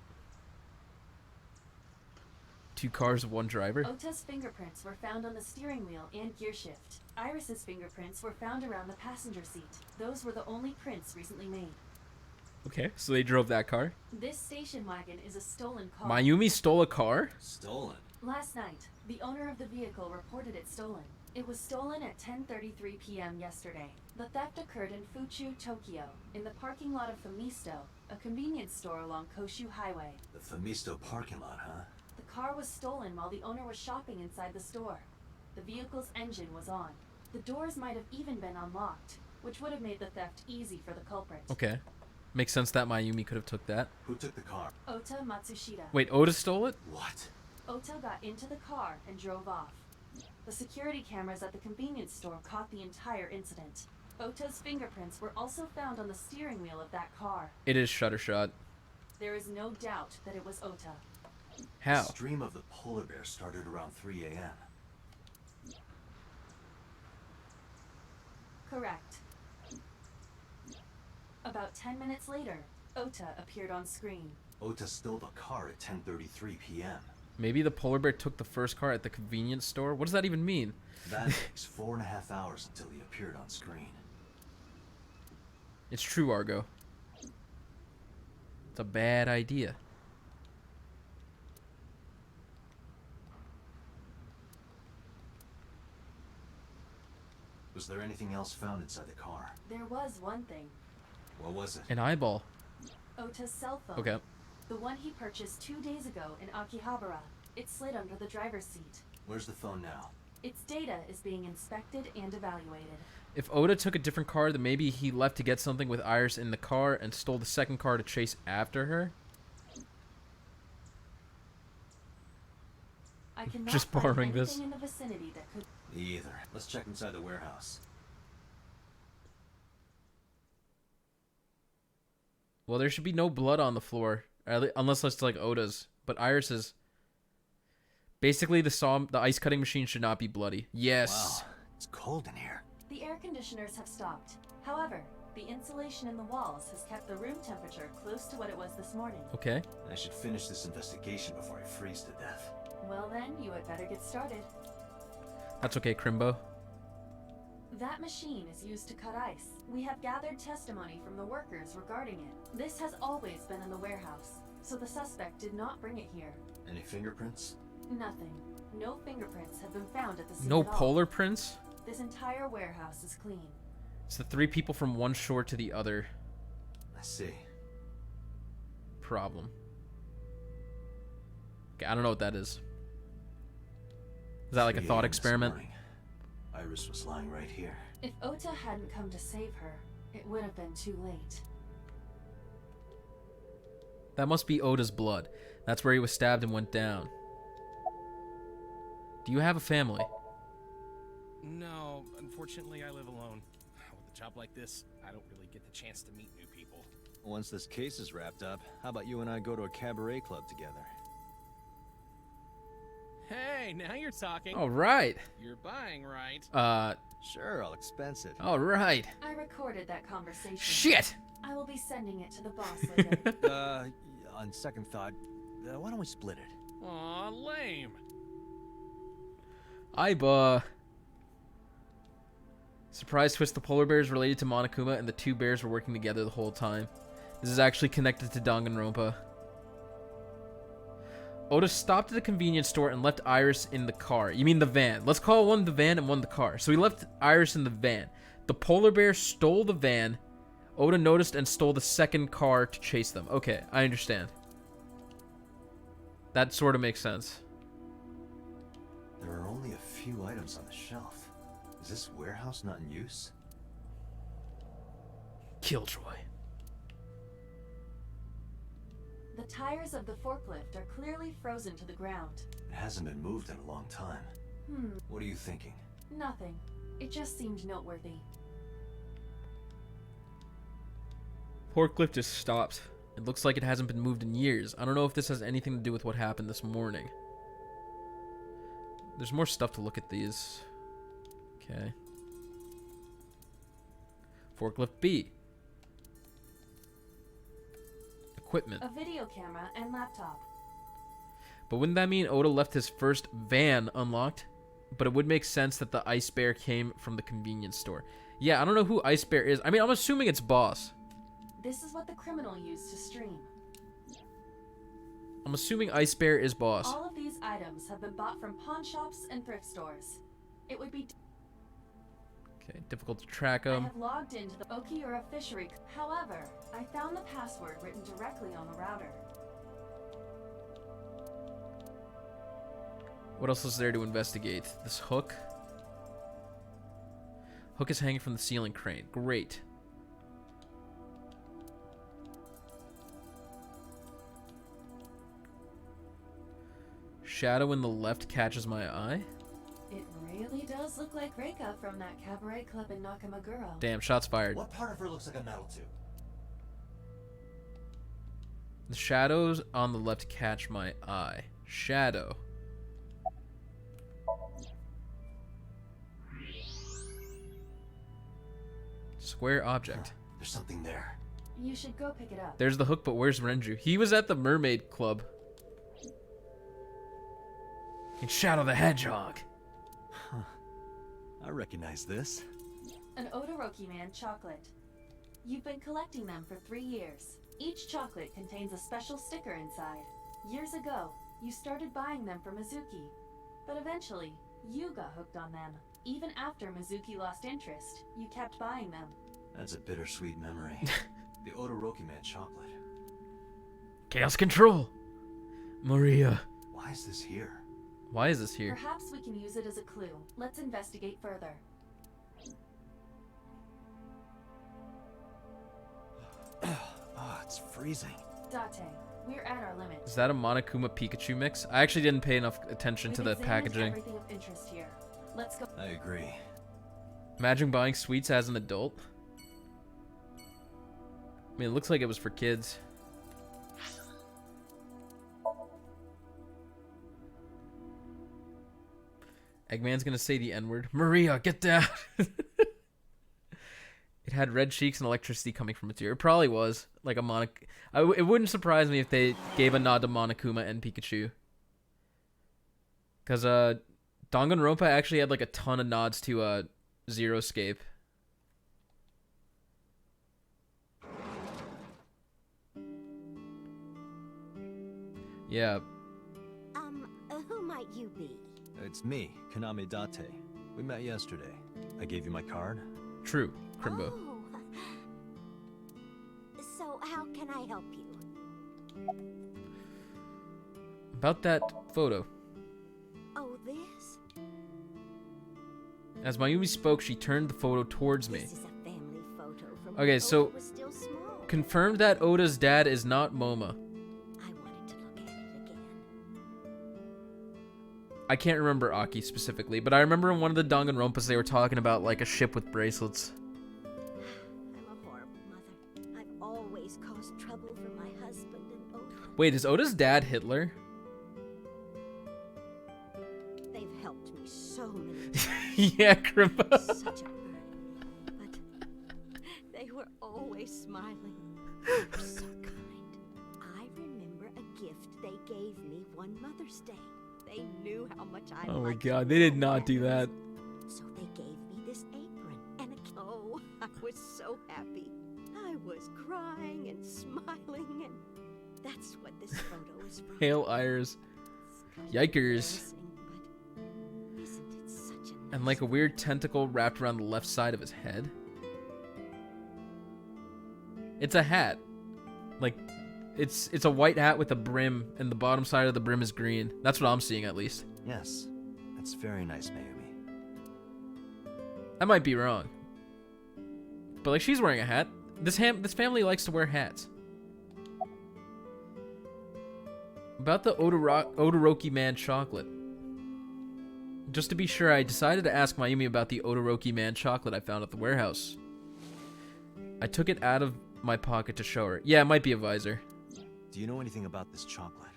2 cars, 1 driver? Ota's fingerprints were found on the steering wheel and gear shift. Iris's fingerprints were found around the passenger seat. Those were the only prints recently made. Okay, so they drove that car. This station wagon is a stolen car. Mayumi stole a car? Stolen? Last night, the owner of the vehicle reported it stolen. It was stolen at 10:33 p.m. yesterday. The theft occurred in Fuchu, Tokyo, in the parking lot of Famisto, a convenience store along Koshu Highway. The Famisto parking lot, huh? The car was stolen while the owner was shopping inside the store. The vehicle's engine was on. The doors might have even been unlocked, which would have made the theft easy for the culprit. Okay. Makes sense that Mayumi could have took that. Who took the car? Ota Matsushita. Wait, Oda stole it? What? Ota got into the car and drove off. The security cameras at the convenience store caught the entire incident. Ota's fingerprints were also found on the steering wheel of that car. It is Shuttershot. There is no doubt that it was Ota. How? The stream of the polar bear started around 3 a.m. Correct. About 10 minutes later, Ota appeared on screen. Ota stole the car at 10:33 p.m. Maybe the polar bear took the first car at the convenience store? What does that even mean? That takes 4.5 hours until he appeared on screen. It's true, Argo. It's a bad idea. Was there anything else found inside the car? There was one thing. What was it? An eyeball. Ota's cell phone. Okay. The one he purchased 2 days ago in Akihabara. It slid under the driver's seat. Where's the phone now? Its data is being inspected and evaluated. If Oda took a different car, then maybe he left to get something with Iris in the car and stole the second car to chase after her? I cannot Just find borrowing anything this. in the vicinity that could. Me either. Let's check inside the warehouse. Well, there should be no blood on the floor, unless it's like Oda's. But Iris's. Basically, the ice cutting machine should not be bloody. Yes. Wow, it's cold in here. The air conditioners have stopped. However, the insulation in the walls has kept the room temperature close to what it was this morning. Okay. I should finish this investigation before I freeze to death. Well then, you had better get started. That's okay, Crimbo. That machine is used to cut ice. We have gathered testimony from the workers regarding it. This has always been in the warehouse, so the suspect did not bring it here. Any fingerprints? Nothing. No fingerprints have been found at the scene No at all. polar prints? This entire warehouse is clean. It's the 3 people from one shore to the other. I see. Problem. Okay, I don't know what that is. Is that like a 3 thought a.m. this experiment? morning. Iris was lying right here. If Ota hadn't come to save her, it would have been too late. That must be Oda's blood. That's where he was stabbed and went down. Do you have a family? No, unfortunately I live alone. With a job like this, I don't really get the chance to meet new people. Once this case is wrapped up, how about you and I go to a cabaret club together? Hey, now you're talking. All right. You're buying, right? Sure, I'll expense it. All right. I recorded that conversation. Shit! I will be sending it to the boss later. On second thought, why don't we split it? Aw, lame. Surprise twist, the polar bear is related to Monokuma and the 2 bears were working together the whole time. This is actually connected to Danganronpa. Oda stopped at a convenience store and left Iris in the car. You mean the van. Let's call one the van and one the car. So he left Iris in the van. The polar bear stole the van. Oda noticed and stole the second car to chase them. Okay, I understand. That sort of makes sense. There are only a few items on the shelf. Is this warehouse not in use? Killjoy. The tires of the forklift are clearly frozen to the ground. It hasn't been moved in a long time. What are you thinking? Nothing. It just seemed noteworthy. Forklift just stopped. It looks like it hasn't been moved in years. I don't know if this has anything to do with what happened this morning. There's more stuff to look at these. Okay. Forklift B. Equipment. A video camera and laptop. But wouldn't that mean Oda left his first van unlocked? But it would make sense that the Ice Bear came from the convenience store. Yeah, I don't know who Ice Bear is. I mean, I'm assuming it's Boss. This is what the criminal used to stream. I'm assuming Ice Bear is Boss. All of these items have been bought from pawn shops and thrift stores. It would be... Okay, difficult to track I them. have logged into the Okiura fishery. However, I found the password written directly on the router. What else is there to investigate? This hook. Hook is hanging from the ceiling crane. Great. Shadow in the left catches my eye. It really does look like Reika from that cabaret club in Nakamaguro. Damn, shots fired. What part of her looks like a metal tube? The shadows on the left catch my eye. Shadow. Square object. There's something there. You should go pick it up. There's the hook, but where's Renju? He was at the Mermaid Club. And Shadow the Hedgehog. Huh. I recognize this. An Odoroki Man chocolate. You've been collecting them for 3 years. Each chocolate contains a special sticker inside. Years ago, you started buying them for Mizuki. But eventually, you got hooked on them. Even after Mizuki lost interest, you kept buying them. That's a bittersweet memory. The Odoroki Man chocolate. Chaos Control. Maria. Why is this here? Why is this here? Perhaps we can use it as a clue. Let's investigate further. It's freezing. Date, we're at our limit. Is that a Monokuma Pikachu mix? I actually didn't pay enough attention to the packaging. Everything of interest here. Let's go. I agree. Imagine buying sweets as an adult. I mean, it looks like it was for kids. Eggman's gonna say the N-word. Maria, get down! It had red cheeks and electricity coming from its ear. It probably was. Like a it wouldn't surprise me if they gave a nod to Monokuma and Pikachu. Because Danganronpa actually had like a ton of nods to Zero Escape. Yeah. Who might you be? It's me, Kaname Date. We met yesterday. I gave you my card. True, Crimbo. Oh. So how can I help you? About that photo. Oh, this? As Mayumi spoke, she turned the photo towards me. This is a family photo from Okay, when so Oda was still small. confirmed that Oda's dad is not Moma. I wanted to look at it again. I can't remember Aki specifically, but I remember in one of the Danganronpas they were talking about like a ship with bracelets. I'm a horrible mother. I've always caused trouble for my husband and Oda. Wait, is Oda's dad Hitler? They've helped me so many Yeah, Crimbo. Such a burden. But they were always smiling. They were so kind. I remember a gift they gave me one Mother's Day. They knew how much I Oh my liked god, they did not do that. So they gave me this apron and I was so happy. I was crying and smiling, and that's what this photo is from. Hail Iris. Yikers. Isn't it such a And like a weird tentacle wrapped around the left side of his head. It's a hat. Like, it's a white hat with a brim, and the bottom side of the brim is green. That's what I'm seeing, at least. Yes, that's very nice, Mayumi. I might be wrong. But like, she's wearing a hat. This family likes to wear hats. About the Odoroki Man chocolate. Just to be sure, I decided to ask Mayumi about the Odoroki Man chocolate I found at the warehouse. I took it out of my pocket to show her. Yeah, it might be a visor. Do you know anything about this chocolate?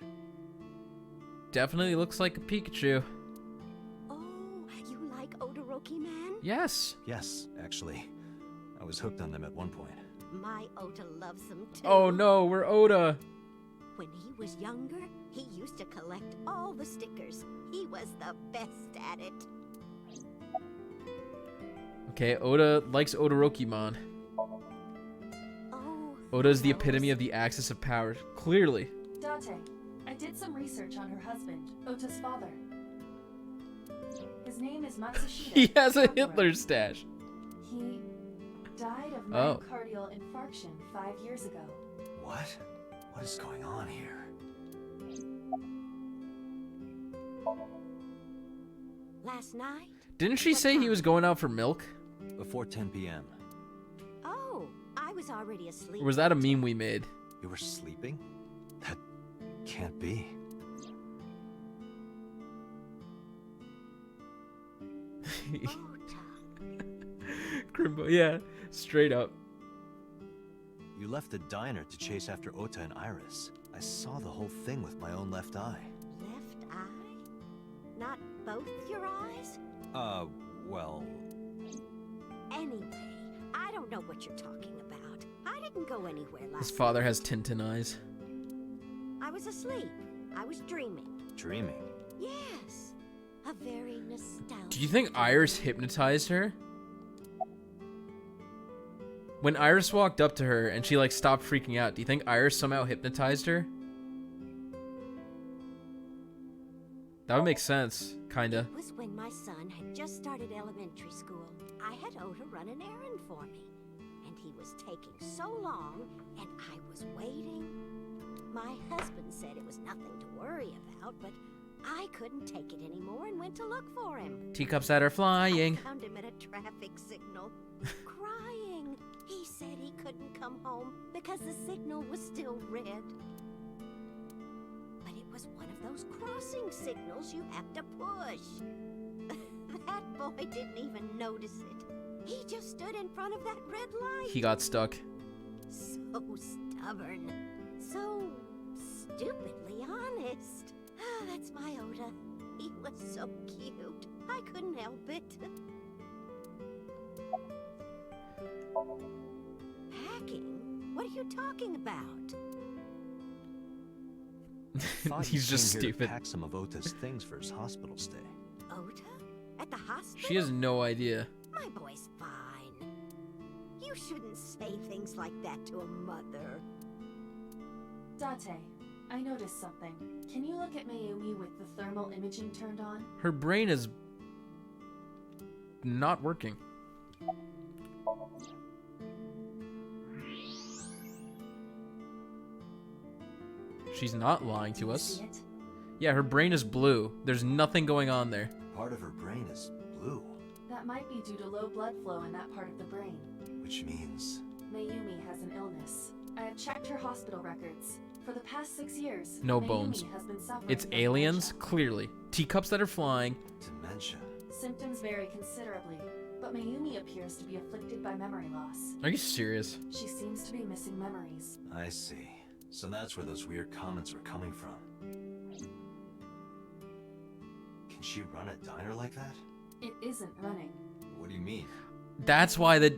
Definitely looks like a Pikachu. Oh, you like Odoroki Man? Yes. Yes, actually. I was hooked on them at one point. My Ota loves them too. Oh no, we're Oda. When he was younger, he used to collect all the stickers. He was the best at it. Okay, Oda likes Odorokimon. Oh, Oda's the epitome of the axis of power. Clearly. Date, I did some research on her husband, Ota's father. His name is Matsushita. He has a Sakura. Hitler stash. He died of Oh. myocardial infarction 5 years ago. What? What is going on here? Last night? Didn't she say he was going out for milk? Before 10 p.m. Oh, I was already asleep. Or was that a meme we made? You were sleeping? That can't be. Crimbo, yeah, straight up. You left the diner to chase after Ota and Iris. I saw the whole thing with my own left eye. Left eye? Not both your eyes? Well... Anyway, I don't know what you're talking about. I didn't go anywhere last His father has Tintin eyes. I was asleep. I was dreaming. Dreaming? Yes. A very nostalgic... Do you think Iris hypnotized her? When Iris walked up to her and she like stopped freaking out, do you think Iris somehow hypnotized her? That would make sense, kinda. It was when my son had just started elementary school. I had Ota run an errand for me. And he was taking so long, and I was waiting. My husband said it was nothing to worry about, but I couldn't take it anymore and went to look for him. Teacups that are flying. I found him at a traffic signal, crying. He said he couldn't come home because the signal was still red. But it was one of those crossing signals you have to push. That boy didn't even notice it. He just stood in front of that red light. He got stuck. So stubborn. So stupidly honest. That's my Oda. He was so cute. I couldn't help it. Packing? What are you talking about? Thought He's you just came here to stupid. pack some of Ota's things for his hospital stay. Ota? At the hospital? She has no idea. My boy's fine. You shouldn't say things like that to a mother. Date, I noticed something. Can you look at Mayumi with the thermal imaging turned on? Her brain is not working. She's not lying to us. See it? Yeah, her brain is blue. There's nothing going on there. Part of her brain is blue, That might be due to low blood flow in that part of the brain. which means... Mayumi has an illness. I have checked her hospital records. For the past 6 years, No Mayumi bones. has been suffering It's from aliens, clearly. Teacups that are flying. Dementia. Symptoms vary considerably, but Mayumi appears to be afflicted by memory loss. Are you serious? She seems to be missing memories. I see. So that's where those weird comments were coming from. Can she run a diner like that? It isn't running. What do you mean? That's why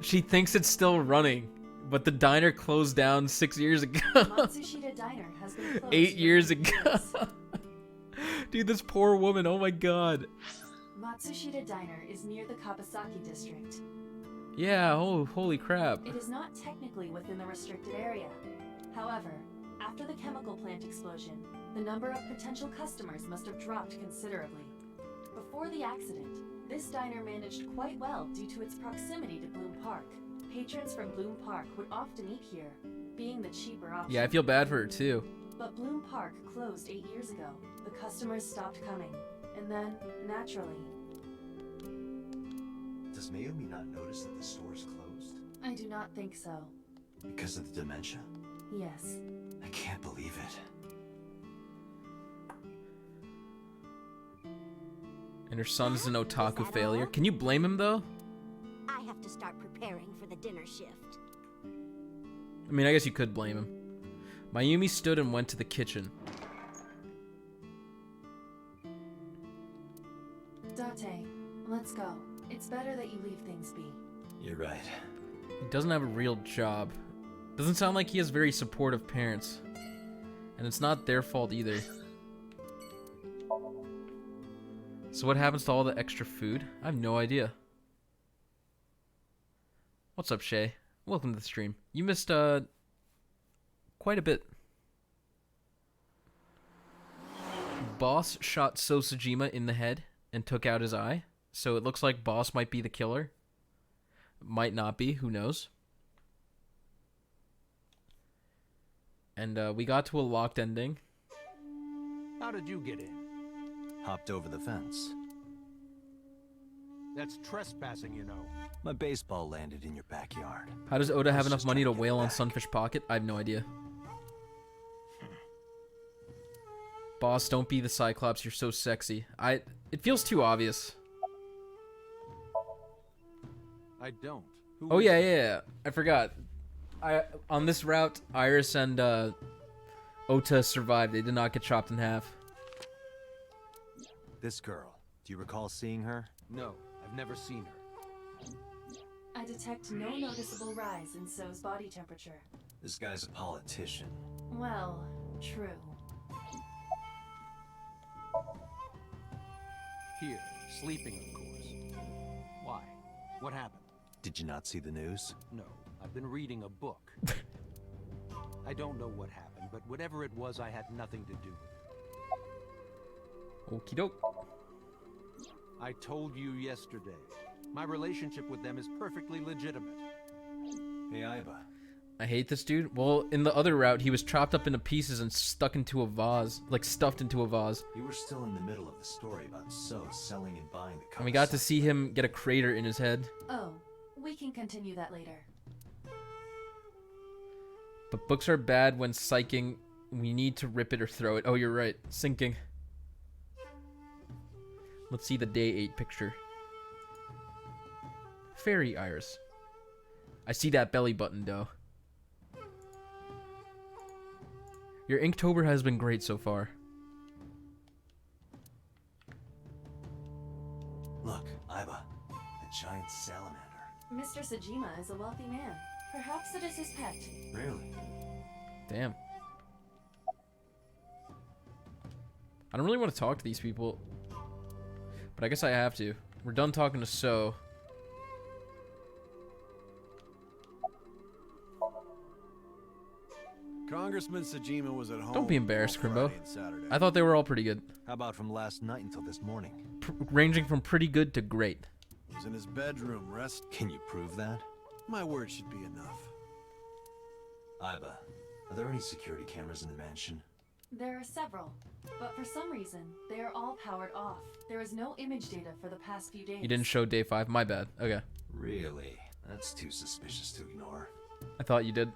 she thinks it's still running. But the diner closed down 6 years ago. Matsushita Diner has been closed 8 for years 8 ago. years. Dude, this poor woman, oh my god. Matsushita Diner is near the Kabasaki district. Yeah, oh, holy crap. It is not technically within the restricted area. However, after the chemical plant explosion, the number of potential customers must have dropped considerably. Before the accident, this diner managed quite well due to its proximity to Bloom Park. Patrons from Bloom Park would often eat here, being the cheaper option. Yeah, I feel bad for her too. But Bloom Park closed 8 years ago. The customers stopped coming. And then, naturally, Does Mayumi not notice that the store is closed? I do not think so. Because of the dementia? Yes. I can't believe it. And her son is an otaku failure. Can you blame him though? I have to start preparing for the dinner shift. I mean, I guess you could blame him. Mayumi stood and went to the kitchen. Date, let's go. It's better that you leave things be. You're right. He doesn't have a real job. Doesn't sound like he has very supportive parents. And it's not their fault either. So what happens to all the extra food? I have no idea. What's up, Shay? Welcome to the stream. You missed, quite a bit. Boss shot Sosajima in the head and took out his eye. So it looks like Boss might be the killer. Might not be, who knows? And we got to a locked ending. How did you get in? Hopped over the fence. That's trespassing, you know. My baseball landed in your backyard. How does Oda have enough money to whale on Sunfish Pocket? I have no idea. Boss, don't be the Cyclops. You're so sexy. It feels too obvious. I don't. Who Oh is yeah, it? yeah. I forgot. On this route, Iris and Ota survived. They did not get chopped in half. This girl, do you recall seeing her? No, I've never seen her. I detect no noticeable rise in So's body temperature. This guy's a politician. Well, true. Here, sleeping, of course. Why? What happened? Did you not see the news? No, I've been reading a book. I don't know what happened, but whatever it was, I had nothing to do with it. Okie doke. I told you yesterday. My relationship with them is perfectly legitimate. Hey, Aiba. I hate this dude. Well, in the other route, he was chopped up into pieces and stuck into a vase. Like, stuffed into a vase. You were still in the middle of the story about So selling and buying the cup. And we got to see him get a crater in his head. Oh, we can continue that later. But books are bad when psyching. We need to rip it or throw it. Oh, you're right. Sinking. Let's see the day 8 picture. Fairy Iris. I see that belly button, though. Your Inktober has been great so far. Look, Iba, a giant salamander. Mr. Sajima is a wealthy man. Perhaps it is his pet. Really? Damn. I don't really want to talk to these people, but I guess I have to. We're done talking to So. Congressman Sajima was at home. Don't be embarrassed, on Crimbo. Friday and Saturday. I thought they were all pretty good. How about from last night until this morning? Ranging from pretty good to great. He was in his bedroom, rest. Can you prove that? My word should be enough. Iba, are there any security cameras in the mansion? There are several, but for some reason, they are all powered off. There is no image data for the past few days. You didn't show day 5. My bad. Okay. Really? That's too suspicious to ignore. I thought you did.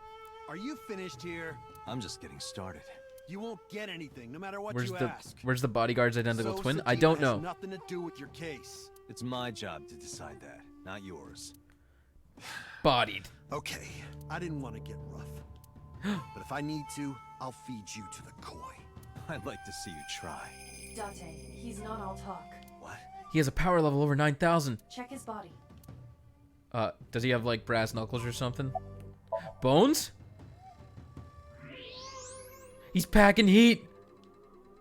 Are you finished here? I'm just getting started. You won't get anything, no matter what Where's you the ask. Where's the bodyguard's identical So twin? I Sajima don't has know. nothing to do with your case. It's my job to decide that, not yours. Bodied. Okay, I didn't want to get rough. But if I need to, I'll feed you to the koi. I'd like to see you try. Date, he's not all talk. What? He has a power level over 9,000. Check his body. Does he have like brass knuckles or something? Bones? He's packing heat.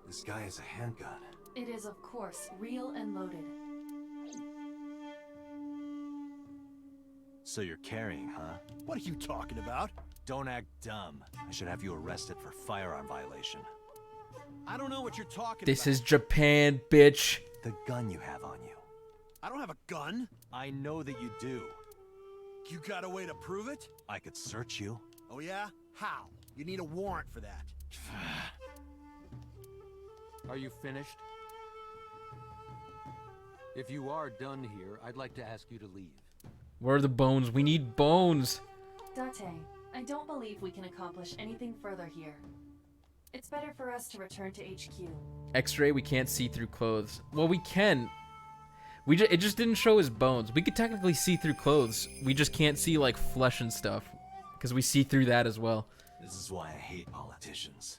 This guy has a handgun. It is, of course, real and loaded. So you're carrying, huh? What are you talking about? Don't act dumb. I should have you arrested for firearm violation. I don't know what you're talking This about. is Japan, bitch. The gun you have on you. I don't have a gun. I know that you do. You got a way to prove it? I could search you. Oh yeah? How? You need a warrant for that. Are you finished? If you are done here, I'd like to ask you to leave. Where are the bones? We need bones. Date, I don't believe we can accomplish anything further here. It's better for us to return to HQ. X-ray, we can't see through clothes. Well, we can. It just didn't show his bones. We could technically see through clothes. We just can't see like flesh and stuff, because we see through that as well. This is why I hate politicians.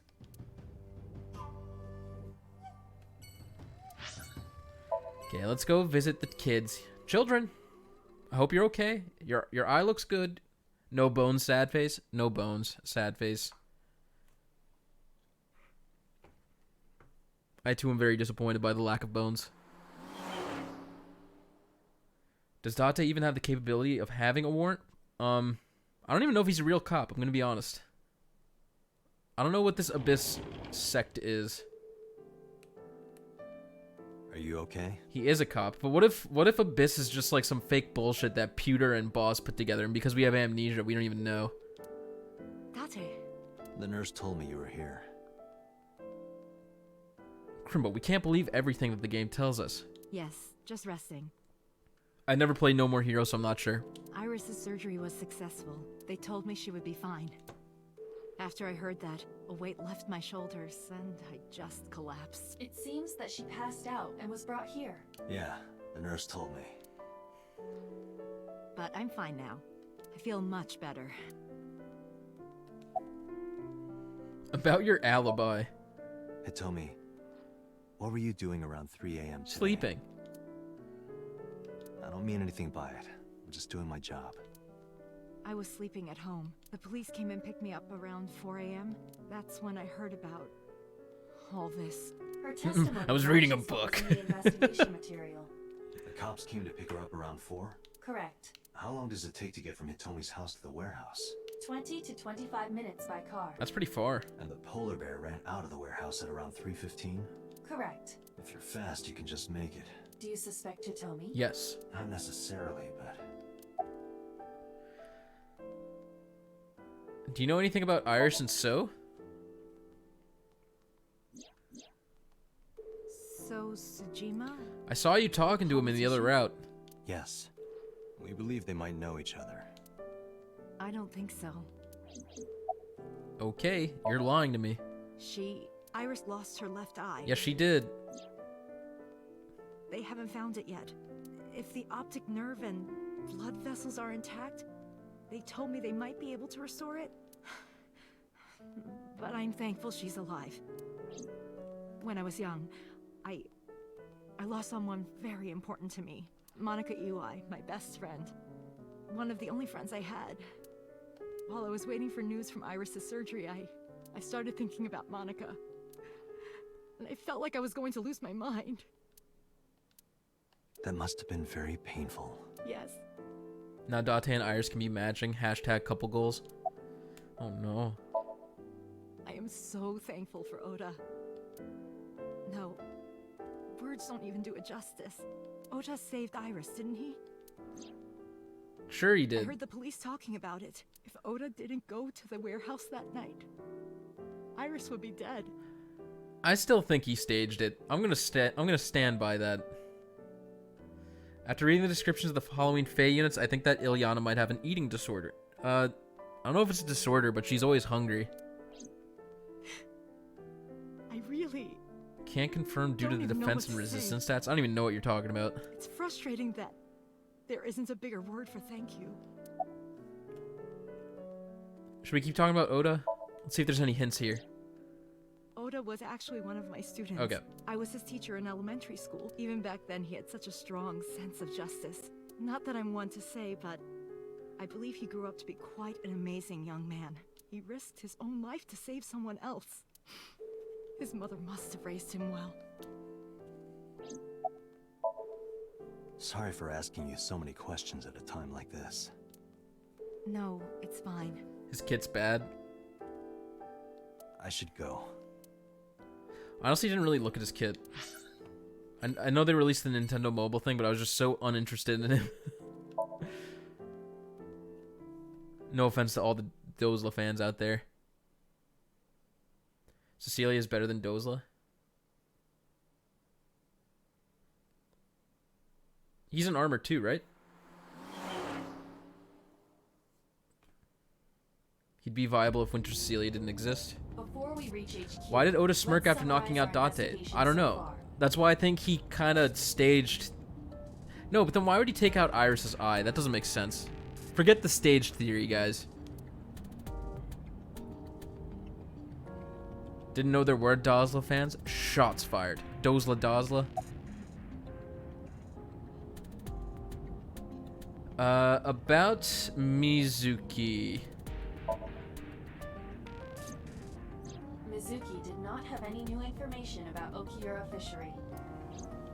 Okay, let's go visit the kids. Children, I hope you're okay. Your eye looks good. No bones, sad face. No bones, sad face. I too am very disappointed by the lack of bones. Does Date even have the capability of having a warrant? I don't even know if he's a real cop, I'm gonna be honest. I don't know what this Abyss sect is. Are you okay? He is a cop, but what if Abyss is just like some fake bullshit that Pewter and Boss put together, and because we have amnesia, we don't even know. Date. The nurse told me you were here. Crimbo, we can't believe everything that the game tells us. Yes, just resting. I never played No More Heroes, so I'm not sure. Iris's surgery was successful. They told me she would be fine. After I heard that, a weight left my shoulders, and I just collapsed. It seems that she passed out and was brought here. Yeah, the nurse told me. But I'm fine now. I feel much better. About your alibi. Hitomi, what were you doing around 3 a.m. today? Sleeping. I don't mean anything by it. I'm just doing my job. I was sleeping at home. The police came and picked me up around 4 a.m. That's when I heard about all this. Her testimony I was reading a matches book. the investigation material. The cops came to pick her up around 4? Correct. How long does it take to get from Hitomi's house to the warehouse? 20 to 25 minutes by car. That's pretty far. And the polar bear ran out of the warehouse at around 3:15? Correct. If you're fast, you can just make it. Do you suspect Hitomi? Yes. Not necessarily, but... Do you know anything about Iris and So? So, Sajima? I saw you talking to him in the other route. Yes. We believe they might know each other. I don't think so. Okay, you're lying to me. Iris lost her left eye. Yes, she did. They haven't found it yet. If the optic nerve and blood vessels are intact, they told me they might be able to restore it. but I'm thankful she's alive. When I was young, I lost someone very important to me. Monica Eli, my best friend. One of the only friends I had. While I was waiting for news from Iris's surgery, I started thinking about Monica. And I felt like I was going to lose my mind. That must have been very painful. Yes. Now Date and Iris can be matching. Hashtag couple goals. Oh no. I am so thankful for Oda. No, words don't even do it justice. Oda saved Iris, didn't he? Sure he I did. heard the police talking about it. If Oda didn't go to the warehouse that night, Iris would be dead. I still think he staged it. I'm gonna stand by that. After reading the descriptions of the Halloween Fae units, I think that Ilyana might have an eating disorder. I don't know if it's a disorder, but she's always hungry. I really Can't confirm due to the don't even know defense what and to resistance say. stats. I don't even know what you're talking about. It's frustrating that there isn't a bigger word for thank you. Should we keep talking about Oda? Let's see if there's any hints here. Oda was actually one of my students. Okay. I was his teacher in elementary school. Even back then, he had such a strong sense of justice. Not that I'm one to say, but I believe he grew up to be quite an amazing young man. He risked his own life to save someone else. His mother must have raised him well. Sorry for asking you so many questions at a time like this. No, it's fine. His kit's bad. I should go. I honestly didn't really look at his kit. I know they released the Nintendo mobile thing, but I was just so uninterested in him. No offense to all the Dozla fans out there. Cecilia is better than Dozla. He's in armor too, right? He'd be viable if Winter Cecilia didn't exist. Before we reach HQ, Why did Oda smirk let's after knocking out summarize our Date? investigation I don't so know. far. That's why I think he kind of staged... No, but then why would he take out Iris's eye? That doesn't make sense. Forget the stage theory, guys. Didn't know there were Dozla fans? Shots fired. Dozla Dozla. About Mizuki. Mizuki did not have any new information about Okiura Fishery.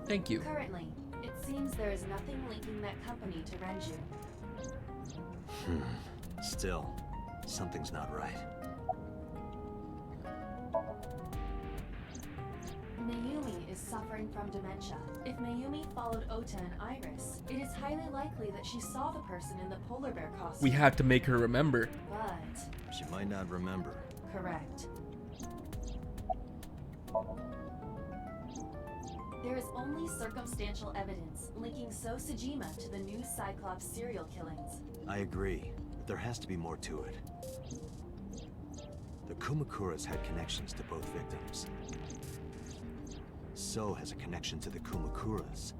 Thank you. Currently, it seems there is nothing linking that company to Renju. Still, something's not right. Mayumi is suffering from dementia. If Mayumi followed Ota and Iris, it is highly likely that she saw the person in the polar bear costume. We have to make her remember. But... She might not remember. correct. There is only circumstantial evidence linking So Sejima to the new Cyclops serial killings. I agree, but there has to be more to it. The Kumakuras had connections to both victims. So has a connection to the Kumakuras.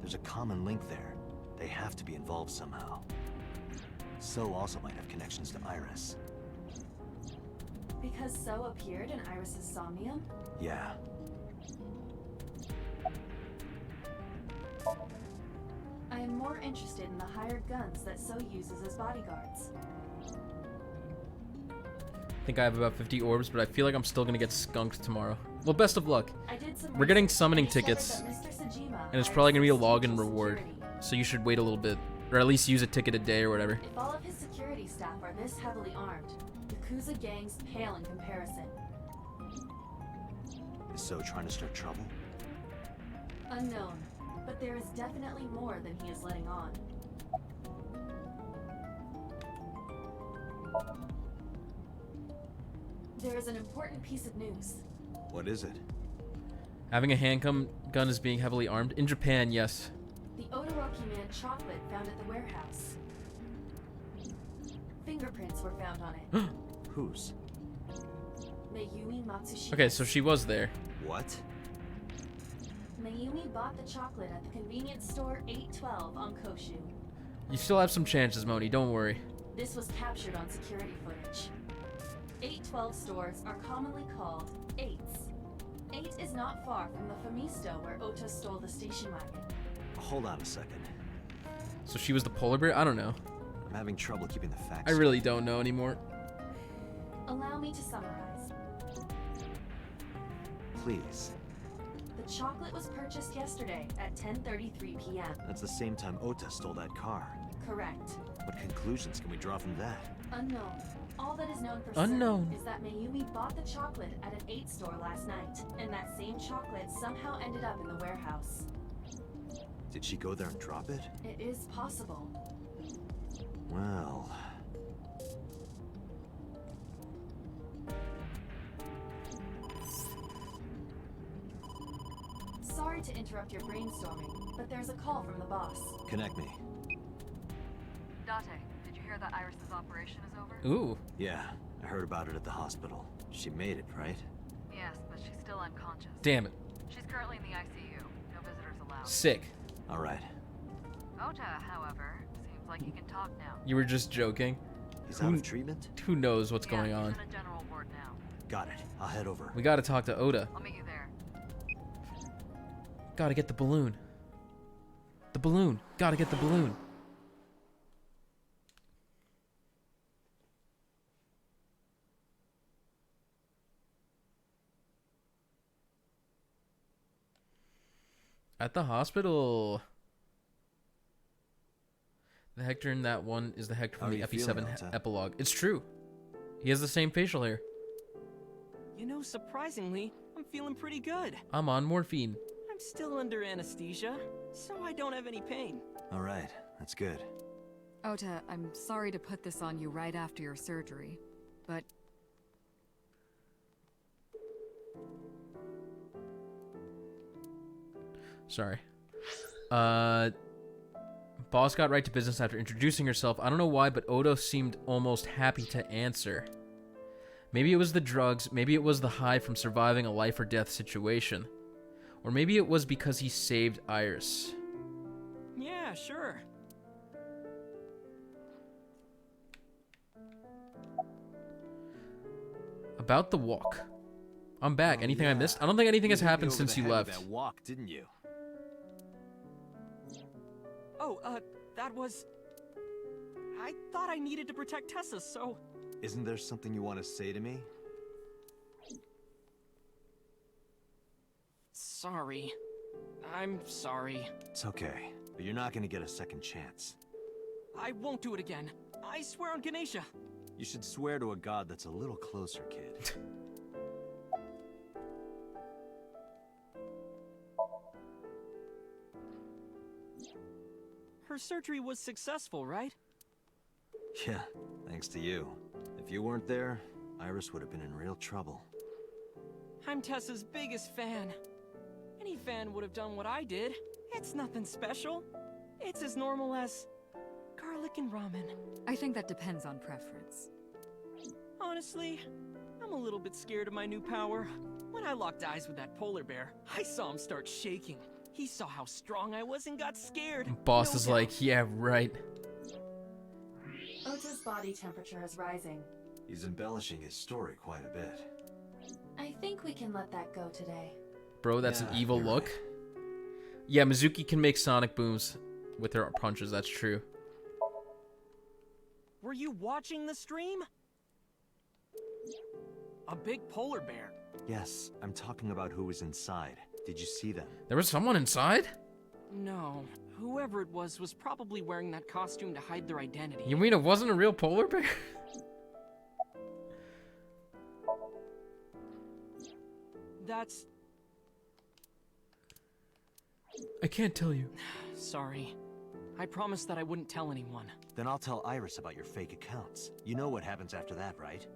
There's a common link there. They have to be involved somehow. So also might have connections to Iris. Because So appeared in Iris's Somnium? Yeah. I am more interested in the hired guns that So uses as bodyguards. I think I have about 50 orbs, but I feel like I'm still gonna get skunked tomorrow. Well, best of luck. I did some We're getting research summoning and discovered tickets, that Mr. Sejima and it's hired probably gonna be a substantial login reward. security. So you should wait a little bit, or at least use a ticket a day or whatever. If all of his security staff are this heavily armed, Yakuza gangs pale in comparison. Is So trying to start trouble? Unknown, but there is definitely more than he is letting on. There is an important piece of news. What is it? Having a handgun gun is being heavily armed. In Japan, yes. The Odoroki Man chocolate found at the warehouse. Fingerprints were found on it. Whose? Mayumi Matsushita. Okay, so she was there. What? Mayumi bought the chocolate at the convenience store 812 on Koshu. You still have some chances, Moni. Don't worry. This was captured on security footage. 812 stores are commonly called 8s. 8 is not far from the Famisto where Ota stole the station wagon. Hold on a second. So she was the polar bear? I don't know. I'm having trouble keeping the facts. I really don't know anymore. Allow me to summarize. Please. The chocolate was purchased yesterday at 10:33 p.m. That's the same time Ota stole that car. Correct. What conclusions can we draw from that? Unknown. All that is known for Unknown. certain is that Mayumi bought the chocolate at an 8 store last night, and that same chocolate somehow ended up in the warehouse. Did she go there and drop it? It is possible. Well... Sorry to interrupt your brainstorming, but there's a call from the boss. Connect me. Date, did you hear that Iris's operation is over? Ooh. Yeah, I heard about it at the hospital. She made it, right? Yes, but she's still unconscious. Damn it. She's currently in the ICU. No visitors allowed. Sick. All right. Ota, however, seems like he can talk now. You were just joking. He's out of treatment? Who knows what's going He's on? in a general ward now. Got it. I'll head over. We gotta talk to Ota. I'll meet you there. Gotta get the balloon. The balloon. Gotta get the balloon. At the hospital. The Hector in that one is the Hector How from are the you feeling, FE7 Ota? epilogue. It's true. He has the same facial hair. You know, surprisingly, I'm feeling pretty good. I'm on morphine. I'm still under anesthesia, so I don't have any pain. All right, that's good. Ota, I'm sorry to put this on you right after your surgery, but... Sorry. Boss got right to business after introducing herself. I don't know why, but Odo seemed almost happy to answer. Maybe it was the drugs, maybe it was the high from surviving a life or death situation. Or maybe it was because he saved Iris. Yeah, sure. About the walk. I'm back. Oh, Anything I yeah. missed? I don't think anything has hit me happened over since the you head with left. That walk, didn't you? Oh, that was... I thought I needed to protect Tessa, so... Isn't there something you want to say to me? Sorry. I'm sorry. It's okay, but you're not gonna get a second chance. I won't do it again. I swear on Ganesha. You should swear to a god that's a little closer, kid. Her surgery was successful, right? Yeah, thanks to you. If you weren't there, Iris would have been in real trouble. I'm Tessa's biggest fan. Any fan would have done what I did. It's nothing special. It's as normal as garlic and ramen. I think that depends on preference. Honestly, I'm a little bit scared of my new power. When I locked eyes with that polar bear, I saw him start shaking. He saw how strong I was and got scared. Boss No is doubt. like, yeah, right. Ota's body temperature is rising. He's embellishing his story quite a bit. I think we can let that go today. Bro, that's Yeah, an evil you're look. Yeah, Mizuki can make sonic booms with her punches, that's true. Were you watching the stream? A big polar bear. Yes, I'm talking about who was inside. Did you see them? There was someone inside? No. Whoever it was probably wearing that costume to hide their identity. You mean it wasn't a real polar bear? That's... I can't tell you. Sorry. I promised that I wouldn't tell anyone. Then I'll tell Iris about your fake accounts. You know what happens after that, right?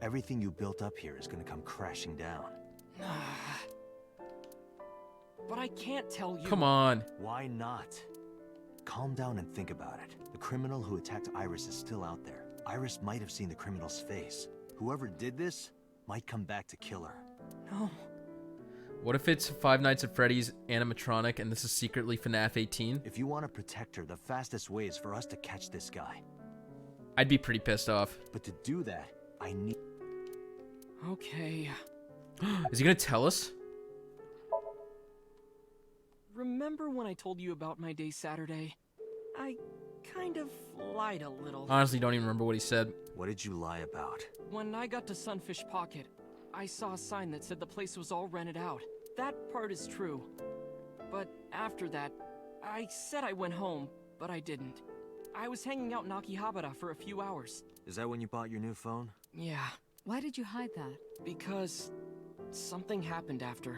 Everything you built up here is gonna come crashing down. But I can't tell you. Come on. Why not? Calm down and think about it. The criminal who attacked Iris is still out there. Iris might have seen the criminal's face. Whoever did this might come back to kill her. No. What if it's Five Nights at Freddy's animatronic and this is secretly FNAF 18? If you want to protect her, the fastest way is for us to catch this guy. I'd be pretty pissed off. But to do that, I need... Okay. Is he gonna tell us? Remember when I told you about my day Saturday? I kind of lied a little. Honestly, don't even remember what he said. What did you lie about? When I got to Sunfish Pocket, I saw a sign that said the place was all rented out. That part is true. But after that, I said I went home, but I didn't. I was hanging out in Akihabara for a few hours. Is that when you bought your new phone? Yeah. Why did you hide that? Because something happened after.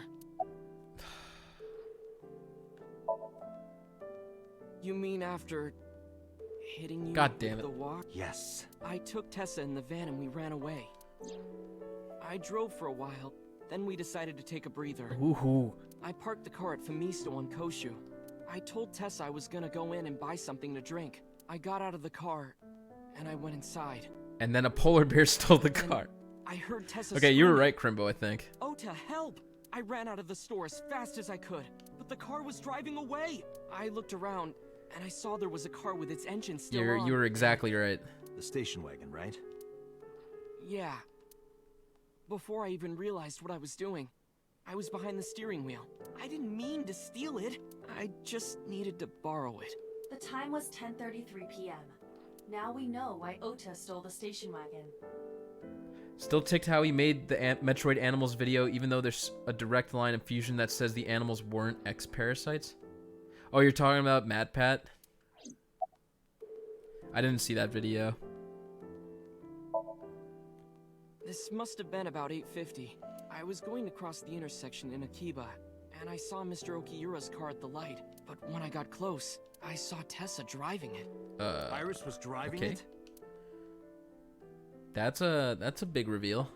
You mean after hitting you God damn with it. the walk? Yes. I took Tessa in the van and we ran away. I drove for a while, then we decided to take a breather. Ooh. I parked the car at Famisto on Koshu. I told Tessa I was gonna go in and buy something to drink. I got out of the car, and I went inside. And then a polar bear stole the car. I heard Tessa Okay, you were screaming, right, Crimbo, I think. "Ota, help!" I ran out of the store as fast as I could, but the car was driving away. I looked around, and I saw there was a car with its engine still on. You were exactly right. The station wagon, right? Yeah. Before I even realized what I was doing, I was behind the steering wheel. I didn't mean to steal it. I just needed to borrow it. The time was 10:33 p.m. Now we know why Ota stole the station wagon. Still ticked how he made the Metroid Animals video, even though there's a direct line of fusion that says the animals weren't X-parasites. Oh, you're talking about MatPat? I didn't see that video. This must have been about 8:50. I was going to cross the intersection in Akiba, and I saw Mr. Okiura's car at the light. But when I got close, I saw Tessa driving it. Iris was driving okay. it? That's a big reveal.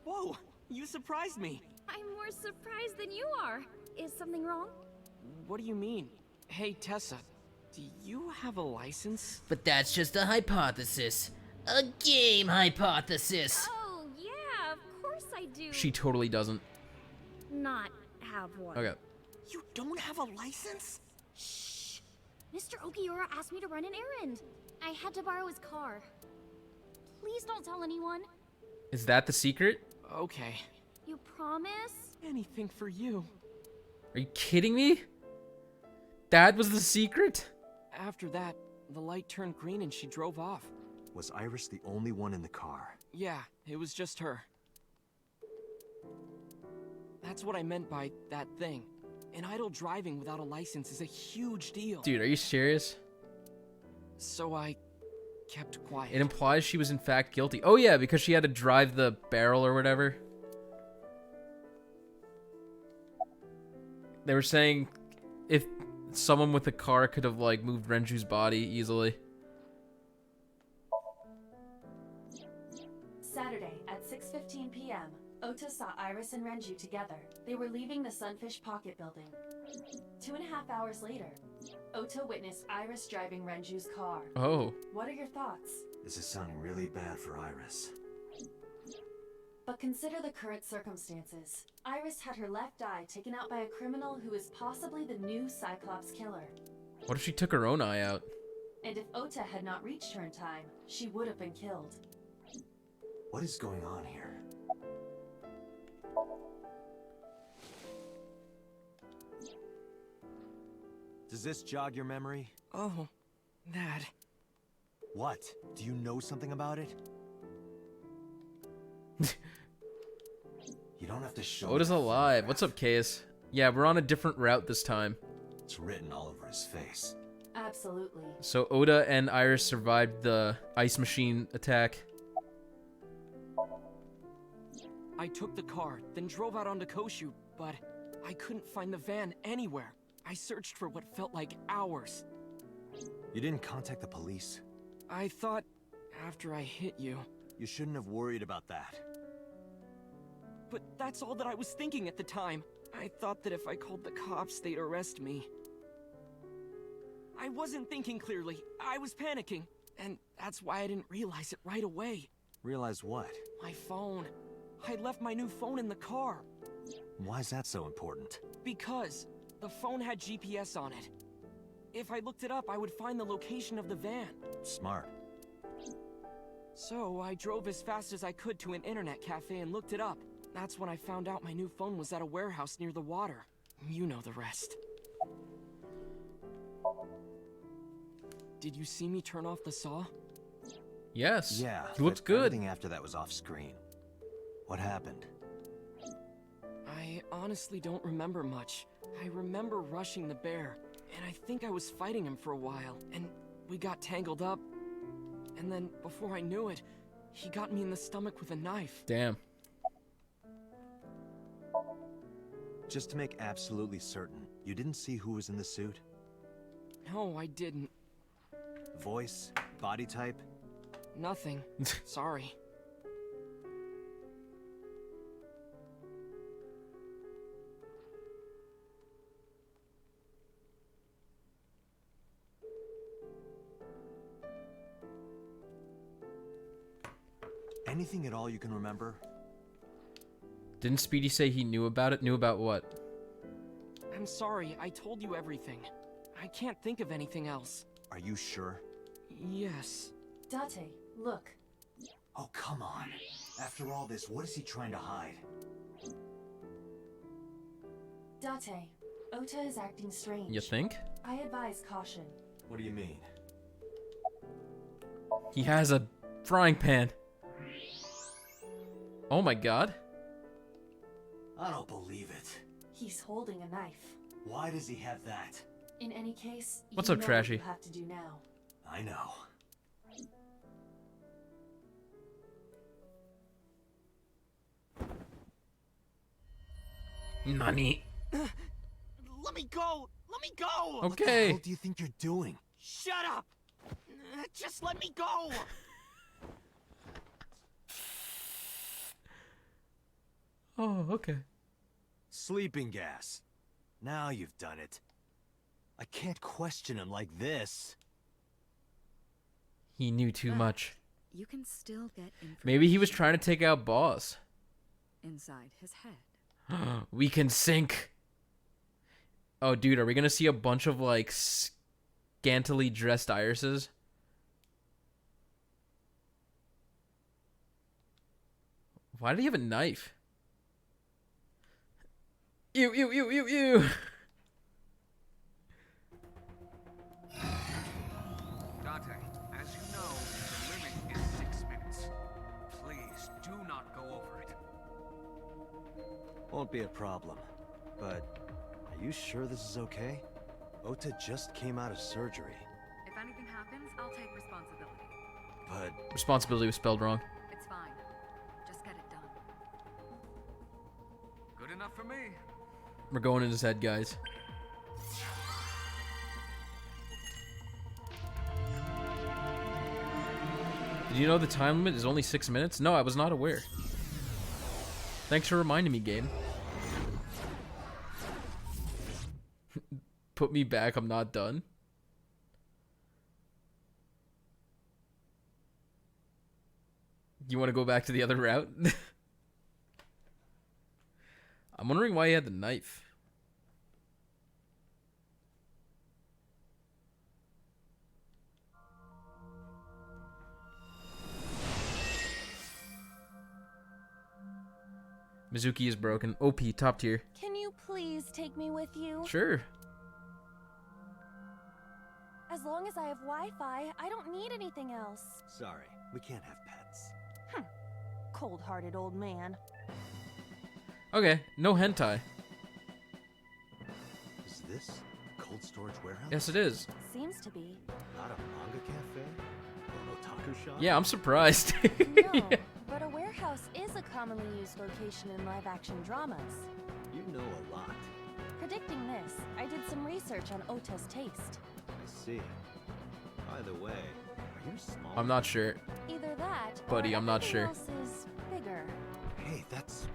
Whoa! You surprised me! I'm more surprised than you are. Is something wrong? What do you mean? Hey, Tessa, do you have a license? But that's just a hypothesis. A game hypothesis. Oh, yeah, of course I do. She totally doesn't. Not have one. Okay. You don't have a license? Shh. Mr. Okiura asked me to run an errand. I had to borrow his car. Please don't tell anyone. Is that the secret? Okay. You promise? Anything for you. Are you kidding me? That was the secret? After that, the light turned green and she drove off. Was Iris the only one in the car? Yeah, it was just her. That's what I meant by that thing. An idle driving without a license is a huge deal. Dude, are you serious? So I kept quiet. It implies she was in fact guilty. Oh yeah, because she had to drive the barrel or whatever. They were saying if someone with a car could have like moved Renju's body easily. Saturday at 6:15 p.m., Ota saw Iris and Renju together. They were leaving the Sunfish Pocket building. 2.5 hours later, Ota witnessed Iris driving Renju's car. Oh. What are your thoughts? This is sounding really bad for Iris. But consider the current circumstances. Iris had her left eye taken out by a criminal who is possibly the new Cyclops killer. What if she took her own eye out? And if Ota had not reached her in time, she would have been killed. What is going on here? Does this jog your memory? Oh, that. What? Do you know something about it? You don't have to show Oda's me the alive. photograph. What's up, Case? Yeah, we're on a different route this time. It's written all over his face. Absolutely. So Oda and Iris survived the ice machine attack. I took the car, then drove out onto Koshu, but I couldn't find the van anywhere. I searched for what felt like hours. You didn't contact the police? I thought after I hit you. You shouldn't have worried about that. But that's all that I was thinking at the time. I thought that if I called the cops, they'd arrest me. I wasn't thinking clearly. I was panicking. And that's why I didn't realize it right away. Realize what? My phone. I left my new phone in the car. Why is that so important? Because the phone had GPS on it. if I looked it up, I would find the location of the van. Smart. So I drove as fast as I could to an internet cafe and looked it up. That's when I found out my new phone was at a warehouse near the water. You know the rest. Did you see me turn off the saw? Yes. Yeah, He looks but good. Everything after that was off screen. What happened? I honestly don't remember much. I remember rushing the bear, and I think I was fighting him for a while, and we got tangled up. And then, before I knew it, he got me in the stomach with a knife. Damn. Just to make absolutely certain, you didn't see who was in the suit? No, I didn't. Voice? Body type? Nothing. Sorry. Anything at all you can remember? Didn't Speedy say he knew about it? Knew about what? I'm sorry, I told you everything. I can't think of anything else. Are you sure? Yes. Date, look. Oh, come on. After all this, what is he trying to hide? Date, Ota is acting strange. You think? I advise caution. What do you mean? He has a frying pan. Oh my god. I don't believe it. He's holding a knife. Why does he have that? In any case, What's you up, know Trashy? What you have to do now. I know. Nani? Let me go! Let me go! What the Okay. hell do you think you're doing? Shut up! Just let me go! Oh, okay. Sleeping gas. Now you've done it. I can't question him like this. He knew too much. You can still get information Maybe he was trying to take out Boss. inside his head. We can sync. Oh, dude, are we gonna see a bunch of like scantily dressed irises? Why do he have a knife? Ew, ew, ew, ew, ew. Dante, as you know, the limit is 6 minutes. Please do not go over it. Won't be a problem. But are you sure this is okay? Ota just came out of surgery. If anything happens, I'll take responsibility. But Responsibility was spelled wrong. It's fine. Just get it done. Good enough for me. We're going in his head, guys. Did you know the time limit is only 6 minutes? No, I was not aware. Thanks for reminding me, game. Put me back, I'm not done. You want to go back to the other route? I'm wondering why he had the knife. Mizuki is broken. OP, top tier. Can you please take me with you? Sure. As long as I have Wi-Fi, I don't need anything else. sorry, we can't have pets. Cold-hearted old man. Okay, no hentai. Is this a cold storage warehouse? Yes, it is. Seems to be. Not a manga cafe? Or an otaku shop? Yeah, I'm surprised. No, but a warehouse is a commonly used location in live-action dramas. You know a lot. Predicting this, I did some research on Ota's taste. I see. By the way, are you small? I'm not sure. Either that, Buddy, or I'm not everything sure. else is bigger. Hey, that's...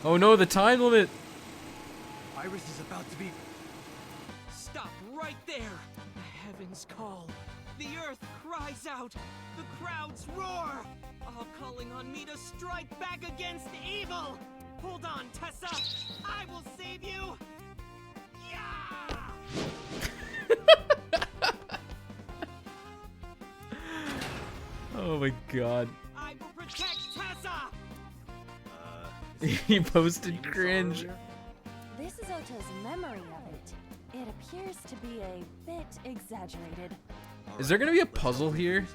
Oh no, the time limit. Iris is about to be... Stop right there! The heavens call. The earth cries out. The crowds roar. All calling on me to strike back against evil. Hold on, Tessa! I will save you! Yeah! Oh my god. I will protect Tessa! He posted cringe. This is Oto's memory of it. It appears to be a bit exaggerated. Is there gonna be a puzzle here?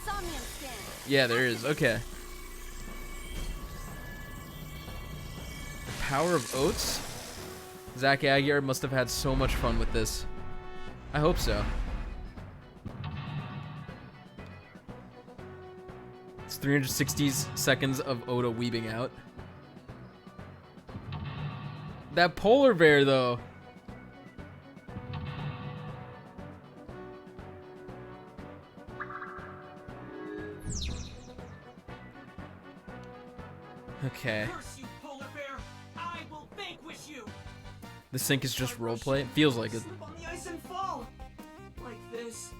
Somnium scan. Yeah, there is. Okay. The power of oats? Zach Aguirre must have had so much fun with this. I hope so. It's 360 seconds of Oda weeping out. That polar bear, though. Okay. Curse you, polar bear! I will vanquish you! The sync is just roleplay. It feels like it. Slip on the ice and fall! Like this.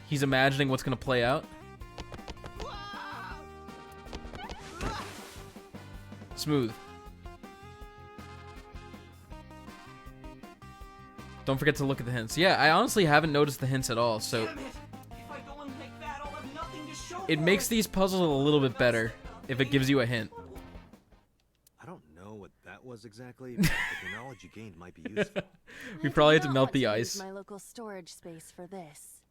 He's imagining what's gonna play out. Smooth. Don't forget to look at the hints. Yeah, I honestly haven't noticed the hints at all, so Damn it! If I go on like that, I'll have nothing to show it for makes it. these puzzles a little bit better if it gives you a hint. I don't know what that was exactly, but the knowledge you gained might be useful. We probably have I to do melt not the want to use ice. my local storage space for this.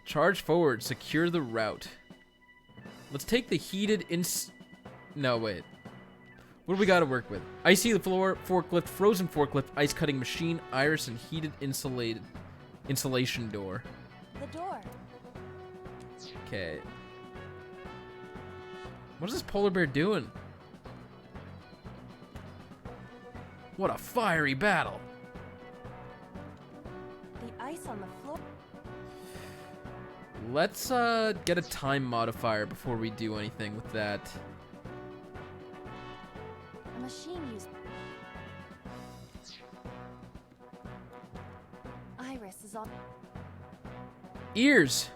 Charge forward, secure the route. Let's take the heated No, wait. What do we got to work with? Icy the floor, forklift, frozen forklift, ice cutting machine, iris, and heated insulation door. The door. Okay. What is this polar bear doing? What a fiery battle. The ice on the floor. Let's get a time modifier before we do anything with that. A machine used. Iris is on. Ears.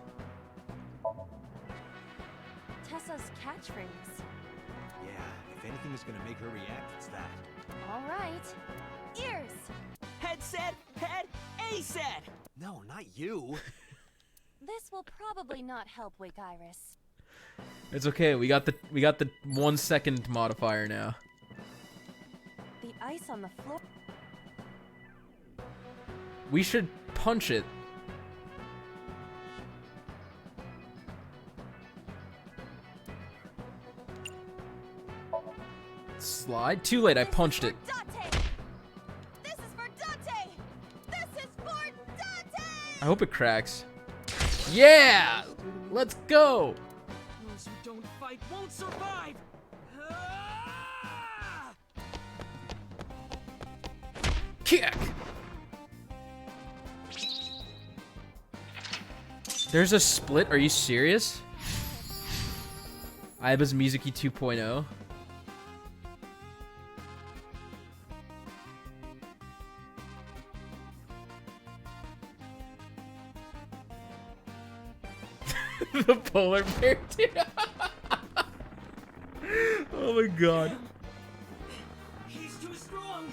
Tessa's catchphrase. Yeah, if anything is gonna make her react, it's that. All right. Ears. Head said, head, A said! No, not you. This will probably not help wake Iris. It's okay. We got the 1 second modifier now. The ice on the floor. We should punch it. Slide? Too late, I punched it. This is for Dante. This is for Dante. I hope it cracks. Yeah! Let's go! Those who don't fight won't survive! Ah! Kick! There's a split? Are you serious? Aiba's Mizuki 2.0. The polar bear dude. Oh my god. He's too strong!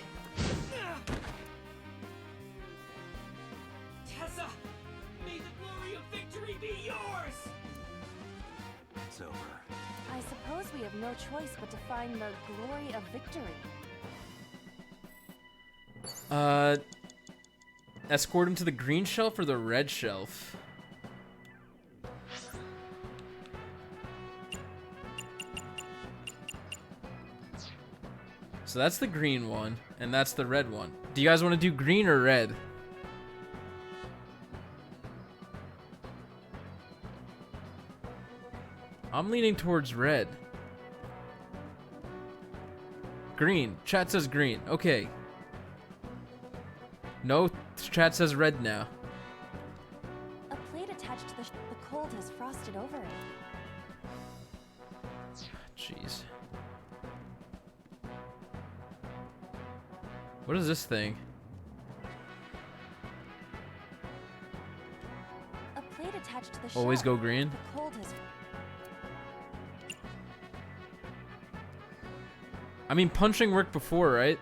Tessa, may the glory of victory be yours! It's over. I suppose we have no choice but to find the glory of victory. Escort him to the green shelf or the red shelf? So that's the green one, and that's the red one. Do you guys want to do green or red? I'm leaning towards red. Green. Chat says green. Okay. No, chat says red now. A plate attached to the cold has frosted over it. Jeez. What is this thing? A plate attached attached to the Always shelf. go green. The cold has... I mean, punching worked before, right?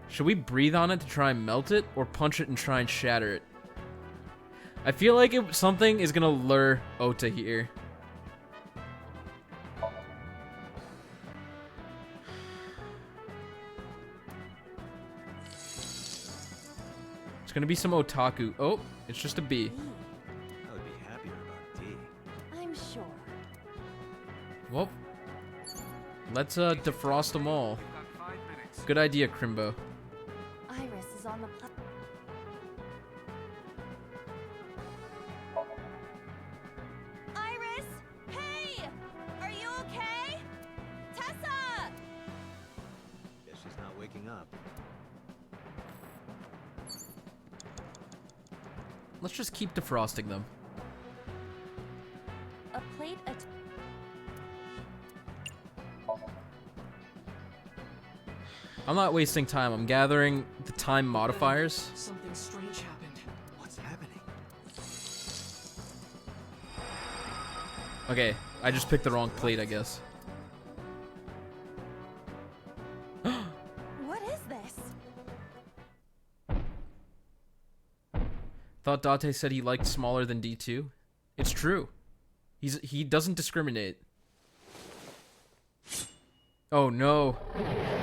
Should we breathe on it to try and melt it, or punch it and try and shatter it? I feel like something is gonna lure Ota here. It's gonna be some otaku. Oh, it's just a bee. I would be happier about D. I'm sure. Well, let's defrost them all. Good idea, Crimbo. Iris is on the Iris! Hey! Are you okay? Tessa! Guess she's not waking up. Let's just keep defrosting them. A plate at... I'm not wasting time. I'm gathering the time modifiers. Something strange happened. What's happening? Okay, I just picked the wrong plate, I guess. What is this? Thought Date said he liked smaller than D2. It's true. He doesn't discriminate. Oh no.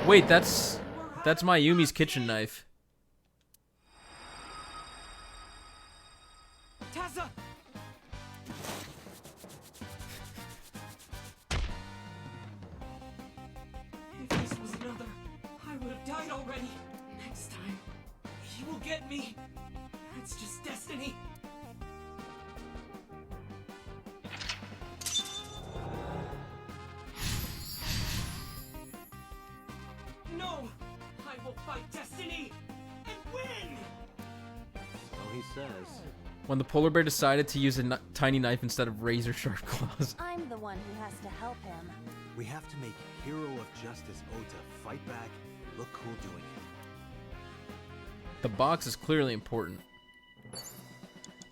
Wait, that's Mayumi's kitchen knife. Tessa! If this was another, I would have died already. Next time, he will get me. It's just destiny. No! I will fight destiny and win! So he says. When the polar bear decided to use a tiny knife instead of razor sharp claws. I'm the one who has to help him. We have to make Hero of Justice Ota fight back, look cool doing it. The box is clearly important.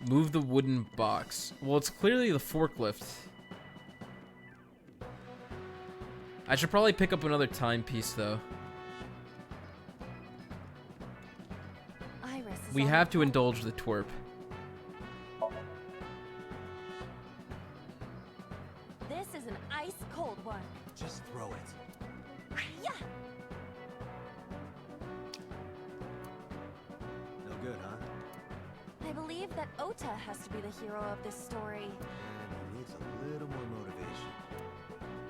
Move the wooden box. Well, it's clearly the forklift. I should probably pick up another timepiece, though. Iris is We on have the to indulge the twerp. This is an ice cold one. Just throw it. Yeah. No good, huh? I believe that Ota has to be the hero of this story. And he needs a little more motivation.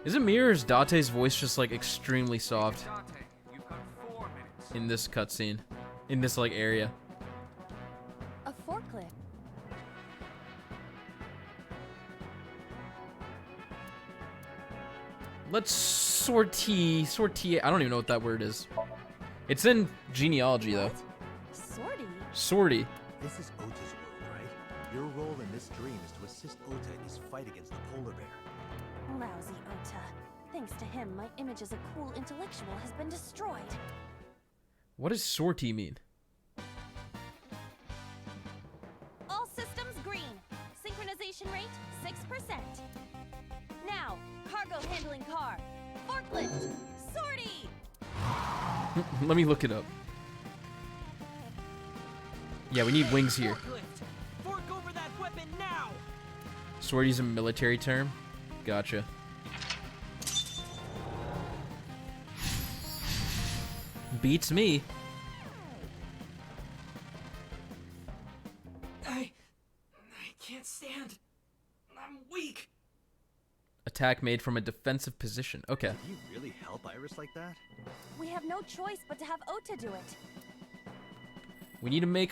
Isn't Mirror's Date's voice just like extremely soft Date, you've got 4 minutes. in this cutscene? In this like area? A forklift. Let's sortie. I don't even know what that word is. It's in genealogy though. Sortie? Sortie. This is Ota's world, right? Your role in this dream is to assist Ota in his fight against the polar bear. Lousy Ota. Thanks to him, my image as a cool intellectual has been destroyed. What does sortie mean? All systems green. Synchronization rate 6%. Now, cargo handling car. Forklift. Sortie. Let me look it up. Yeah, we need wings here. Forklift! Fork over that weapon now! Sortie's a military term? Gotcha. Beats me. I can't stand. I'm weak. Attack made from a defensive position. Okay. Did you really help Iris like that? We have no choice but to have Ota do it. We need to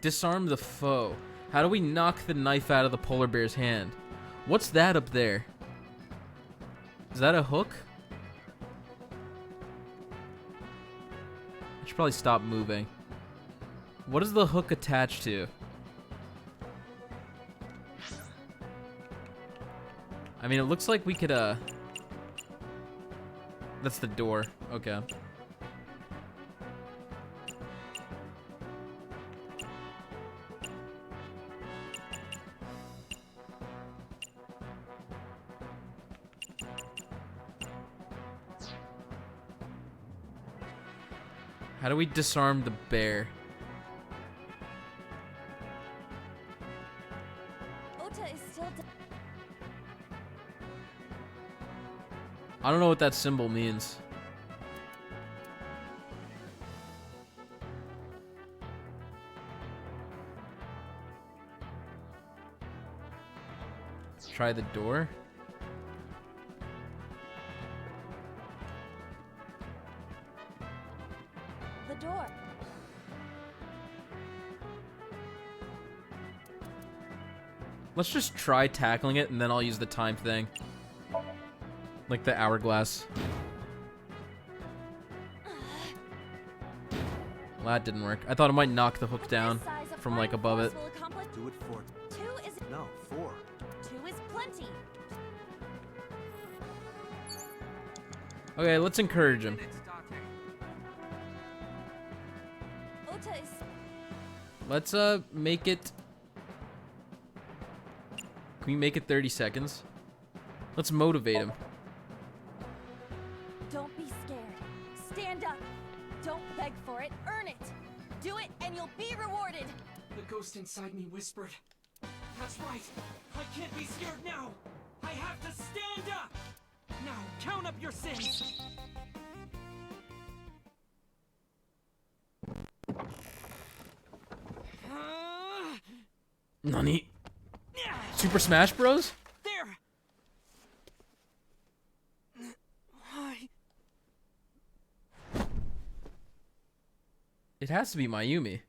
disarm the foe. How do we knock the knife out of the polar bear's hand? What's that up there? Is that a hook? I should probably stop moving. What is the hook attached to? I mean, it looks like we could, That's the door. Okay. How do we disarm the bear? Ota is still. I don't know what that symbol means. Try the door. The door. Let's just try tackling it, and then I'll use the time thing. Like the hourglass. Well, that didn't work. I thought it might knock the hook down from like above it. Do it for... 2 is... No, 4. 2 is plenty. Okay, let's encourage him. Ota is... Let's make it... Can we make it 30 seconds? Let's motivate him. Don't be scared. Stand up. Don't beg for it. Earn it. Do it and you'll be rewarded. The ghost inside me whispered. That's right. I can't be scared now. I have to stand up. Now, count up your sins. Nani? Super Smash Bros? There. Why? It has to be Mayumi.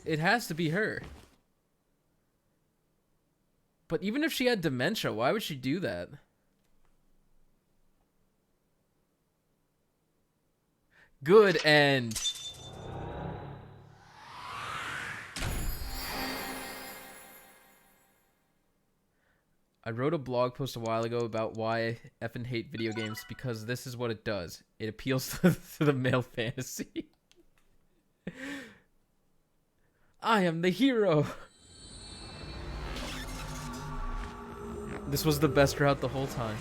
It has to be her. But even if she had dementia, why would she do that? Good end. I wrote a blog post a while ago about why I effing hate video games, because this is what it does. It appeals to the male fantasy. I am the hero. This was the best route the whole time.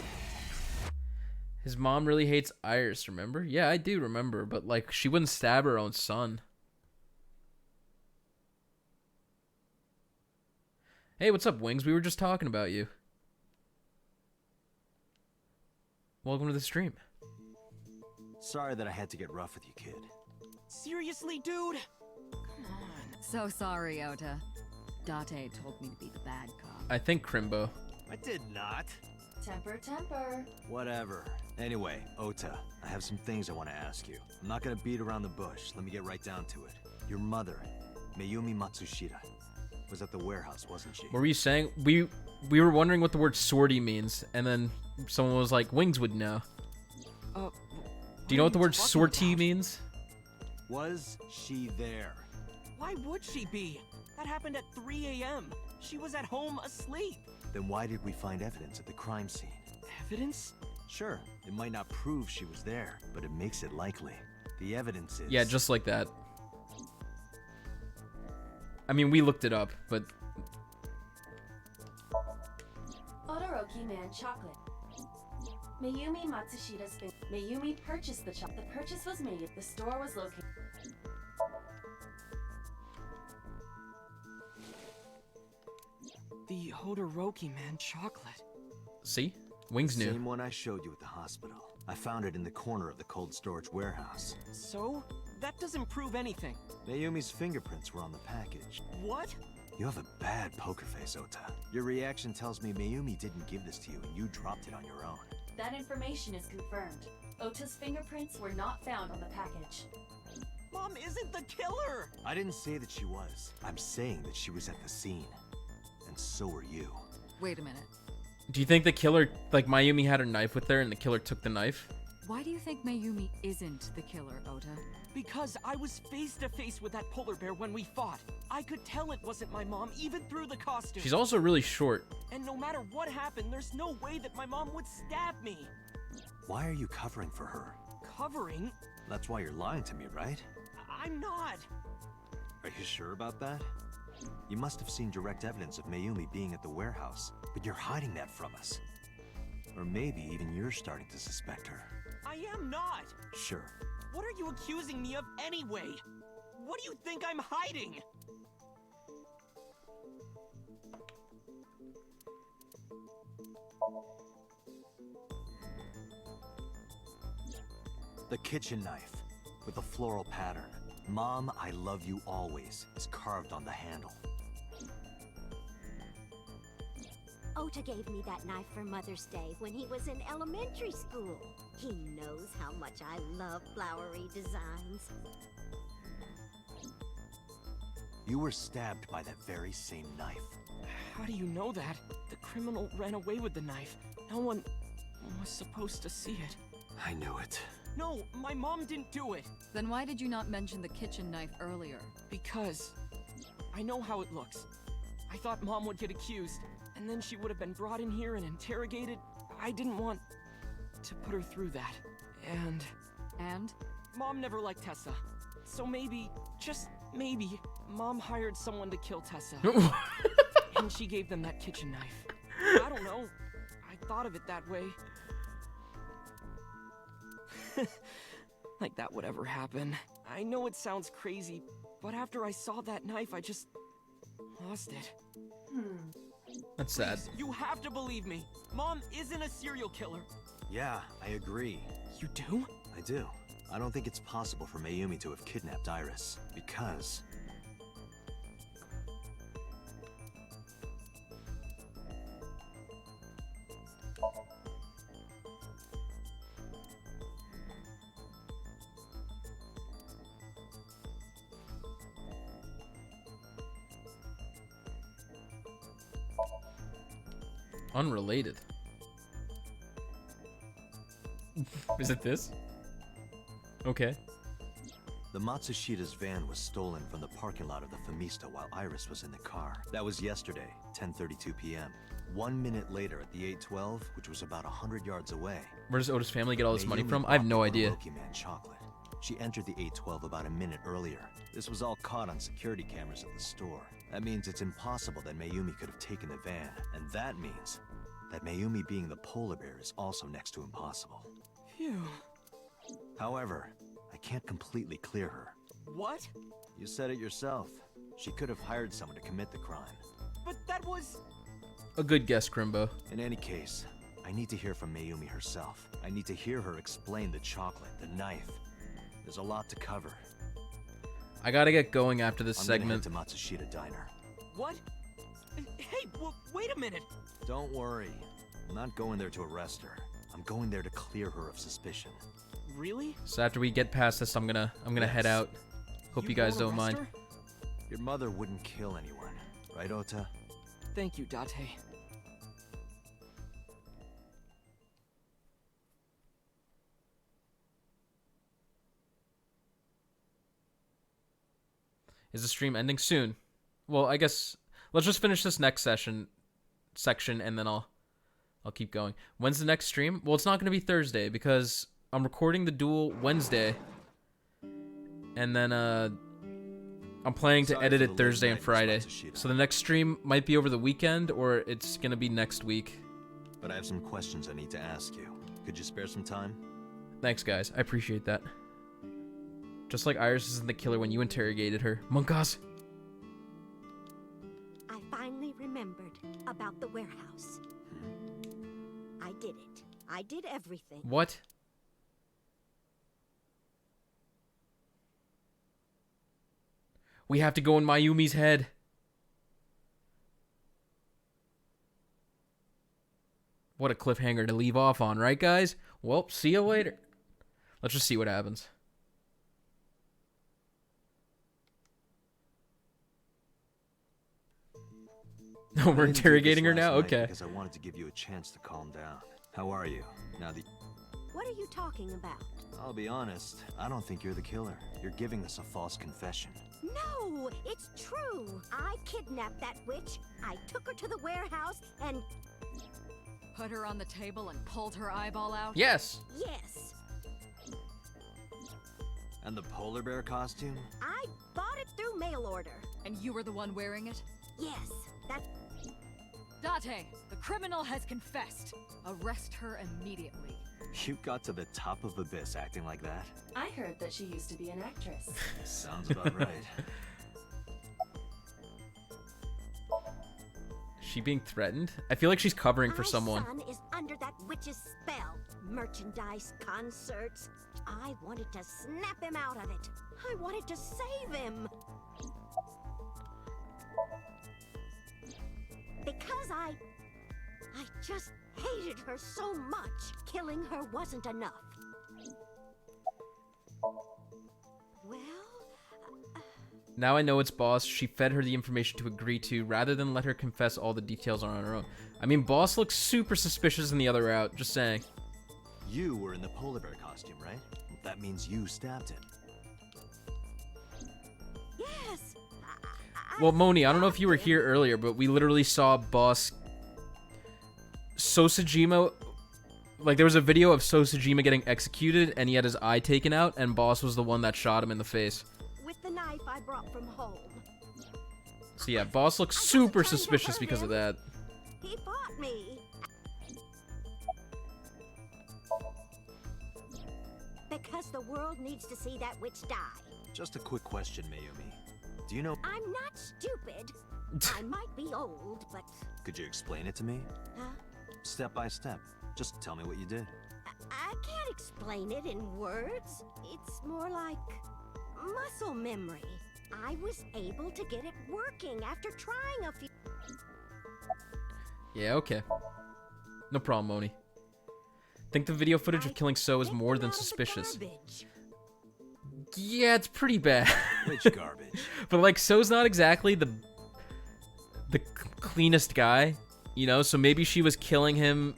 His mom really hates Iris, remember? Yeah, I do remember, but like she wouldn't stab her own son. Hey, what's up, Wings? We were just talking about you. Welcome to the stream. Sorry that I had to get rough with you, kid. Seriously, dude? Come on. So sorry, Ota. Date told me to be the bad cop. I think Crimbo. I did not. Temper, temper. Whatever. Anyway, Ota, I have some things I want to ask you. I'm not gonna beat around the bush. Let me get right down to it. Your mother, Mayumi Matsushita, was at the warehouse, wasn't she? What were you saying? We were wondering what the word sortie means, and then someone was like, Wings would know. Do you know what the word sortie means? Was she there? Why would she be? That happened at 3 a.m. She was at home asleep. Then why did we find evidence at the crime scene? Evidence? Sure, it might not prove she was there, but it makes it likely. The evidence is... Yeah, just like that. I mean, we looked it up, but... Todoroki Man chocolate. Mayumi Matsushita's been. Mayumi purchased the chocolate. The purchase was made. The store was located. The Todoroki Man chocolate. See? Wings knew. Same one I showed you at the hospital. I found it in the corner of the cold storage warehouse. So? That doesn't prove anything. Mayumi's fingerprints were on the package. What? You have a bad poker face, Ota. Your reaction tells me Mayumi didn't give this to you and you dropped it on your own. That information is confirmed. Ota's fingerprints were not found on the package. Mom isn't the killer! I didn't say that she was. I'm saying that she was at the scene. And so were you. Wait a minute. Do you think the killer, like Mayumi had her knife with her and the killer took the knife? Why do you think Mayumi isn't the killer, Ota? Because I was face to face with that polar bear when we fought. I could tell it wasn't my mom, even through the costume. She's also really short. And no matter what happened, there's no way that my mom would stab me. Why are you covering for her? Covering? That's why you're lying to me, right? I'm not. Are you sure about that? You must have seen direct evidence of Mayumi being at the warehouse, but you're hiding that from us. Or maybe even you're starting to suspect her. I am not. Sure. What are you accusing me of anyway? What do you think I'm hiding? The kitchen knife, with a floral pattern. Mom, I love you always, is carved on the handle. Ota gave me that knife for Mother's Day when he was in elementary school. He knows how much I love flowery designs. You were stabbed by that very same knife. How do you know that? The criminal ran away with the knife. No one was supposed to see it. I knew it. No, my mom didn't do it. Then why did you not mention the kitchen knife earlier? Because I know how it looks. I thought Mom would get accused, and then she would have been brought in here and interrogated. I didn't want to put her through that. And? Mom never liked Tessa. So maybe, just maybe, Mom hired someone to kill Tessa. And she gave them that kitchen knife. I don't know. I thought of it that way. Like that would ever happen. I know it sounds crazy, but after I saw that knife, I just lost it. That's sad. Please, you have to believe me. Mom isn't a serial killer. Yeah, I agree. You do? I do. I don't think it's possible for Mayumi to have kidnapped Iris, because... Unrelated. Is it this? Okay. The Matsushida's van was stolen from the parking lot of the Famista while Iris was in the car. That was yesterday, 10:32 p.m. 1 minute later at the 812, which was about 100 yards away. Where does Ota's family get all this money Mayumi from? I have no bought the idea. Orochi Man chocolate. She entered the 812 about a minute earlier. This was all caught on security cameras at the store. That means it's impossible that Mayumi could have taken the van. And that means that Mayumi being the polar bear is also next to impossible. Phew. However, I can't completely clear her. What? You said it yourself. She could have hired someone to commit the crime. But that was... A good guess, Crimbo. In any case, I need to hear from Mayumi herself. I need to hear her explain the chocolate, the knife. There's a lot to cover. I gotta get going after this segment. I'm gonna head to Matsushita Diner. What? Hey, wait a minute. Don't worry. I'm not going there to arrest her. I'm going there to clear her of suspicion. Really? So after we get past this, I'm gonna head out. Hope you guys don't mind. Your mother wouldn't kill anyone, right, Ota? Thank you, Date. Is the stream ending soon? Well, I guess let's just finish this next section and then I'll keep going. When's the next stream? Well, it's not going to be Thursday because I'm recording the duel Wednesday. And then I'm planning to edit it Thursday and Friday. So the next stream might be over the weekend or it's going to be next week. But I have some questions I need to ask you. Could you spare some time? Thanks, guys. I appreciate that. Just like Iris isn't the killer when you interrogated her. Monkas! I finally remembered about the warehouse. I did it. I did everything. What? We have to go in Mayumi's head. What a cliffhanger to leave off on, right, guys? Well, see you later. Let's just see what happens. No, we're interrogating her now? Okay. Because I wanted to give you a chance to calm down. How are you? Now that... What are you talking about? I'll be honest, I don't think you're the killer. You're giving us a false confession. No, it's true. I kidnapped that witch. I took her to the warehouse and... Put her on the table and pulled her eyeball out? Yes. Yes. And the polar bear costume? I bought it through mail order. And you were the one wearing it? Yes, that's... Date, the criminal has confessed. Arrest her immediately. You got to the top of Abyss acting like that? I heard that she used to be an actress. Sounds about right. She being threatened? I feel like she's covering for someone. My son is under that witch's spell. Merchandise, concerts. I wanted to snap him out of it. I wanted to save him. Because I just hated her so much. Killing her wasn't enough. Well... Now I know it's Boss. She fed her the information to agree to, rather than let her confess all the details on her own. I mean, Boss looks super suspicious in the other route, just saying. You were in the polar bear costume, right? That means you stabbed him. Yes! Well, Moni, I don't know if you were here earlier, but we literally saw Boss... Sosajima... Like, there was a video of Sosajima getting executed, and he had his eye taken out, and Boss was the one that shot him in the face. With the knife I brought from home. So yeah, Boss looks super suspicious because of that. He fought me. Because the world needs to see that witch die. Just a quick question, Mayumi. Do you know... I'm not stupid. I might be old, but... Could you explain it to me? Huh? Step by step. Just tell me what you did. I can't explain it in words. It's more like muscle memory. I was able to get it working after trying a few... Yeah, okay. No problem, Moni. Think the video footage of killing So is more than suspicious. Yeah, it's pretty bad. Which garbage? But like, So's not exactly the cleanest guy, you know? So maybe she was killing him,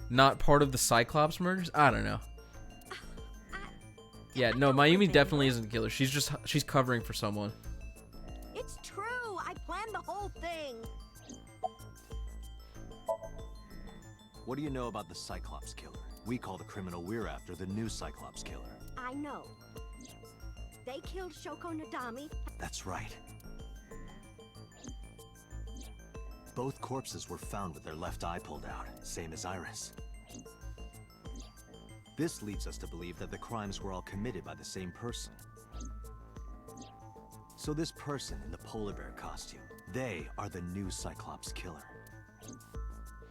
not part of the Cyclops murders? I don't know. Yeah, no, Mayumi definitely isn't the killer. She's covering for someone. It's true. I planned the whole thing. What do you know about the Cyclops killer? We call the criminal we're after the new Cyclops killer. I know. They killed Shoko Nadami. That's right. Both corpses were found with their left eye pulled out, same as Iris. This leads us to believe that the crimes were all committed by the same person. So this person in the polar bear costume, they are the new Cyclops killer.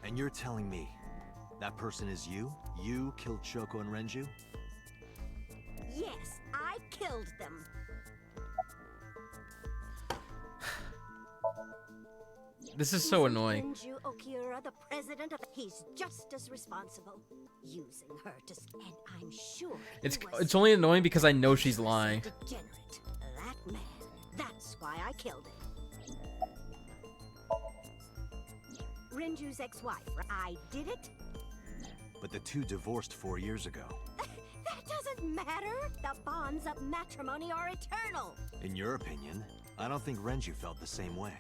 And you're telling me that person is you? You killed Shoko and Renju? Yes, I killed them. This is so annoying. Renju Okiura, the president of... He's just as responsible. Using her to... And I'm sure... It's only annoying because I know she's lying. Degenerate. That man. That's why I killed him. Renju's ex-wife. I did it. But the two divorced 4 years ago. That doesn't matter. The bonds of matrimony are eternal. In your opinion, I don't think Renju felt the same way.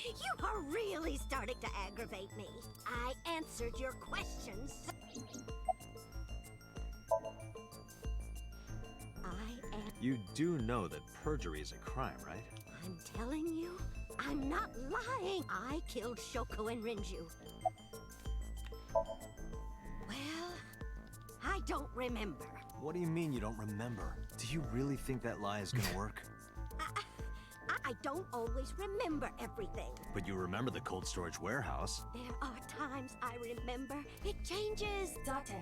You are really starting to aggravate me. I answered your questions. I am... You do know that perjury is a crime, right? I'm telling you, I'm not lying. I killed Shoko and Renju. Well, I don't remember. What do you mean you don't remember? Do you really think that lie is gonna work? I don't always remember everything. But you remember the cold storage warehouse. There are times I remember. It changes. Date,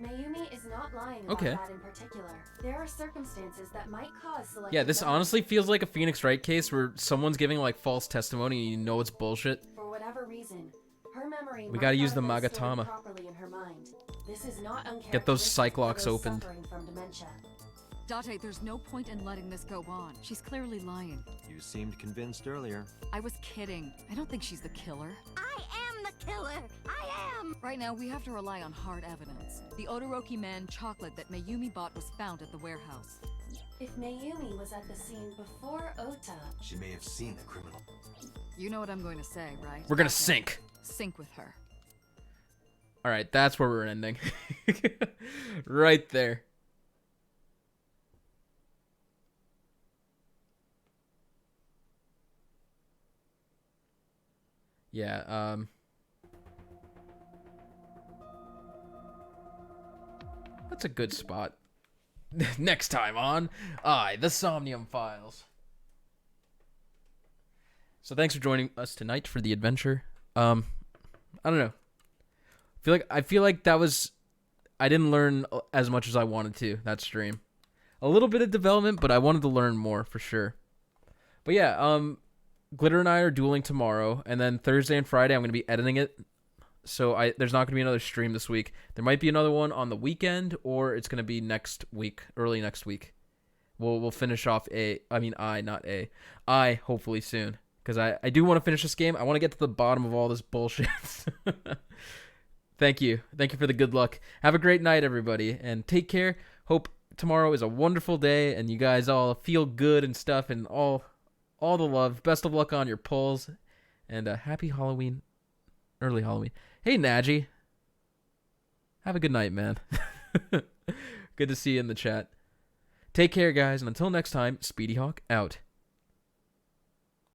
Mayumi is not lying about that in particular. There are circumstances that might cause selective... Yeah, this honestly feels like a Phoenix Wright case where someone's giving like false testimony and you know it's bullshit. For whatever reason, her memory We gotta use the might not have been stored Magatama. properly in her mind. This is not Get those uncharacteristic for Cyclocks those opened. suffering from dementia. Date, there's no point in letting this go on. She's clearly lying. You seemed convinced earlier. I was kidding. I don't think she's the killer. I am the killer. I am. Right now, we have to rely on hard evidence. The Odoroki Man chocolate that Mayumi bought was found at the warehouse. If Mayumi was at the scene before Ota... She may have seen the criminal. You know what I'm going to say, right? We're gonna Okay. sync. Sync with her. All right, that's where we're ending. Right there. Yeah, that's a good spot. Next time on the Somnium Files. So thanks for joining us tonight for the adventure. I don't know. I feel like that was, I didn't learn as much as I wanted to that stream. A little bit of development, but I wanted to learn more for sure. But yeah, Glitter and I are dueling tomorrow, and then Thursday and Friday I'm going to be editing it. So there's not going to be another stream this week. There might be another one on the weekend, or it's going to be next week, early next week. We'll finish off I hopefully soon, because I do want to finish this game. I want to get to the bottom of all this bullshit. Thank you for the good luck. Have a great night, everybody, and take care. Hope tomorrow is a wonderful day, and you guys all feel good and stuff, and all the love. Best of luck on your polls, and happy Halloween, early Halloween. Hey, Naji. Have a good night, man. Good to see you in the chat. Take care, guys, and until next time, Speedy Hawk out.